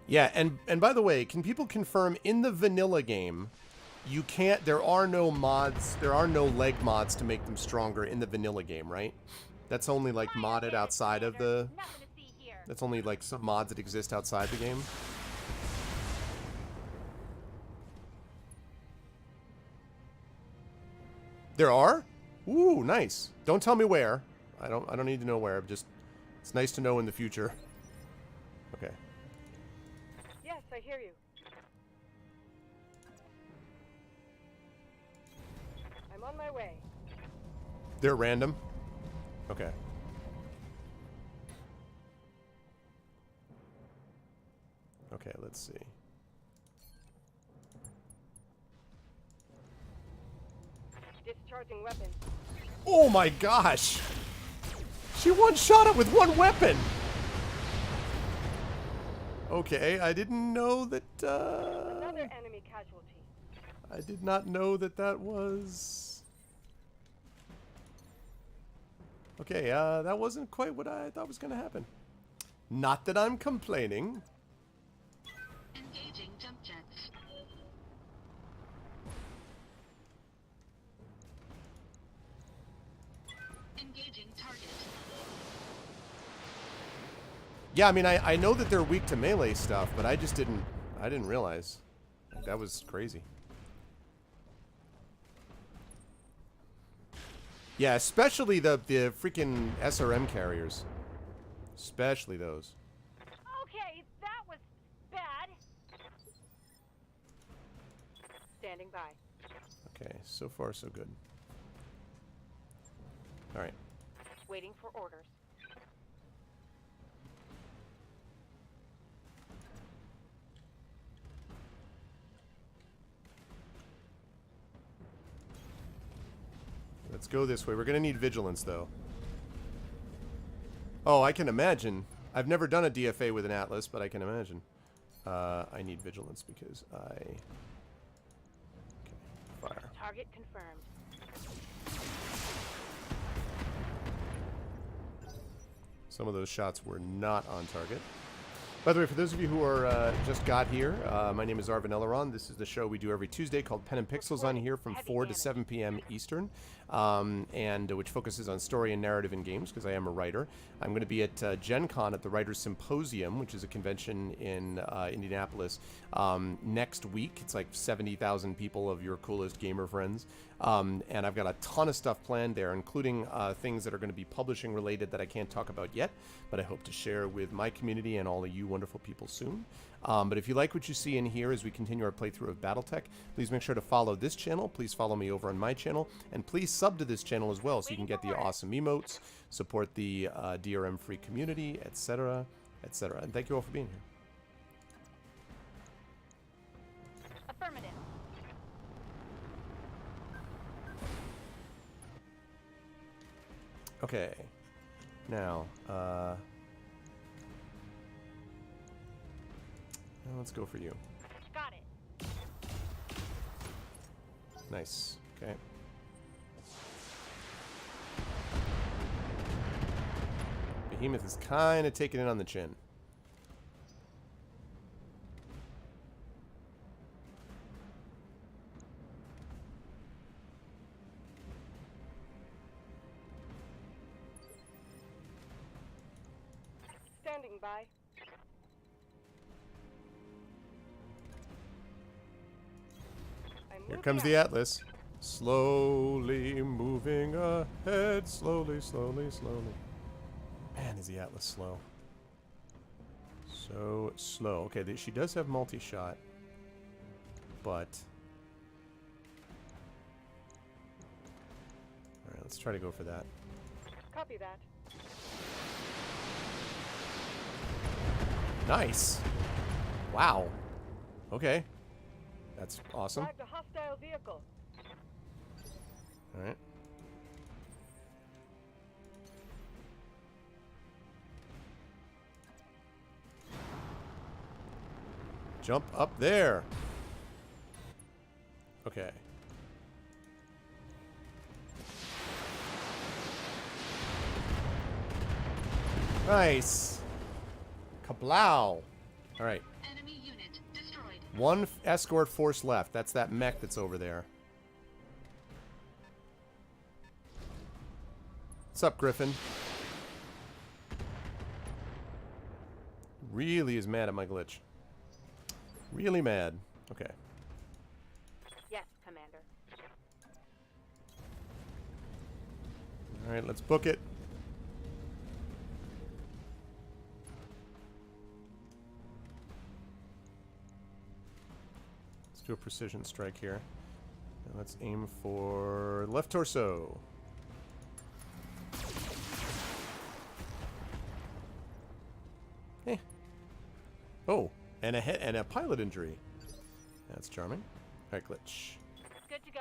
Yeah, and by the way, can people confirm in the vanilla game, you can't, there are no mods, there are no leg mods to make them stronger in the vanilla game, right? That's only like modded outside of the, Nothing to see here. that's only like some mods that exist outside the game. There are? Ooh, nice. Don't tell me where. I don't need to know where. Just, it's nice to know in the future. Okay. Yes, I hear you. I'm on my way. They're random? Okay. Okay, let's see. Discharging weapon. Oh my gosh! She one-shot it with one weapon! Okay, I didn't know that, Another enemy casualty. I did not know that that was... Okay, that wasn't quite what I thought was gonna happen. Not that I'm complaining. Engaging jump jets. Engaging target. Yeah, I mean, I know that they're weak to melee stuff, but I just didn't realize. Like, that was crazy. Yeah, especially the freaking SRM carriers. Especially those. Okay, that was bad. Standing by. Okay, so far so good. Alright. Waiting for orders. Let's go this way. We're gonna need vigilance, though. Oh, I can imagine. I've never done a DFA with an Atlas, but I can imagine. I need vigilance because I confirmed. Some of those shots were not on target. By the way, for those of you who are just got here, my name is Arvin Eleron. This is the show we do every Tuesday called Pen and Pixels on here from 4 to 7 p.m. Eastern, and which focuses on story and narrative in games, because I am a writer. I'm going to be at Gen Con at the Writers Symposium, which is a convention in Indianapolis, next week. It's like 70,000 people of your coolest gamer friends. And I've got a ton of stuff planned there, including things that are going to be publishing related that I can't talk about yet, but I hope to share with my community and all of you wonderful people soon. But if you like what you see in here as we continue our playthrough of Battletech, please make sure to follow this channel. Please follow me over on my channel, and please sub to this channel as well so you can get the awesome emotes, support the DRM-free community, etc., etc. And thank you all for being here. Affirmative. Okay, now, let's go for you. Got it. Nice, okay. Behemoth is kind of taking it on the chin. Standing by. Here comes the Atlas. Slowly moving ahead. Slowly, slowly, slowly. Man, is the Atlas slow. So slow. Okay, she does have multi-shot. But... Alright, let's try to go for that. Copy that. Nice! Wow. Okay. That's awesome. Flagged a hostile vehicle. Alright. Jump up there. Okay. Nice. Kablow. Alright. Enemy unit destroyed. One escort force left. That's that mech that's over there. What's up, Griffin? Really is mad at my glitch. Really mad. Okay. Yes, Commander. Alright, let's book it. Let's do a precision strike here. And let's aim for left torso. Eh. Oh, and a pilot injury. That's charming. Alright, glitch. Good to go.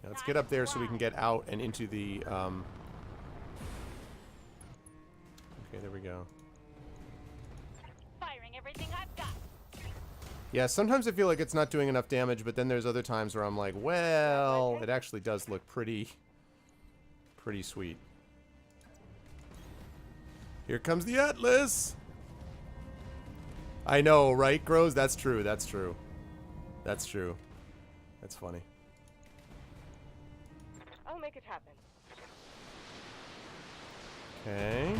Now let's get up there so we can get out and into the Okay, there we go. Firing everything I've got. Yeah, sometimes I feel like it's not doing enough damage, but then there's other times where I'm like, well, it actually does look pretty sweet. Here comes the Atlas! I know, right, Grows? That's true, that's true. That's true. That's funny. I'll make it happen. Okay.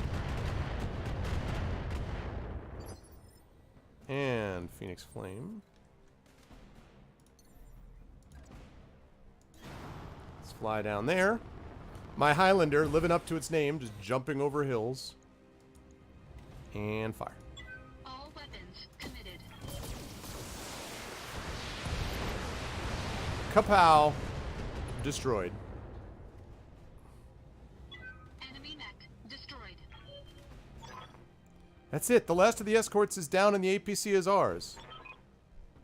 And Phoenix Flame. Let's fly down there. My Highlander living up to its name, just jumping over hills. And fire. All weapons committed. Kapow! Destroyed. Enemy mech destroyed. That's it. The last of the escorts is down and the APC is ours.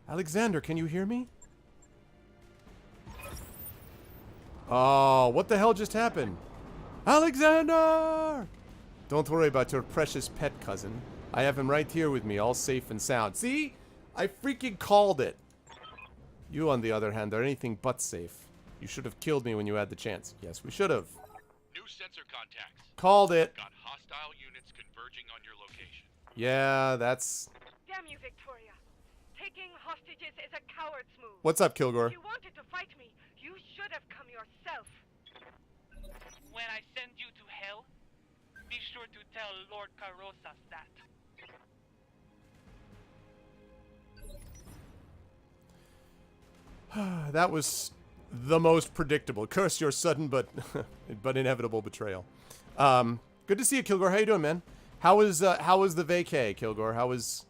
Alexander, can you hear me? Oh, what the hell just happened? Alexander! Don't worry about your precious pet cousin. I have him right here with me, all safe and sound. See? I freaking called it. You, on the other hand, are anything but safe. You should have killed me when you had the chance. Yes, we should have. New sensor contacts. Called it. Got hostile units converging on your location. Yeah, that's... Damn you, Victoria. Taking hostages is a coward's move. What's up, Kilgore? If you wanted to fight me, you should have come yourself. When I send you to hell, be sure to tell Lord Carosas that. That was the most predictable. Curse your sudden but but inevitable betrayal. Good to see you, Kilgore. How you doing, man? How was the vacay, Kilgore? How was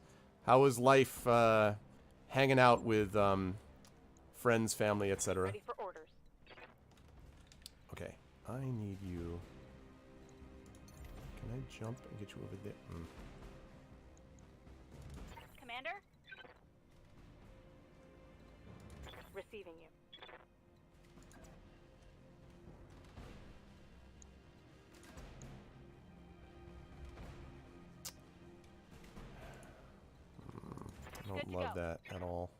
life hanging out with friends, family, etc.? Ready for orders. Okay, I need you. Can I jump and get you over there? Commander? Receiving you. I don't love that at all.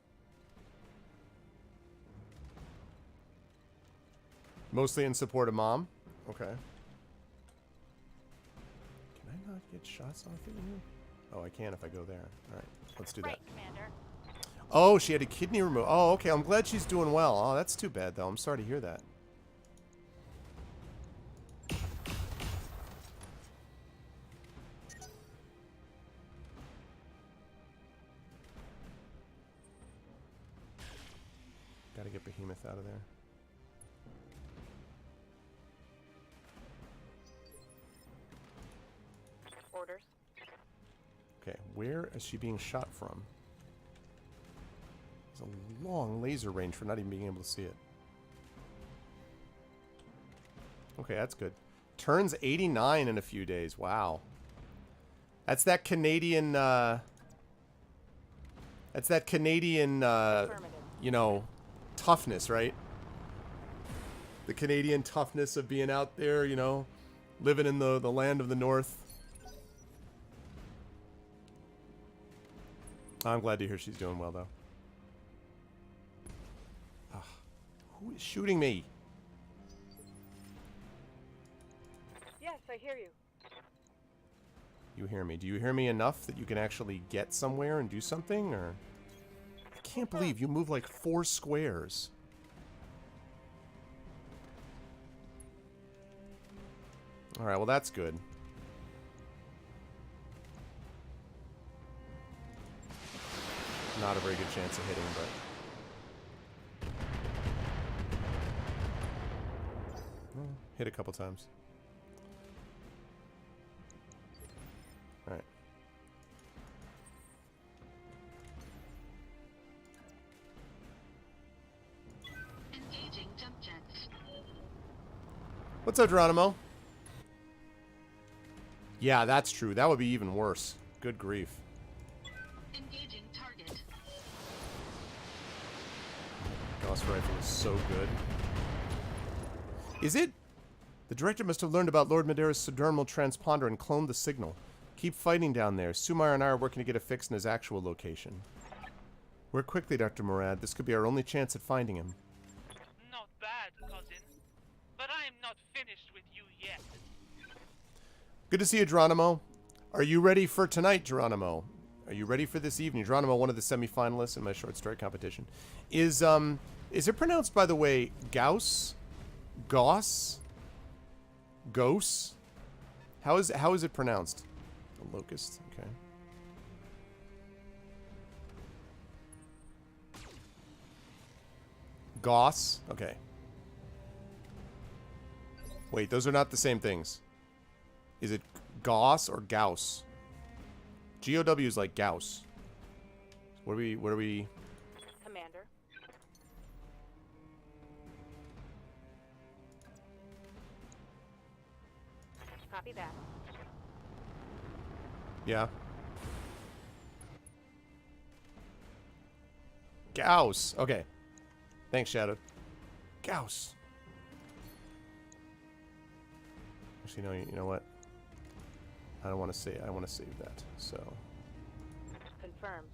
Mostly in support of Mom? Okay. Can I not get shots off of here? Oh, I can if I go there. Alright, let's do that. Right, Commander. Oh, she had a kidney removed. Oh, okay. I'm glad she's doing well. Oh, that's too bad, though. I'm sorry to hear that. Gotta get Behemoth out of there. Orders. Okay, where is she being shot from? There's a long laser range for not even being able to see it. Okay, that's good. Turns 89 in a few days. Wow. That's that Canadian, that's that Canadian, you know, toughness, right? The Canadian toughness of being out there, you know, living in the land of the North. I'm glad to hear she's doing well, though. Ugh. Who is shooting me? Yes, I hear you. You hear me. Do you hear me enough that you can actually get somewhere and do something, or... I can't believe you moved like 4 squares. Alright, well that's good. Not a very good chance of hitting, but... well, hit a couple times. Alright. Engaging jump jets. What's up, Geronimo? Yeah, that's true. That would be even worse. Good grief. Engaging target. Gauss rifle is so good. Is it? The director must have learned about Lord Madera's subdermal transponder and cloned the signal. Keep fighting down there. Sumar and I are working to get a fix in his actual location. Work quickly, Dr. Murad. This could be our only chance at finding him. Not bad, cousin. But I am not finished with you yet. Good to see you, Geronimo. Are you ready for tonight, Geronimo? Are you ready for this evening? Geronimo, one of the semi-finalists in my short story competition. Is it pronounced, by the way, Gauss? Gauss? Gauss? How is it pronounced? A locust? Okay. Gauss? Okay. Wait, those are not the same things. Is it Gauss or Gauss? GOW is like Gauss. What are we... Commander. Copy that. Yeah. Gauss. Okay. Thanks, Shadow. Gauss. Actually, no, you know what? I don't want to save. I want to save that. So. Confirmed.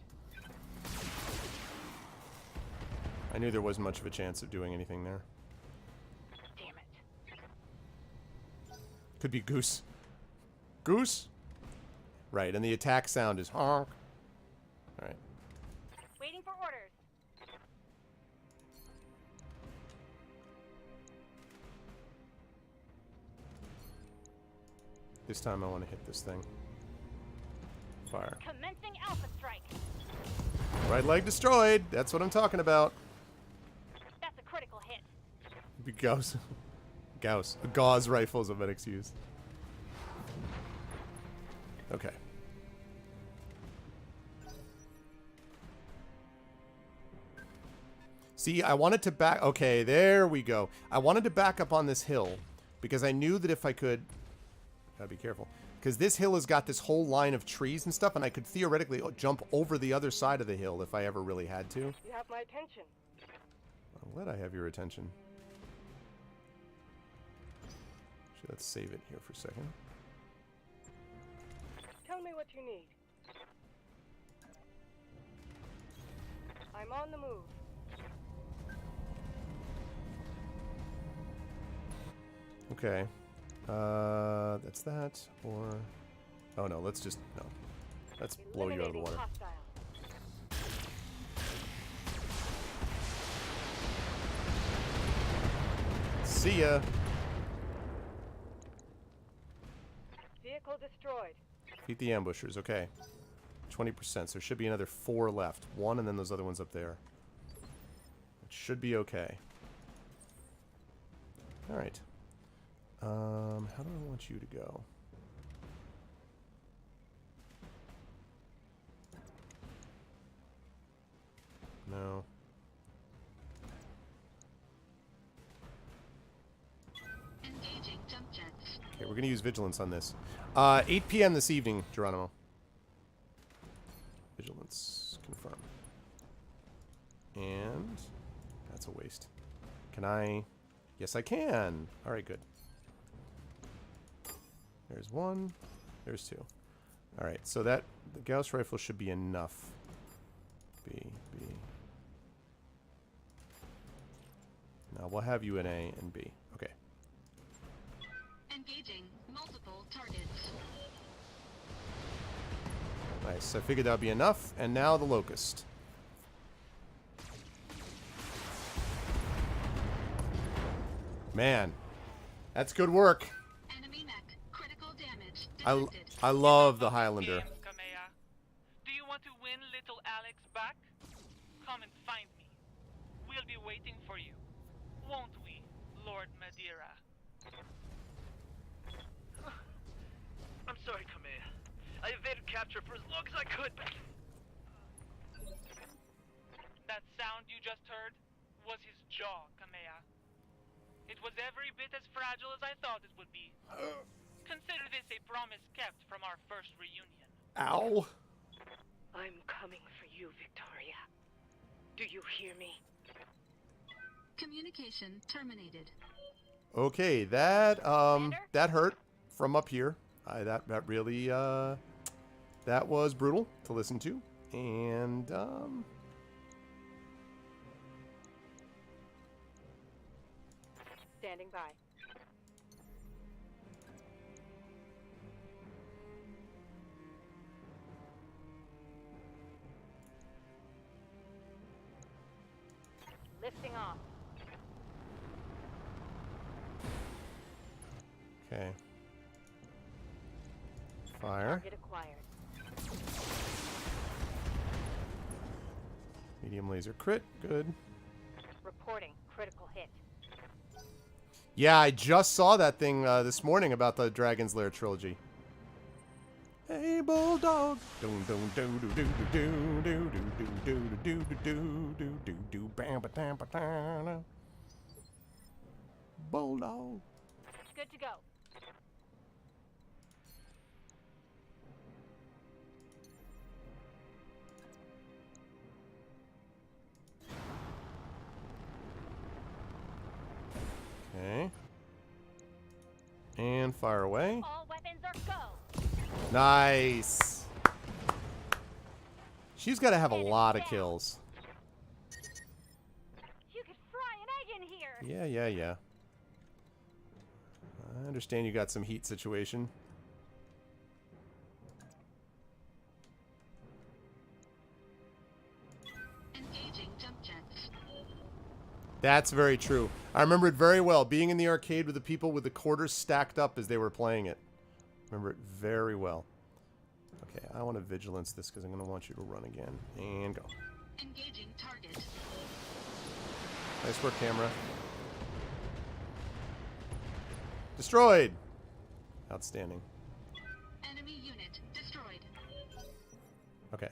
I knew there wasn't much of a chance of doing anything there. Damn it. Could be goose. Goose? Right, and the attack sound is honk. Alright. Waiting for orders. This time I want to hit this thing. Fire. Commencing alpha strike. Right leg destroyed. That's what I'm talking about. That's a critical hit. Gauss. Gauss. Gauss rifles of medics use. Okay. See, I wanted to back... Okay, there we go. I wanted to back up on this hill because I knew that if I could... Gotta be careful. Because this hill has got this whole line of trees and stuff, and I could theoretically jump over the other side of the hill if I ever really had to. You have my attention. I'm glad I have your attention. Actually, let's save it here for a second. Tell me what you need. I'm on the move. Okay. That's that, or... Oh no, let's just... No. Let's blow you out of the water. Hostile. See ya! Vehicle destroyed. Defeat the ambushers, okay. 20%, so there should be another 4 left. 1 and then those other ones up there. It should be okay. Alright. How do I want you to go? No. Engaging jump jets. Okay, we're going to use vigilance on this. 8 p.m. this evening, Geronimo. Vigilance. Confirm. And... That's a waste. Can I... Yes, I can! Alright, good. There's 1. There's 2. Alright, so that... The Gauss rifle should be enough. B. Now, we'll have you in A and B. Okay. Engaging multiple targets. Nice. I figured that would be enough. And now the Locust. Man. That's good work. Enemy mech. Critical damage detected. I love the Highlander. Games, Kamea. Do you want to win little Alex back? Come and find me. We'll be waiting for you. Won't we, Lord Madeira? I'm sorry, Kamea. I evaded capture for as long as I could, but... That sound you just heard was his jaw, Kamea. It was every bit as fragile as I thought it would be. Consider this a promise kept from our first reunion. Ow. I'm coming for you, Victoria. Do you hear me? Communication terminated. Okay, that that hurt from up here. That really that was brutal to listen to, and Standing by. Lifting off. okay. Fire. Target acquired. Medium laser crit. Good. Reporting critical hit. Yeah, I just saw that thing this morning about the Dragon's Lair trilogy. Hey, bulldog. Bulldog. Good to go. Okay. And fire away. All weapons are go. Nice. She's got to have a lot of kills. You could fry an egg in here. Yeah. I understand you got some heat situation. Engaging jump jets. That's very true. I remember it very well, being in the arcade with the people with the quarters stacked up as they were playing it. Remember it very well. Okay, I want to vigilance this because I'm going to want you to run again. And go. Engaging target. Nice work, camera. Destroyed! Outstanding. Enemy unit destroyed. Okay.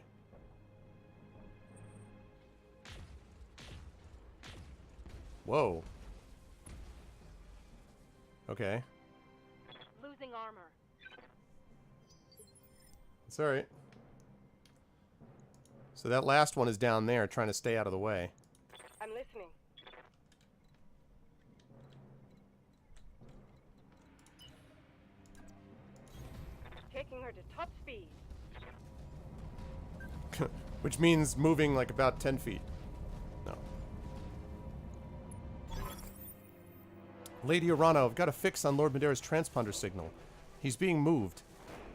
Whoa. Okay. Losing armor. It's alright. So that last one is down there trying to stay out of the way. I'm listening. Taking her to top speed. Which means moving like about 10 feet. No. Lady Arano, I've got a fix on Lord Madera's transponder signal. He's being moved.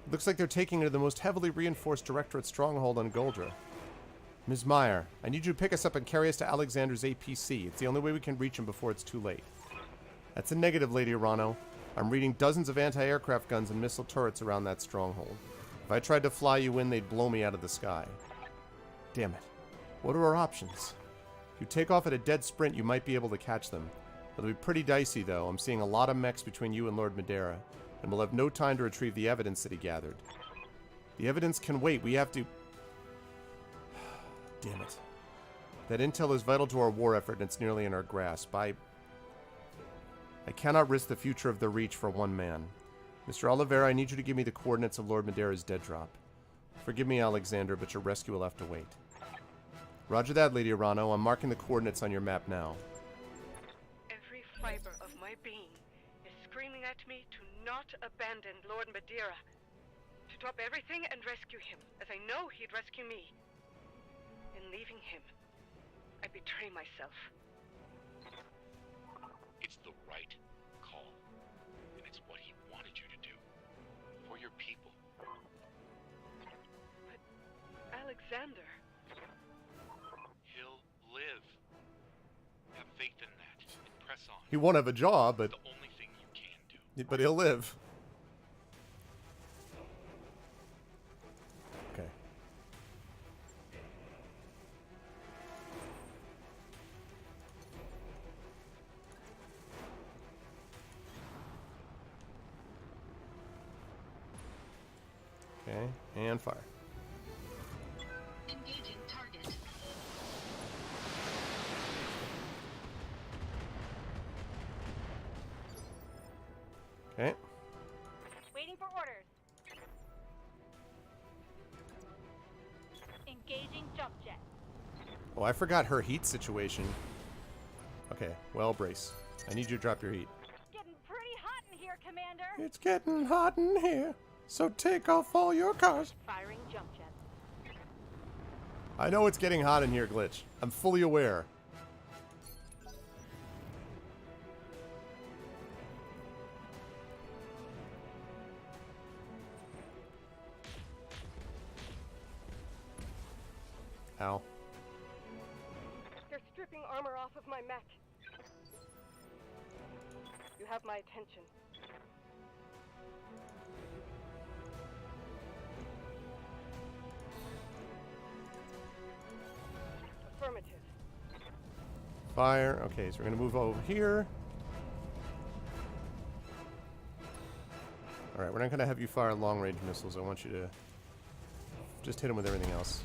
Looks like they're taking it to the most heavily reinforced Directorate stronghold on Goldra. Ms. Meyer, I need you to pick us up and carry us to Alexander's APC. It's the only way we can reach him before it's too late. That's a negative, Lady Arano. I'm reading dozens of anti-aircraft guns and missile turrets around that stronghold. If I tried to fly you in, they'd blow me out of the sky. Damn it. What are our options? If you take off at a dead sprint, you might be able to catch them. It'll be pretty dicey, though. I'm seeing a lot of mechs between you and Lord Madera, and we'll have no time to retrieve the evidence that he gathered. The evidence can wait. We have to... Damn it. That intel is vital to our war effort, and it's nearly in our grasp. I cannot risk the future of the Reach for one man. Mr. Oliveira, I need you to give me the coordinates of Lord Madera's dead drop. Forgive me, Alexander, but your rescue will have to wait. Roger that, Lady Arano. I'm marking the coordinates on your map now. Every fiber of my being is screaming at me to not abandon Lord Madeira. To drop everything and rescue him, as I know he'd rescue me. In leaving him, I betray myself. It's the right call. And it's what he wanted you to do. For your people. But Alexander... He'll live. Have faith in that. And press on. He won't have a job, but... The only thing you can do. But he'll live. Okay. Okay, and fire. Engaging target. Okay. Waiting for orders. Engaging jump jet. Oh, I forgot her heat situation. Okay, well, brace. I need you to drop your heat. Getting pretty hot in here, Commander. It's getting hot in here, so take off all your cars. Firing jump jets. I know it's getting hot in here, Glitch. I'm fully aware. Ow. They're stripping armor off of my mech. You have my attention. Affirmative. Fire. Okay, so we're going to move over here. Alright, we're not going to have you fire long-range missiles. I want you to just hit them with everything else.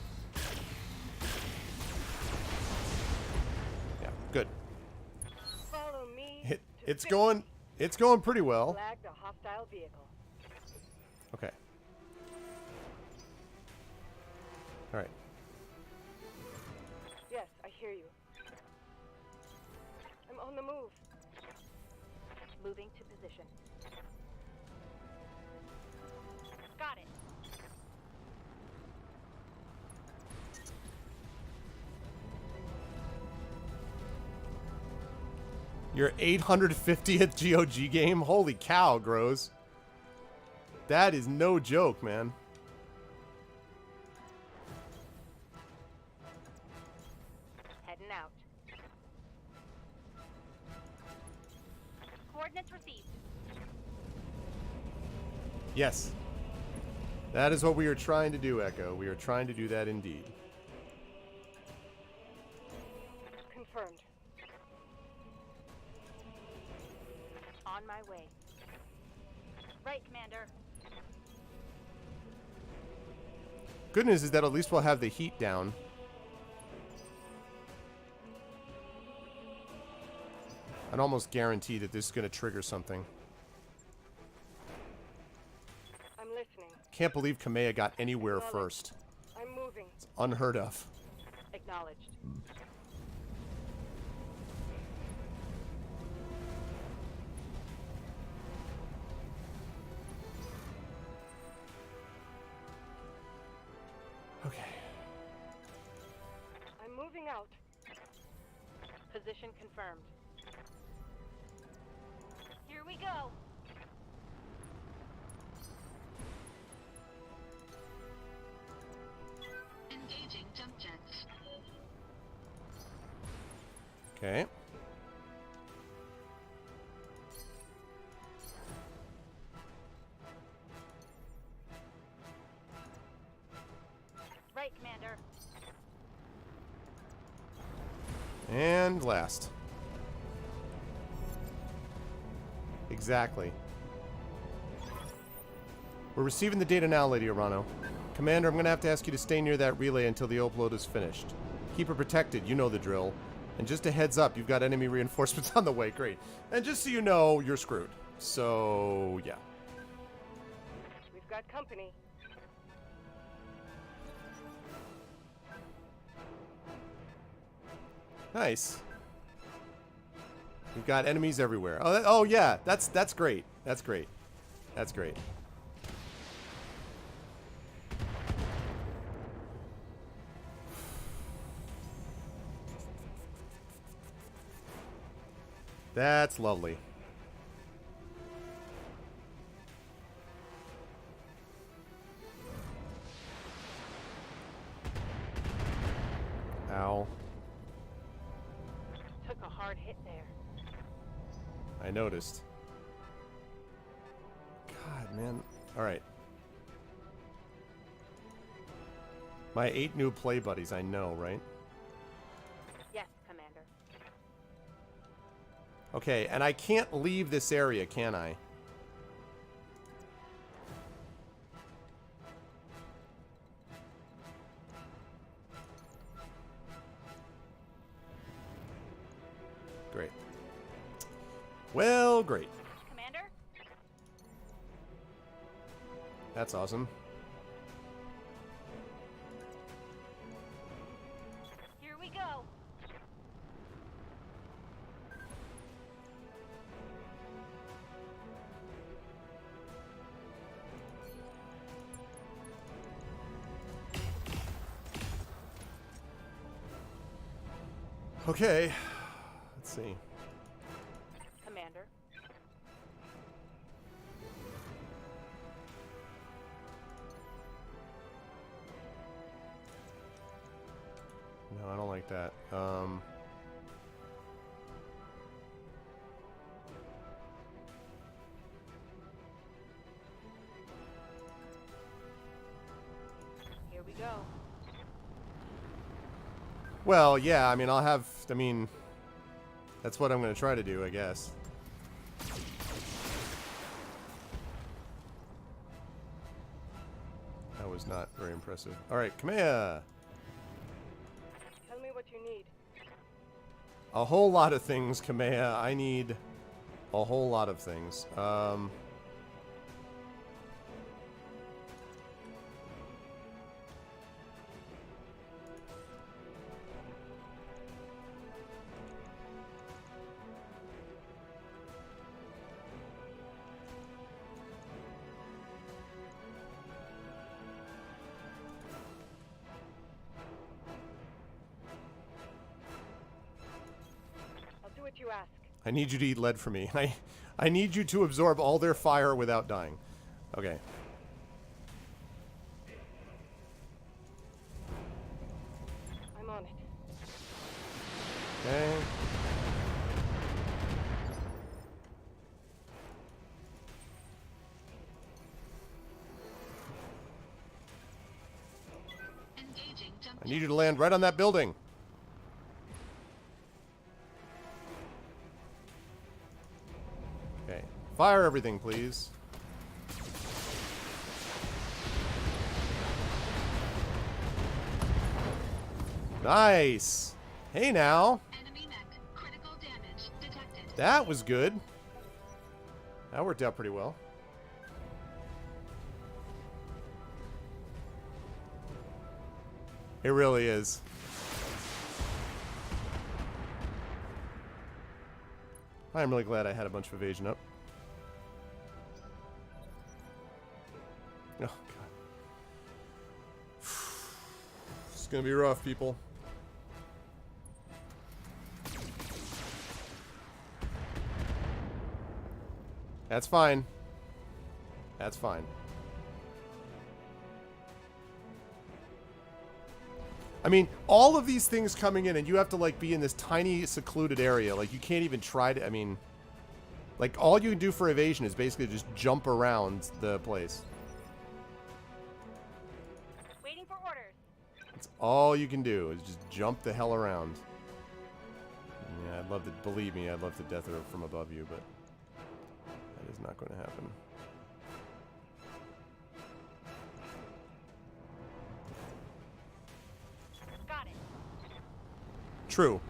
Yeah, good. Follow me. It's going pretty well. Flagged a hostile vehicle. Okay. Alright. Yes, I hear you. I'm on the move. Moving to position. Got it. Your 850th GOG game? Holy cow, Grows. That is no joke, man. Heading out. Coordinates received. Yes. That is what we are trying to do, Echo. We are trying to do that indeed. Confirmed. On my way. Right, Commander. Good news is that at least we'll have the heat down. I'd almost guarantee that this is going to trigger something. I'm listening. Can't believe Kamea got anywhere first. I'm moving. It's unheard of. Acknowledged. Okay. I'm moving out. Position confirmed. Here we go. Engaging jump jets. Okay. Right, Commander. And last. Exactly. We're receiving the data now, Lady Arano. Commander, I'm going to have to ask you to stay near that relay until the upload is finished. Keep it protected, you know the drill. And just a heads up, you've got enemy reinforcements on the way. Great. And just so you know, you're screwed. So, yeah. We've got company. Nice. We've got enemies everywhere. Oh yeah, that's great. That's great. That's great. That's lovely. Ow. Took a hard hit there. I noticed. God, man. Alright. My 8 new play buddies, I know, right? Yes, Commander. Okay, and I can't leave this area, can I? Great. Well, great. Commander? That's awesome. Here we go. Okay. Let's see. Commander. No, I don't like that. Here we go. Well, yeah, I mean, that's what I'm going to try to do, I guess. That was not very impressive. Alright, come here. Tell me what you need. A whole lot of things, Kamea. I need a whole lot of things. I'll do what you ask. I need you to eat lead for me. I need you to absorb all their fire without dying. Okay. I'm on it. Okay. Engaging jump I need you to land right on that building. Okay. Fire everything, please. Nice. Hey now. Enemy mech. Critical damage detected. That was good. That worked out pretty well. It really is. I'm really glad I had a bunch of evasion up. Oh, God. It's gonna be rough, people. That's fine. That's fine. I mean, all of these things coming in, and you have to, like, be in this tiny, secluded area. Like, you can't even try to, I mean... Like, all you can do for evasion is basically just jump around the place. Waiting for orders. That's all you can do, is just jump the hell around. Yeah, I'd love to, believe me, I'd love to death her from above you, but... That is not going to happen. Got it. True.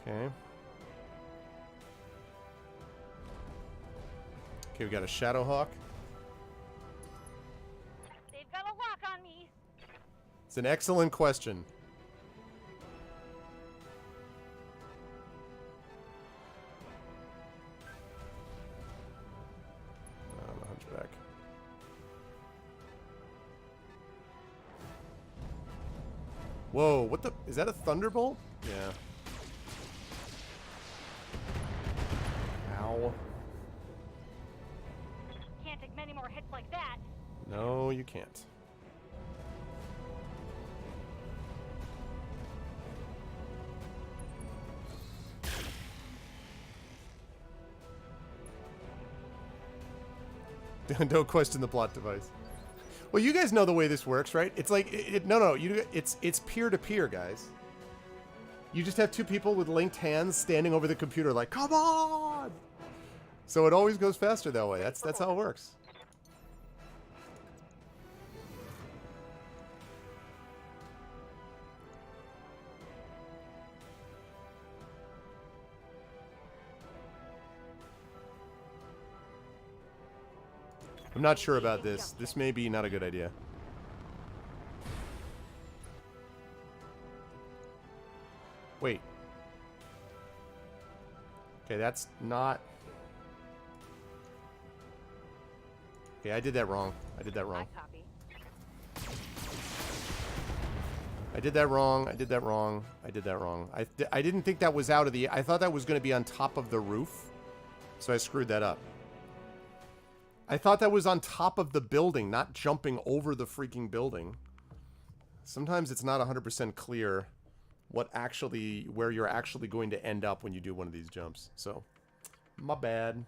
Okay. Okay, we got a Shadowhawk. They've got a lock on me. It's an excellent question. The Hunchback. Whoa, what the? Is that a Thunderbolt? Yeah. Ow. Can't take many more hits like that. No, you can't. Don't question the plot device. Well, you guys know the way this works, right? It's like it's peer-to-peer, guys. You just have two people with linked hands standing over the computer like, "Come on!" So it always goes faster that way. That's how it works. I'm not sure about this. This may be not a good idea. Wait. Okay, that's not... Okay, I did that wrong. I did that wrong. I did that wrong. I did that wrong. I did that wrong. I didn't think that was out of the... I thought that was going to be on top of the roof. So I screwed that up. I thought that was on top of the building, not jumping over the freaking building. Sometimes it's not 100% clear where you're actually going to end up when you do one of these jumps. So, my bad.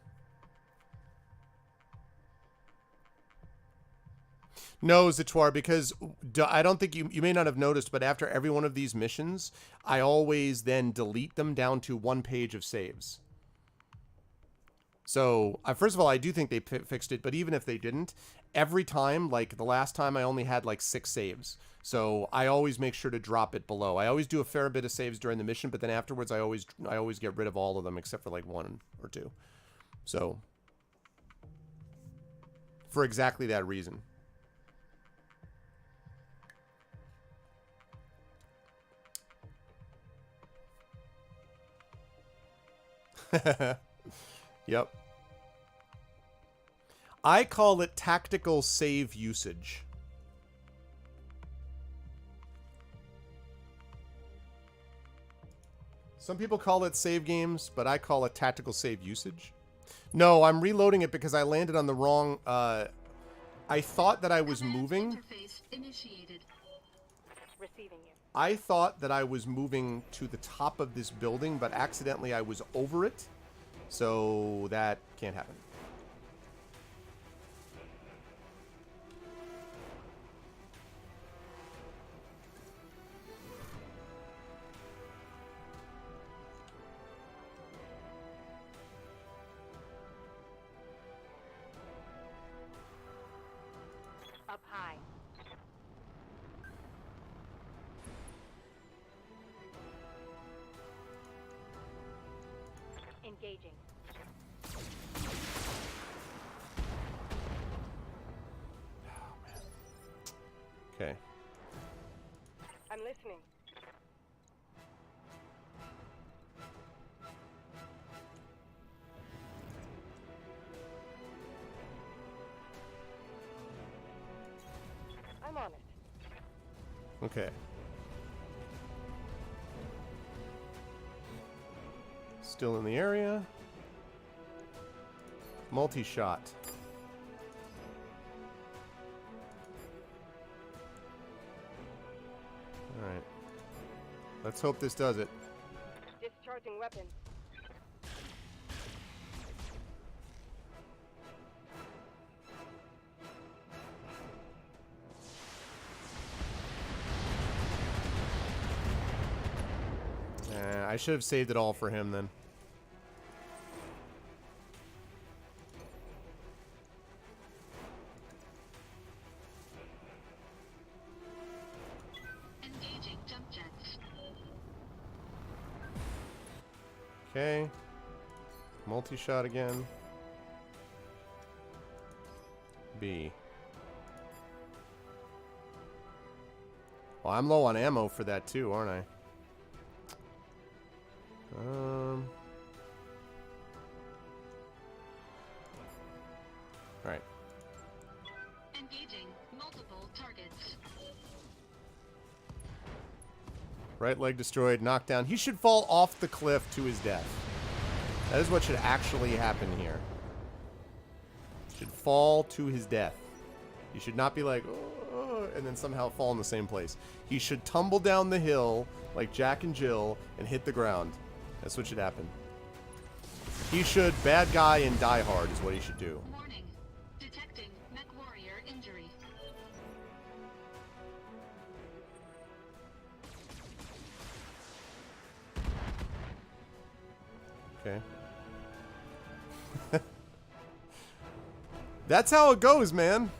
No, Zatoir, because I don't think you may not have noticed, but after every one of these missions, I always then delete them down to one page of saves. So, first of all, I do think they fixed it, but even if they didn't, every time, like the last time I only had like 6 saves. So, I always make sure to drop it below. I always do a fair bit of saves during the mission, but then afterwards I always get rid of all of them except for like 1 or 2. So, for exactly that reason. Yep. I call it tactical save usage. Some people call it save games, but I call it tactical save usage. No, I'm reloading it because I landed on the wrong... I thought that I was moving. Interface initiated. Receiving you. I thought that I was moving to the top of this building, but accidentally I was over it. So that can't happen. Up high. Engaging. Okay. I'm listening. I'm on it. Okay. Still in the area. Multi-shot. Alright. Let's hope this does it. Discharging weapon. I should have saved it all for him then. Engaging jump jets. Okay. Multi-shot again. B. Well, I'm low on ammo for that too, aren't I? Alright. Engaging multiple targets. Right leg destroyed, knocked down. He should fall off the cliff to his death. That is what should actually happen here. Should fall to his death. He should not be like, oh, and then somehow fall in the same place. He should tumble down the hill like Jack and Jill and hit the ground. That's what should happen. He should bad guy and die hard is what he should do. Warning. Detecting mech warrior injury. Okay. That's how it goes, man.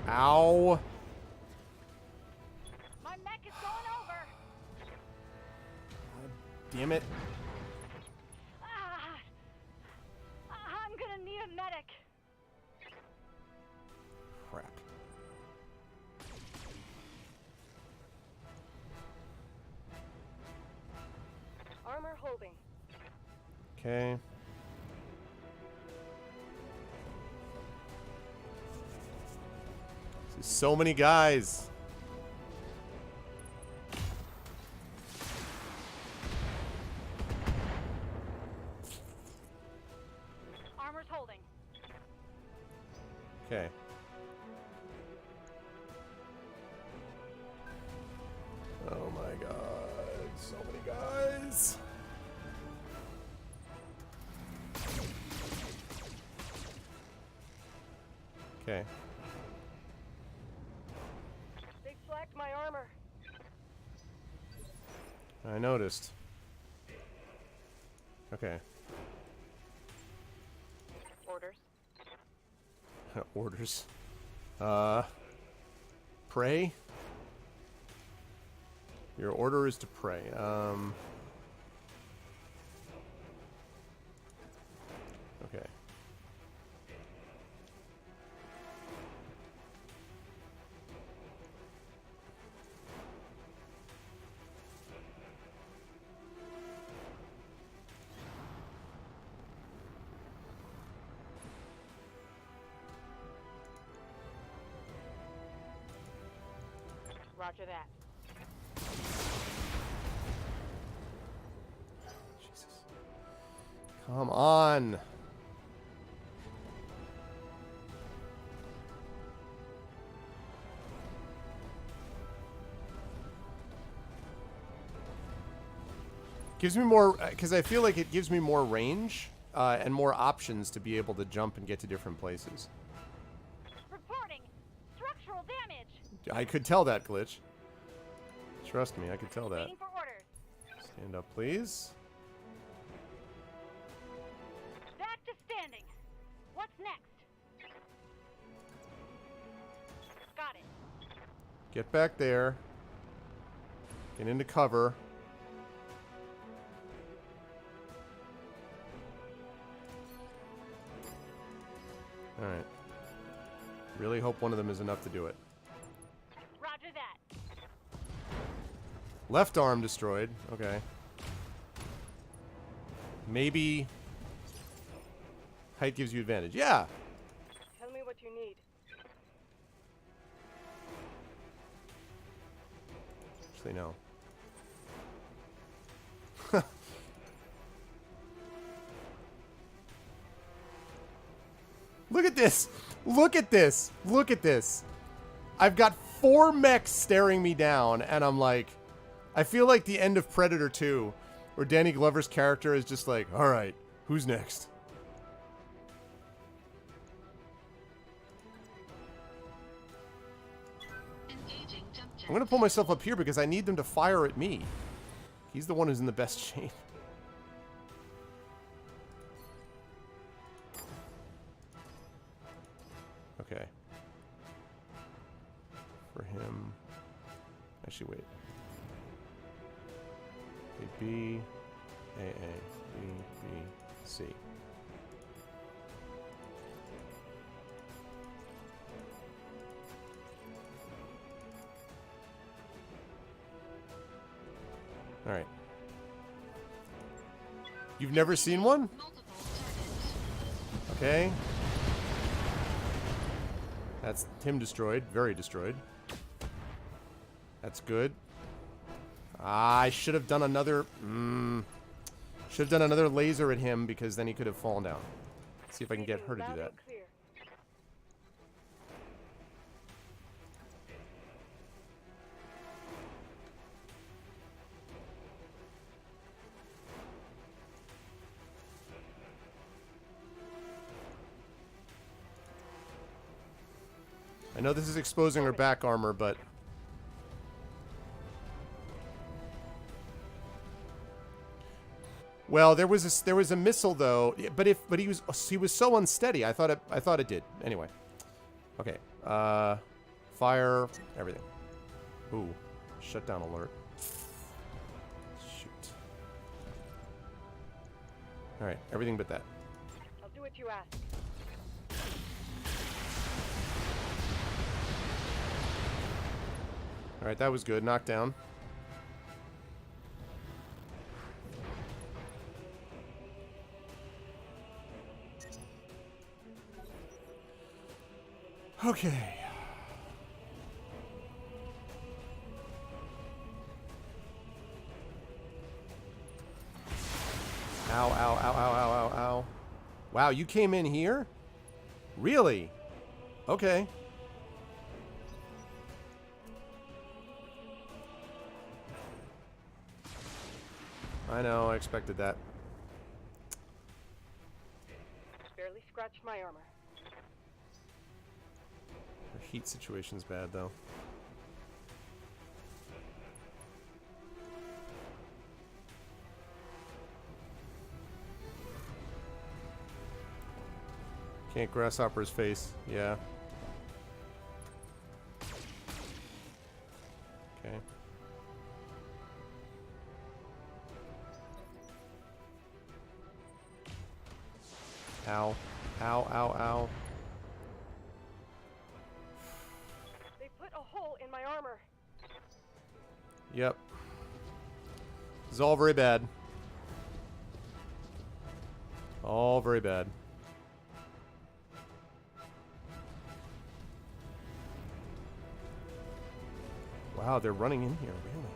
Ow. My mech is going over. Damn it. Ah, I'm gonna need a medic. Crap. Armor holding. Okay. So many guys. Armor's holding. Okay. Oh my god. So many guys. Okay. They flagged my armor. I noticed. Okay. Orders. Orders. Pray? Your order is to pray. Roger that. Jesus. Come on. Gives me more, because I feel like it gives me more range and more options to be able to jump and get to different places. Reporting structural damage. I could tell that, Glitch. Trust me, I could tell that. Waiting for orders. Stand up, please. Back to standing. What's next? Got it. Get back there. Get into cover. Alright. Really hope one of them is enough to do it. Roger that. Left arm destroyed. Okay. Maybe height gives you advantage. Yeah! Tell me what you need. Actually, no. Look at this! Look at this! Look at this! I've got 4 mechs staring me down, and I'm like... I feel like the end of Predator 2, where Danny Glover's character is just like, alright, who's next? Engaging jump jets. I'm gonna pull myself up here because I need them to fire at me. He's the one who's in the best shape. Okay. For him... Actually, wait. A, B, A, B, B, C. All right. You've never seen one? Multiple targets. Okay. That's him destroyed. Very destroyed. That's good. I should have done another... should have done another laser at him because then he could have fallen down. Let's see if I can get her to do that. Clear. I know this is exposing her back armor, but... Well, there was a missile though, but he was so unsteady. I thought it did. Anyway. Okay. Fire everything. Ooh. Shutdown alert. Shoot. All right, everything but that. I'll do what you ask. All right, that was good. Knockdown. Okay. Ow, ow, ow, ow, ow, ow, ow. Wow, you came in here? Really? Okay. I know, I expected that. Barely scratched my armor. The heat situation's bad, though. Can't grasshopper's face. Yeah. Okay. Ow. Ow, ow, ow. They put a hole in my armor. Yep. This is all very bad. All very bad. Wow, they're running in here, really.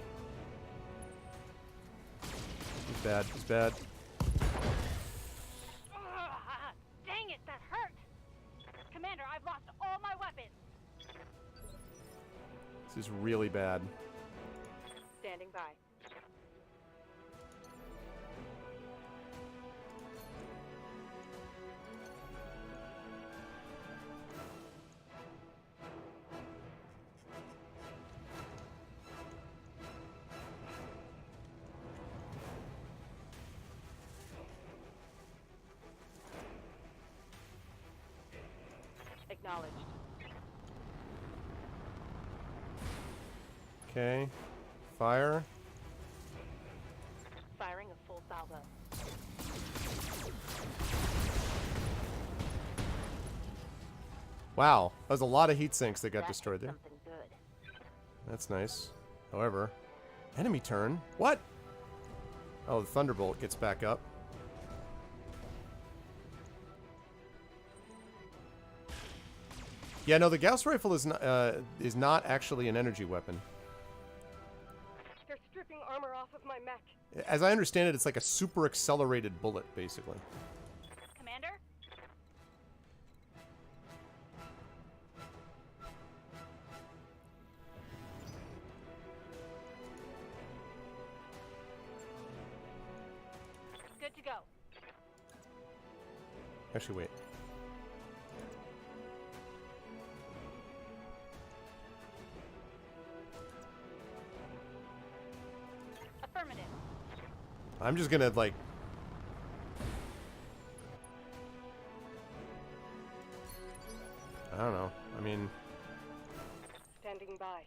He's bad. He's bad. Dang it, that hurt! Commander, I've lost all my weapons! This is really bad. Standing by. Acknowledged. Okay. Fire. Firing a full salvo. Wow. That was a lot of heat sinks that got That destroyed is there. something good. That's nice. However, enemy turn? What? Oh, the Thunderbolt gets back up. Yeah, no, the Gauss rifle is not actually an energy weapon. They're stripping armor off of my mech. As I understand it, it's like a super accelerated bullet, basically. Commander? Good to go. Actually, wait. Affirmative. I'm just gonna, like... I don't know. I mean... Standing by.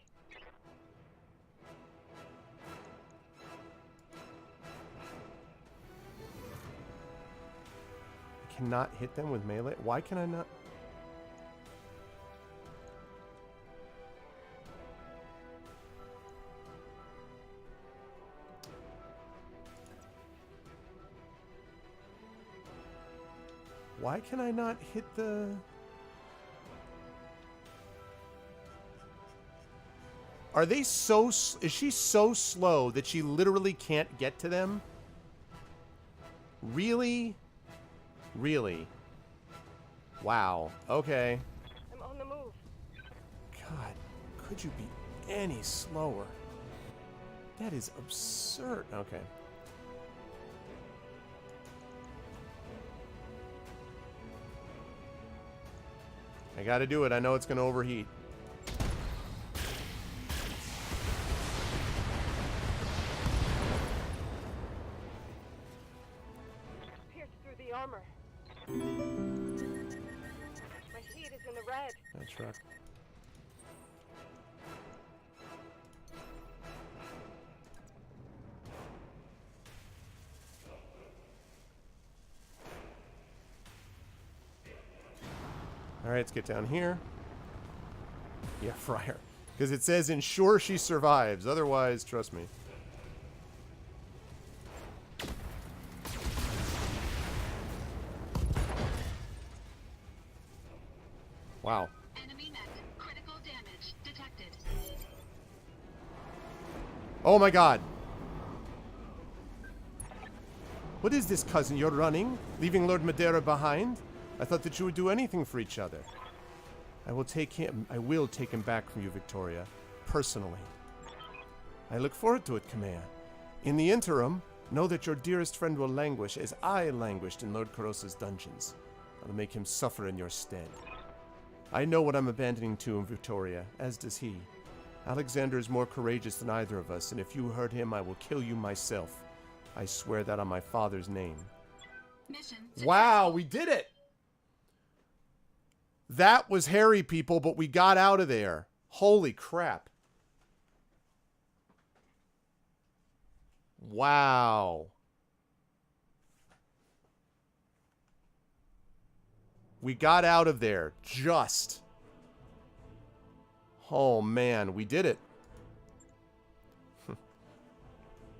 I cannot hit them with melee? Why can I not? Why can I not hit the... Are they so... Is she so slow that she literally can't get to them? Really? Really? Wow. Okay. I'm on the move. God, could you be any slower? That is absurd. Okay. I gotta do it. I know it's gonna overheat. Pierced through the armor. My heat is in the red. That's right. All right, let's get down here. Yeah, fry her. Because it says ensure she survives. Otherwise, trust me. Wow. Enemy mech. Critical damage detected. Oh my god. What is this, cousin? You're running? Leaving Lord Madeira behind? I thought that you would do anything for each other. I will take him back from you, Victoria. Personally. I look forward to it, Kamea. In the interim, know that your dearest friend will languish as I languished in Lord Carosa's dungeons. I'll make him suffer in your stead. I know what I'm abandoning to him, Victoria, as does he. Alexander is more courageous than either of us, and if you hurt him, I will kill you myself. I swear that on my father's name. Mission. Wow, we did it! That was hairy, people, but we got out of there. Holy crap. Wow. We got out of there. Just. Oh, man. We did it.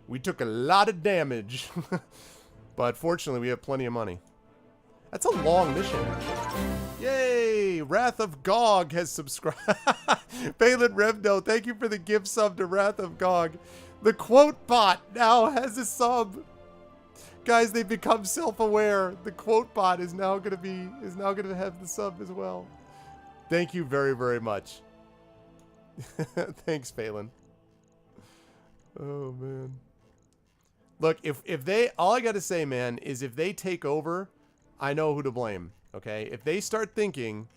We took a lot of damage. But fortunately, we have plenty of money. That's a long mission. Yay! Wrath of Gog has subscribed. Balin Revno, thank you for the gift sub to Wrath of Gog. The quote bot now has a sub. Guys, they've become self-aware. The quote bot is now gonna have the sub as well. Thank you very, very much. Thanks, Balin. Oh man. Look, if they, all I gotta say, man, is if they take over, I know who to blame. Okay? If they start thinking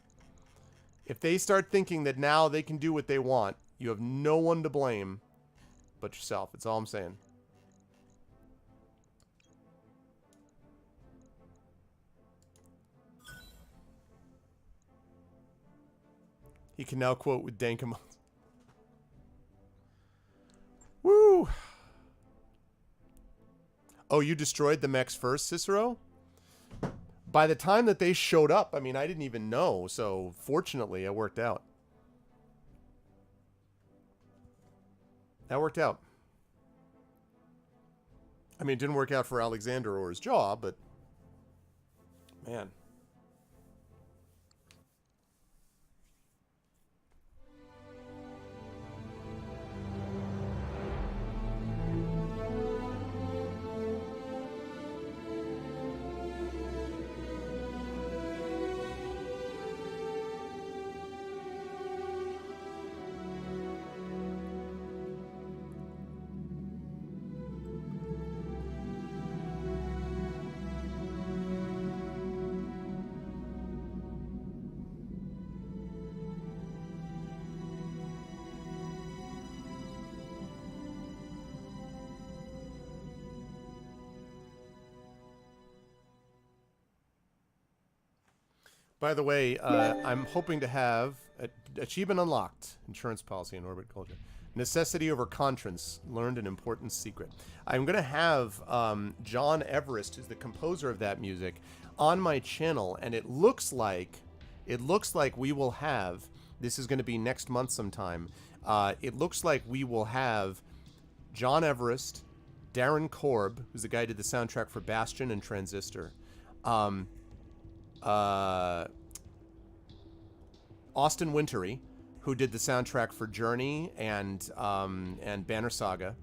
that now they can do what they want, you have no one to blame but yourself. That's all I'm saying. He can now quote with dank emotes. Woo! Oh, you destroyed the mechs first, Cicero? By the time that they showed up, I mean, I didn't even know, so fortunately it worked out. That worked out. I mean, it didn't work out for Alexander or his jaw, but man. By the way, I'm hoping to have achievement unlocked. Insurance policy in orbit culture. Necessity over conscience. Learned an important secret. I'm going to have John Everest, who's the composer of that music, on my channel, and it looks like we will have. This is going to be next month sometime. It looks like we will have John Everest, Darren Korb, who's the guy who did the soundtrack for Bastion and Transistor. Austin Wintory, who did the soundtrack for Journey and Banner Saga,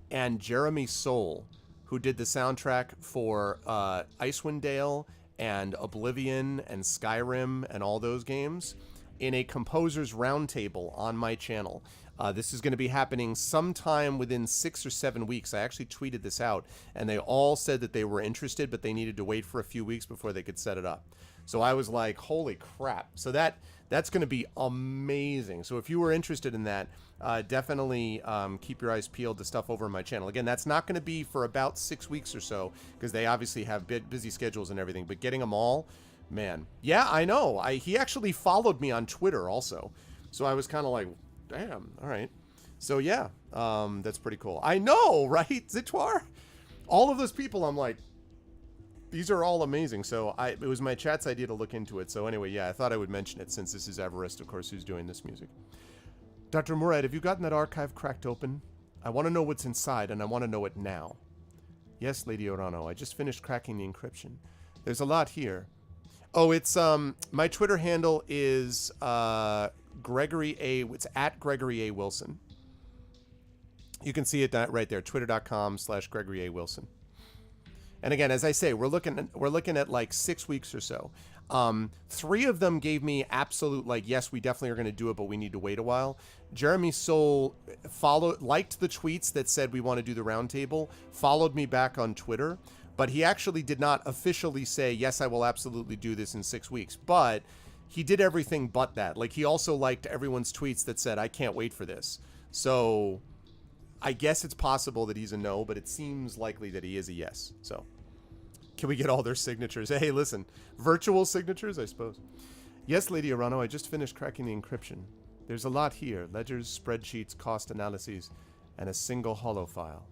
and Jeremy Soule, who did the soundtrack for Icewind Dale and Oblivion and Skyrim and all those games, in a composers roundtable on my channel. This is going to be happening sometime within 6 or 7 weeks. I actually tweeted this out, and they all said that they were interested, but they needed to wait for a few weeks before they could set it up. So I was like, holy crap. So that's going to be amazing. So if you were interested in that, definitely keep your eyes peeled to stuff over on my channel. Again, that's not going to be for about 6 weeks or so, because they obviously have busy schedules and everything, but getting them all, man. Yeah, I know. He actually followed me on Twitter also. So I was kind of like, damn, all right. So yeah, that's pretty cool. I know, right, Zitwar? All of those people, I'm like, these are all amazing. So it was my chat's idea to look into it. So anyway, yeah, I thought I would mention it since this is Everest, of course, who's doing this music. Dr. Murad, have you gotten that archive cracked open? I want to know what's inside, and I want to know it now. Yes, Lady Orano, I just finished cracking the encryption. There's a lot here. Oh, it's, my Twitter handle is, it's at Gregory A. Wilson. You can see it right there, twitter.com/Gregory A. Wilson. And again, as I say, we're looking at like 6 weeks or so. 3 of them gave me absolute, like, yes, we definitely are going to do it, but we need to wait a while. Jeremy Soule liked the tweets that said we want to do the roundtable, followed me back on Twitter, but he actually did not officially say, yes, I will absolutely do this in 6 weeks. But he did everything but that. Like, he also liked everyone's tweets that said, I can't wait for this. So I guess it's possible that he's a no, but it seems likely that he is a yes. So can we get all their signatures? Hey, listen, virtual signatures, I suppose. Yes, Lady Arano, I just finished cracking the encryption. There's a lot here. Ledgers, spreadsheets, cost analyses, and a single holo file.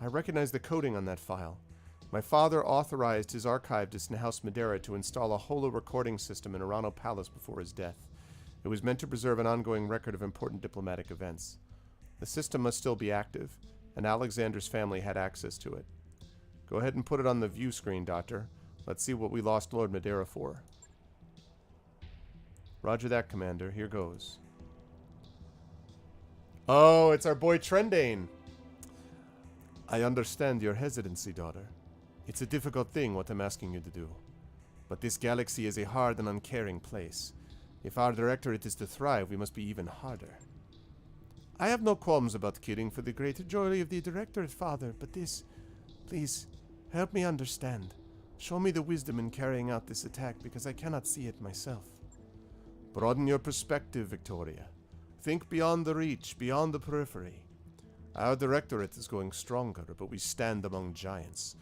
I recognize the coding on that file. My father authorized his archivist in House Madera to install a holo recording system in Arano Palace before his death. It was meant to preserve an ongoing record of important diplomatic events. The system must still be active, and Alexander's family had access to it. Go ahead and put it on the view screen, Doctor. Let's see what we lost Lord Madera for. Roger that, Commander. Here goes. Oh, it's our boy Trendane. I understand your hesitancy, daughter. It's a difficult thing what I'm asking you to do. But this galaxy is a hard and uncaring place. If our directorate is to thrive, we must be even harder. I have no qualms about killing for the greater joy of the directorate, Father, but this... Please, help me understand. Show me the wisdom in carrying out this attack, because I cannot see it myself. Broaden your perspective, Victoria. Think beyond the reach, beyond the periphery. Our directorate is going stronger, but we stand among giants.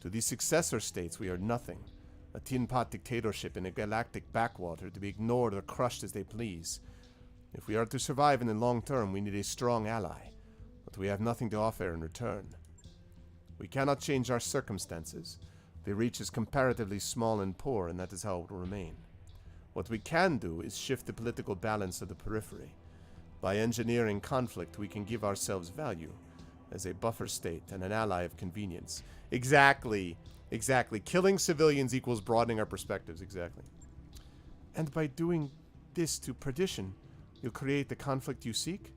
To the successor states, we are nothing. A tin-pot dictatorship in a galactic backwater to be ignored or crushed as they please. If we are to survive in the long term, we need a strong ally, but we have nothing to offer in return. We cannot change our circumstances. The reach is comparatively small and poor, and that is how it will remain. What we can do is shift the political balance of the periphery. By engineering conflict, we can give ourselves value as a buffer state and an ally of convenience. Exactly. Exactly. Killing civilians equals broadening our perspectives. Exactly. And by doing this to Perdition, you'll create the conflict you seek?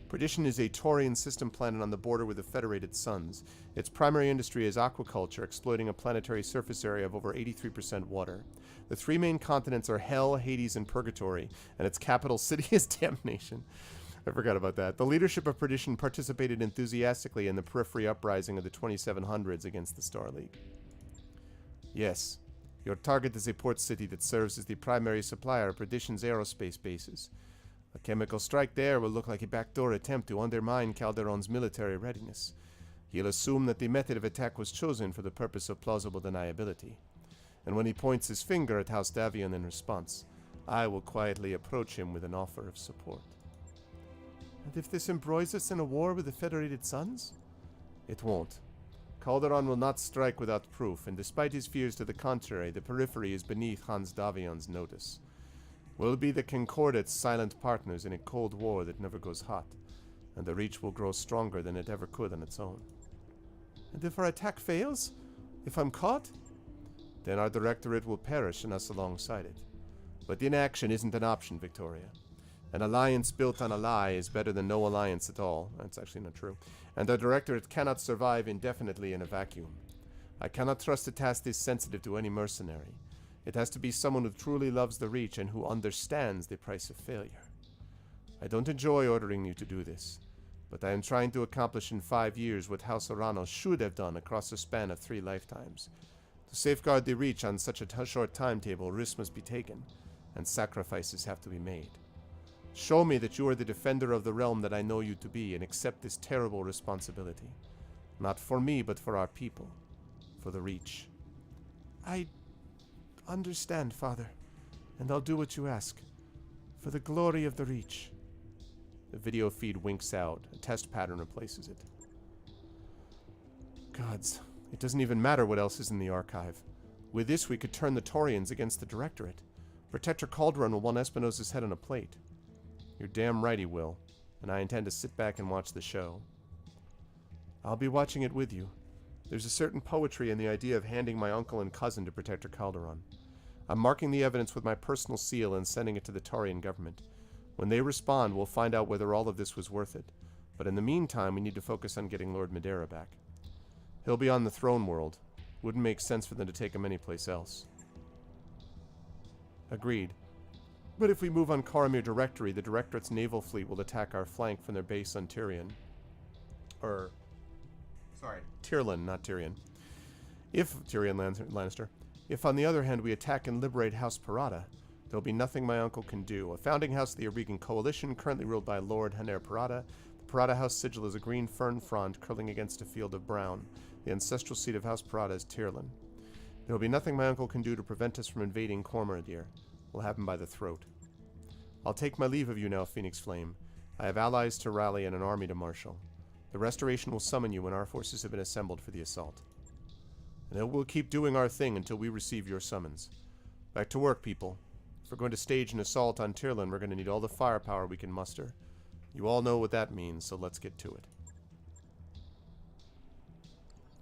Perdition is a Taurian system planet on the border with the Federated Suns. Its primary industry is aquaculture, exploiting a planetary surface area of over 83% water. The three main continents are Hell, Hades, and Purgatory, and its capital city is Damnation. I forgot about that. The leadership of Perdition participated enthusiastically in the periphery uprising of the 2700s against the Star League. Yes, your target is a port city that serves as the primary supplier of Perdition's aerospace bases. A chemical strike there will look like a backdoor attempt to undermine Calderon's military readiness. He'll assume that the method of attack was chosen for the purpose of plausible deniability. And when he points his finger at House Davion in response, I will quietly approach him with an offer of support. And if this embroils us in a war with the Federated Suns? It won't. Calderon will not strike without proof, and despite his fears to the contrary, the periphery is beneath Hans Davion's notice. We'll be the Concordate's silent partners in a cold war that never goes hot, and the Reach will grow stronger than it ever could on its own. And if our attack fails? If I'm caught? Then our directorate will perish and us alongside it. But inaction isn't an option, Victoria. An alliance built on a lie is better than no alliance at all. That's actually not true. And our directorate cannot survive indefinitely in a vacuum. I cannot trust a task this sensitive to any mercenary. It has to be someone who truly loves the Reach and who understands the price of failure. I don't enjoy ordering you to do this, but I am trying to accomplish in 5 years what House Orano should have done across a span of 3 lifetimes. To safeguard the Reach on such a short timetable, risks must be taken, and sacrifices have to be made. Show me that you are the defender of the realm that I know you to be, and accept this terrible responsibility. Not for me, but for our people. For the Reach. I understand, Father, and I'll do what you ask. For the glory of the Reach. The video feed winks out. A test pattern replaces it. Gods, it doesn't even matter what else is in the archive. With this, we could turn the Taurians against the Directorate. Protector Calderon will want Espinosa's head on a plate. You're damn right he will, and I intend to sit back and watch the show. I'll be watching it with you. There's a certain poetry in the idea of handing my uncle and cousin to Protector Calderon. I'm marking the evidence with my personal seal and sending it to the Taurian government. When they respond, we'll find out whether all of this was worth it. But in the meantime, we need to focus on getting Lord Madeira back. He'll be on the throne world. Wouldn't make sense for them to take him anyplace else. Agreed. But if we move on Karamir Directory, the Directorate's naval fleet will attack our flank from their base on Tyrion. Tyrlin, not Tyrion. Tyrion Lannister. If, on the other hand, we attack and liberate House Parada, there'll be nothing my uncle can do. A founding house of the Aurigan Coalition, currently ruled by Lord Haner Parada. The Parada House sigil is a green fern frond curling against a field of brown. The ancestral seat of House Parada is Tyrlin. There'll be nothing my uncle can do to prevent us from invading Cormordir. We'll have him by the throat. I'll take my leave of you now, Phoenix Flame. I have allies to rally and an army to marshal. The Restoration will summon you when our forces have been assembled for the assault. And we'll keep doing our thing until we receive your summons. Back to work, people. If we're going to stage an assault on Tyrlin, we're going to need all the firepower we can muster. You all know what that means, so let's get to it.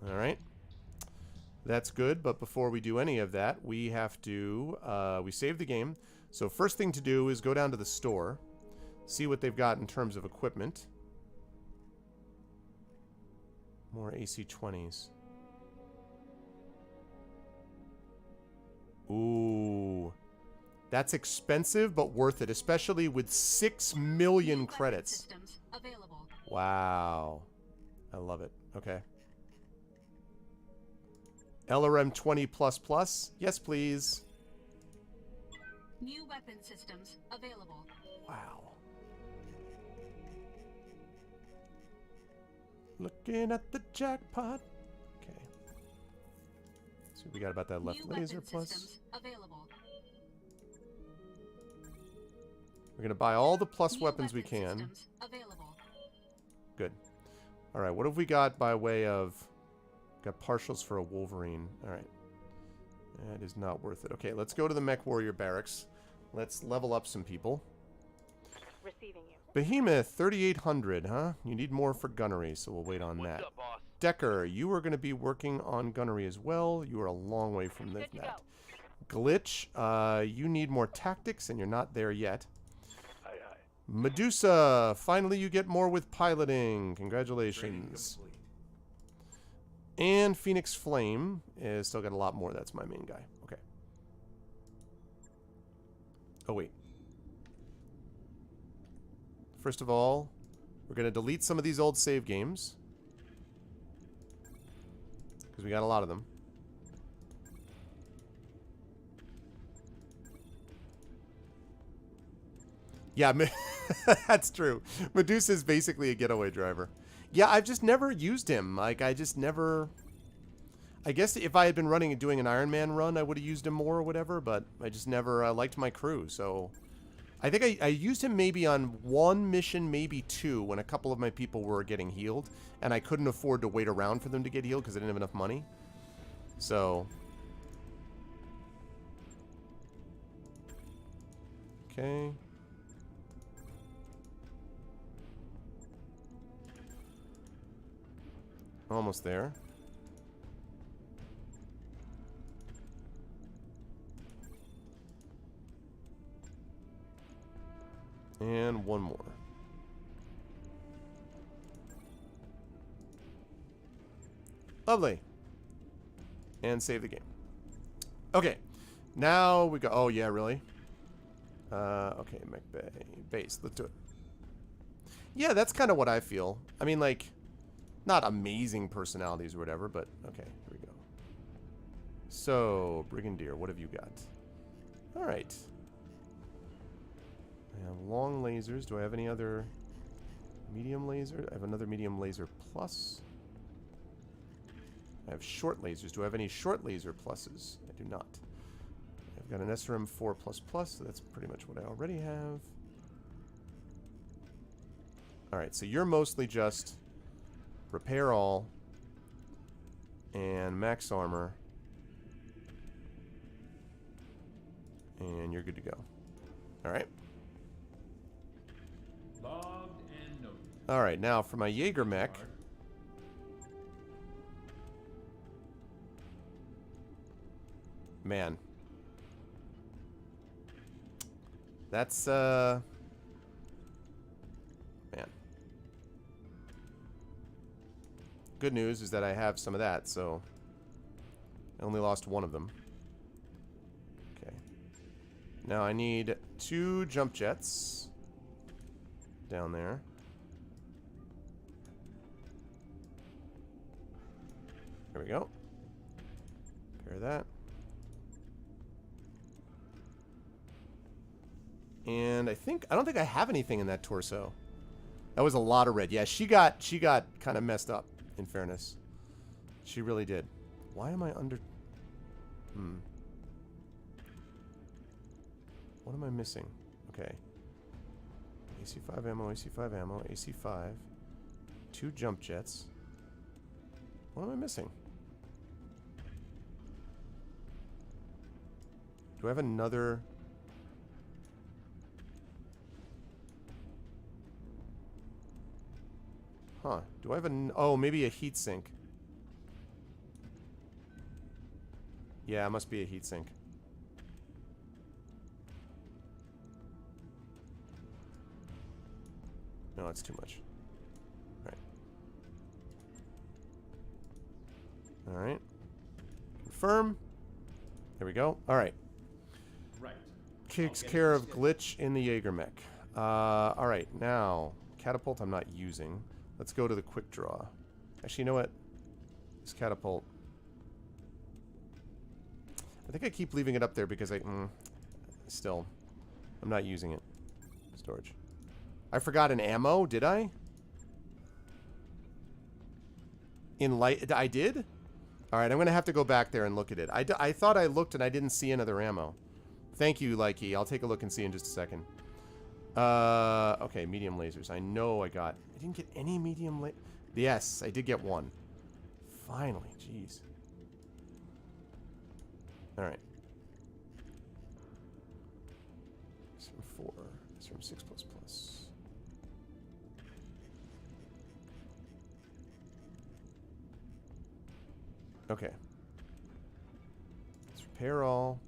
Alright. That's good, but before we do any of that, we have to... we save the game. So first thing to do is go down to the store, see what they've got in terms of equipment. More AC-20s. Ooh. That's expensive, but worth it, especially with 6 million credits. Systems available. Wow. I love it. Okay. LRM 20++? Yes, please. New weapon systems available. Wow. Looking at the jackpot. Okay. See what we got about that left New laser weapon plus. systems available. We're gonna buy all the plus New weapons we weapon can. systems available. Good. All right. What have we got by way of? Got partials for a Wolverine. All right. That is not worth it. Okay, let's go to the Mech Warrior Barracks. Let's level up some people. Receiving you. Behemoth, 3,800, huh? You need more for gunnery, so we'll wait on What's that. up, boss? Decker, you are going to be working on gunnery as well. You are a long way from Good to that. Glitch, you need more tactics, and you're not there yet. Aye, aye. Medusa, finally you get more with piloting. Congratulations. And Phoenix Flame is still got a lot more. That's my main guy. Okay. Oh, wait. First of all, we're going to delete some of these old save games. Because we got a lot of them. Yeah, that's true. Medusa is basically a getaway driver. Yeah, I've just never used him. Like, I just never... I guess if I had been doing an Iron Man run, I would have used him more or whatever, but I just never liked my crew, so... I think I used him maybe on one mission, maybe two, when a couple of my people were getting healed, and I couldn't afford to wait around for them to get healed because I didn't have enough money. So... Okay... Almost there. And one more. Lovely. And save the game. Okay. Now we go. Oh, yeah, really? Okay, Mech Bay. Base. Let's do it. Yeah, that's kind of what I feel. I mean, like... Not amazing personalities or whatever, but okay, here we go. So, Brigadier, what have you got? Alright. I have long lasers. Do I have any other medium laser? I have another medium laser plus. I have short lasers. Do I have any short laser pluses? I do not. I've got an SRM 4++, so that's pretty much what I already have. Alright, so you're mostly just... Repair all, and max armor, and you're good to go. Alright. Logged and noted. Alright, now for my Jaeger mech. Man. That's, man. Good news is that I have some of that, so I only lost one of them. Okay. Now I need 2 jump jets down there. There we go. Repair that. And I don't think I have anything in that torso. That was a lot of red. Yeah, she got kind of messed up. In fairness, she really did. Why am I under... What am I missing? Okay. AC-5 ammo, AC-5 ammo, AC-5. 2 jump jets. What am I missing? Do I have another... Huh. Do I have oh, maybe a heat sink. Yeah, it must be a heat sink. No, that's too much. All right. Confirm. There we go. All right. Right. Takes care of glitch in the Jaeger mech. All right. Now, catapult I'm not using. Let's go to the quick draw. Actually, you know what? This catapult. I think I keep leaving it up there because still, I'm not using it. Storage. I forgot an ammo, did I? In light, I did? Alright, I'm going to have to go back there and look at it. I thought I looked and I didn't see another ammo. Thank you, Likey. I'll take a look and see in just a second. Okay, medium lasers. I know I didn't get any medium Yes, I did get one. Finally, jeez. Alright. SRM 4. SRM 6++. Okay. Let's repair all.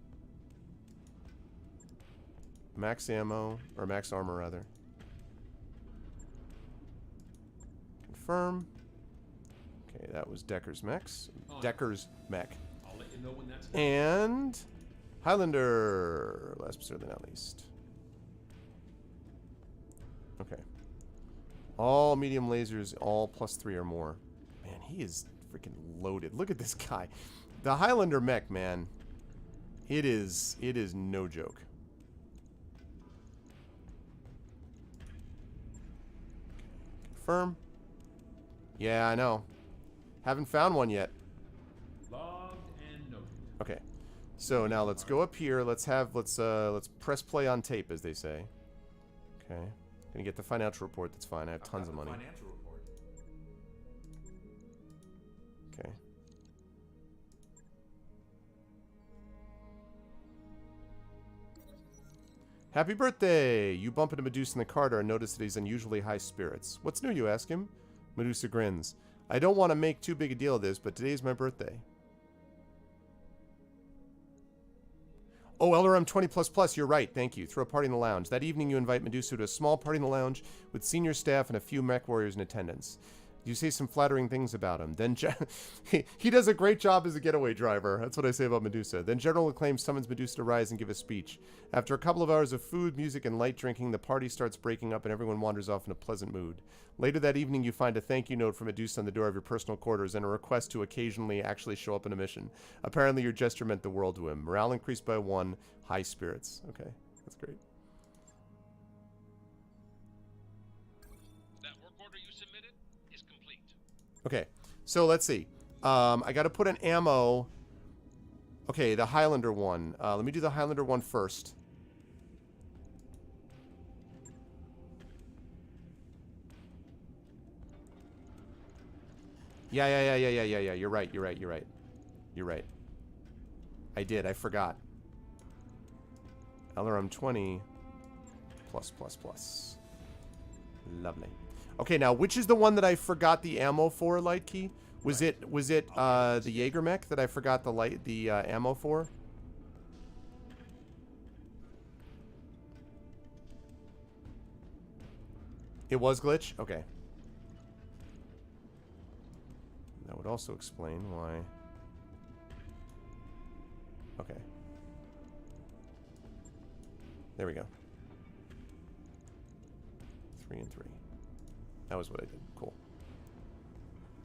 Max ammo, or max armor rather. Confirm. Okay, that was Decker's mechs. Decker's mech. I'll let you know when that's done. And Highlander, last but certainly not least. Okay. All medium lasers, all +3 or more. Man, he is freaking loaded. Look at this guy. The Highlander mech, man. It is no joke. Confirm. Yeah, I know. Haven't found one yet. Logged and noted. Okay. So now let's go up here. Let's press play on tape, as they say. Okay. Gonna get the financial report. That's fine. I have tons of money. Financial report. Okay. Happy birthday! You bump into Medusa in the corridor and notice that he's unusually high spirits. What's new, you ask him? Medusa grins. I don't want to make too big a deal of this, but today's my birthday. Oh, LRM 20++, you're right, thank you. Throw a party in the lounge. That evening you invite Medusa to a small party in the lounge with senior staff and a few mech warriors in attendance. You say some flattering things about him. Then he does a great job as a getaway driver. That's what I say about Medusa. Then General Acclaim summons Medusa to rise and give a speech. After a couple of hours of food, music, and light drinking, the party starts breaking up and everyone wanders off in a pleasant mood. Later that evening, you find a thank you note from Medusa on the door of your personal quarters and a request to occasionally actually show up in a mission. Apparently, your gesture meant the world to him. Morale increased by 1. High spirits. Okay, that's great. That work order you submitted is complete. Okay, so let's see. I got to put an ammo. Okay, the Highlander one. Let me do the Highlander one first. Yeah. You're right. I did. I forgot. LRM 20 +++. Lovely. Okay, now which is the one that I forgot the ammo for, Light Key? Was it the Jaeger mech that I forgot the ammo for? It was glitch? Okay. That would also explain why. Okay. There we go. 3 and 3. That was what I did. Cool.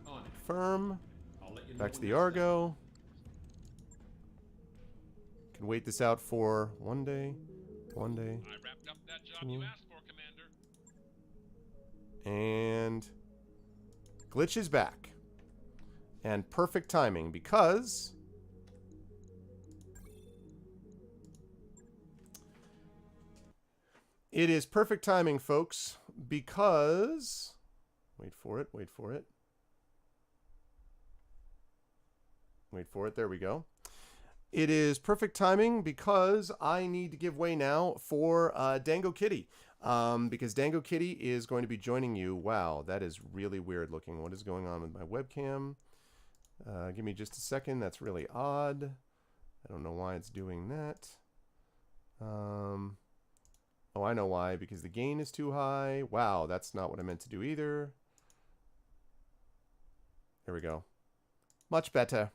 Confirm. Back to the Argo. Can wait this out for 1 day. 1 day. I wrapped up that job you asked for, Commander. And glitch is back. And perfect timing because it is perfect timing, folks, because wait for it. There we go. It is perfect timing because I need to give way now for Dango Kitty. Because Dango Kitty is going to be joining you. Wow, that is really weird looking. What is going on with my webcam? Give me just a second. That's really odd. I don't know why it's doing that. Oh, I know why. Because the gain is too high. Wow, that's not what I meant to do either. There we go. Much better.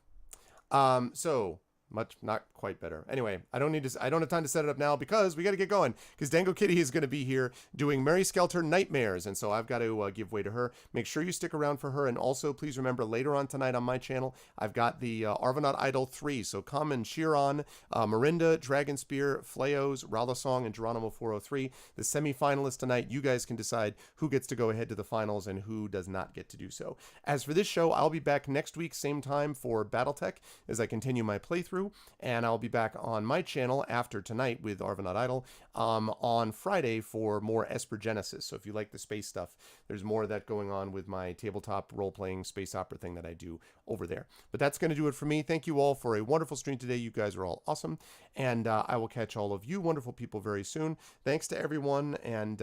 So much, not quite better. Anyway, I don't have time to set it up now because we got to get going. Because Dango Kitty is going to be here doing Mary Skelter Nightmares, and so I've got to give way to her. Make sure you stick around for her, and also please remember later on tonight on my channel, I've got the Arvanaut Idol 3. So come and cheer on Marinda, Dragonspear, Fleos, Ralasong, and Geronimo 403. The semifinalists tonight. You guys can decide who gets to go ahead to the finals and who does not get to do so. As for this show, I'll be back next week, same time for Battletech as I continue my playthrough. And I'll be back on my channel after tonight with Arvanaut Idol on Friday for more Esper Genesis. So if you like the space stuff, there's more of that going on with my tabletop role-playing space opera thing that I do over there. But that's going to do it for me. Thank you all for a wonderful stream today. You guys are all awesome. And I will catch all of you wonderful people very soon. Thanks to everyone. And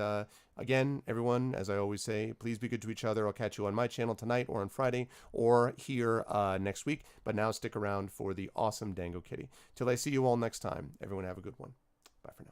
again, everyone, as I always say, please be good to each other. I'll catch you on my channel tonight or on Friday or here next week. But now stick around for the awesome Dango Kitty. Till I see you all next time, everyone have a good one. Bye for now.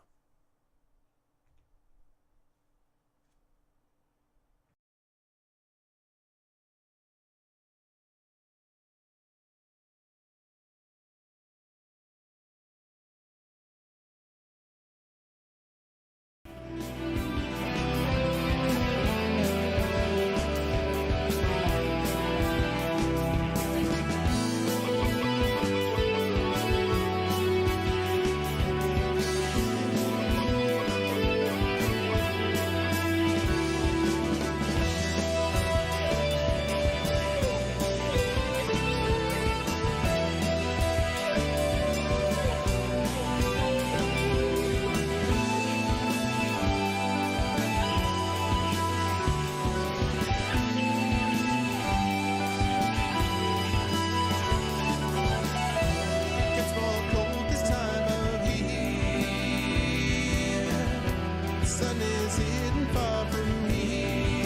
Gets more cold this time of year. The sun is hidden far from here.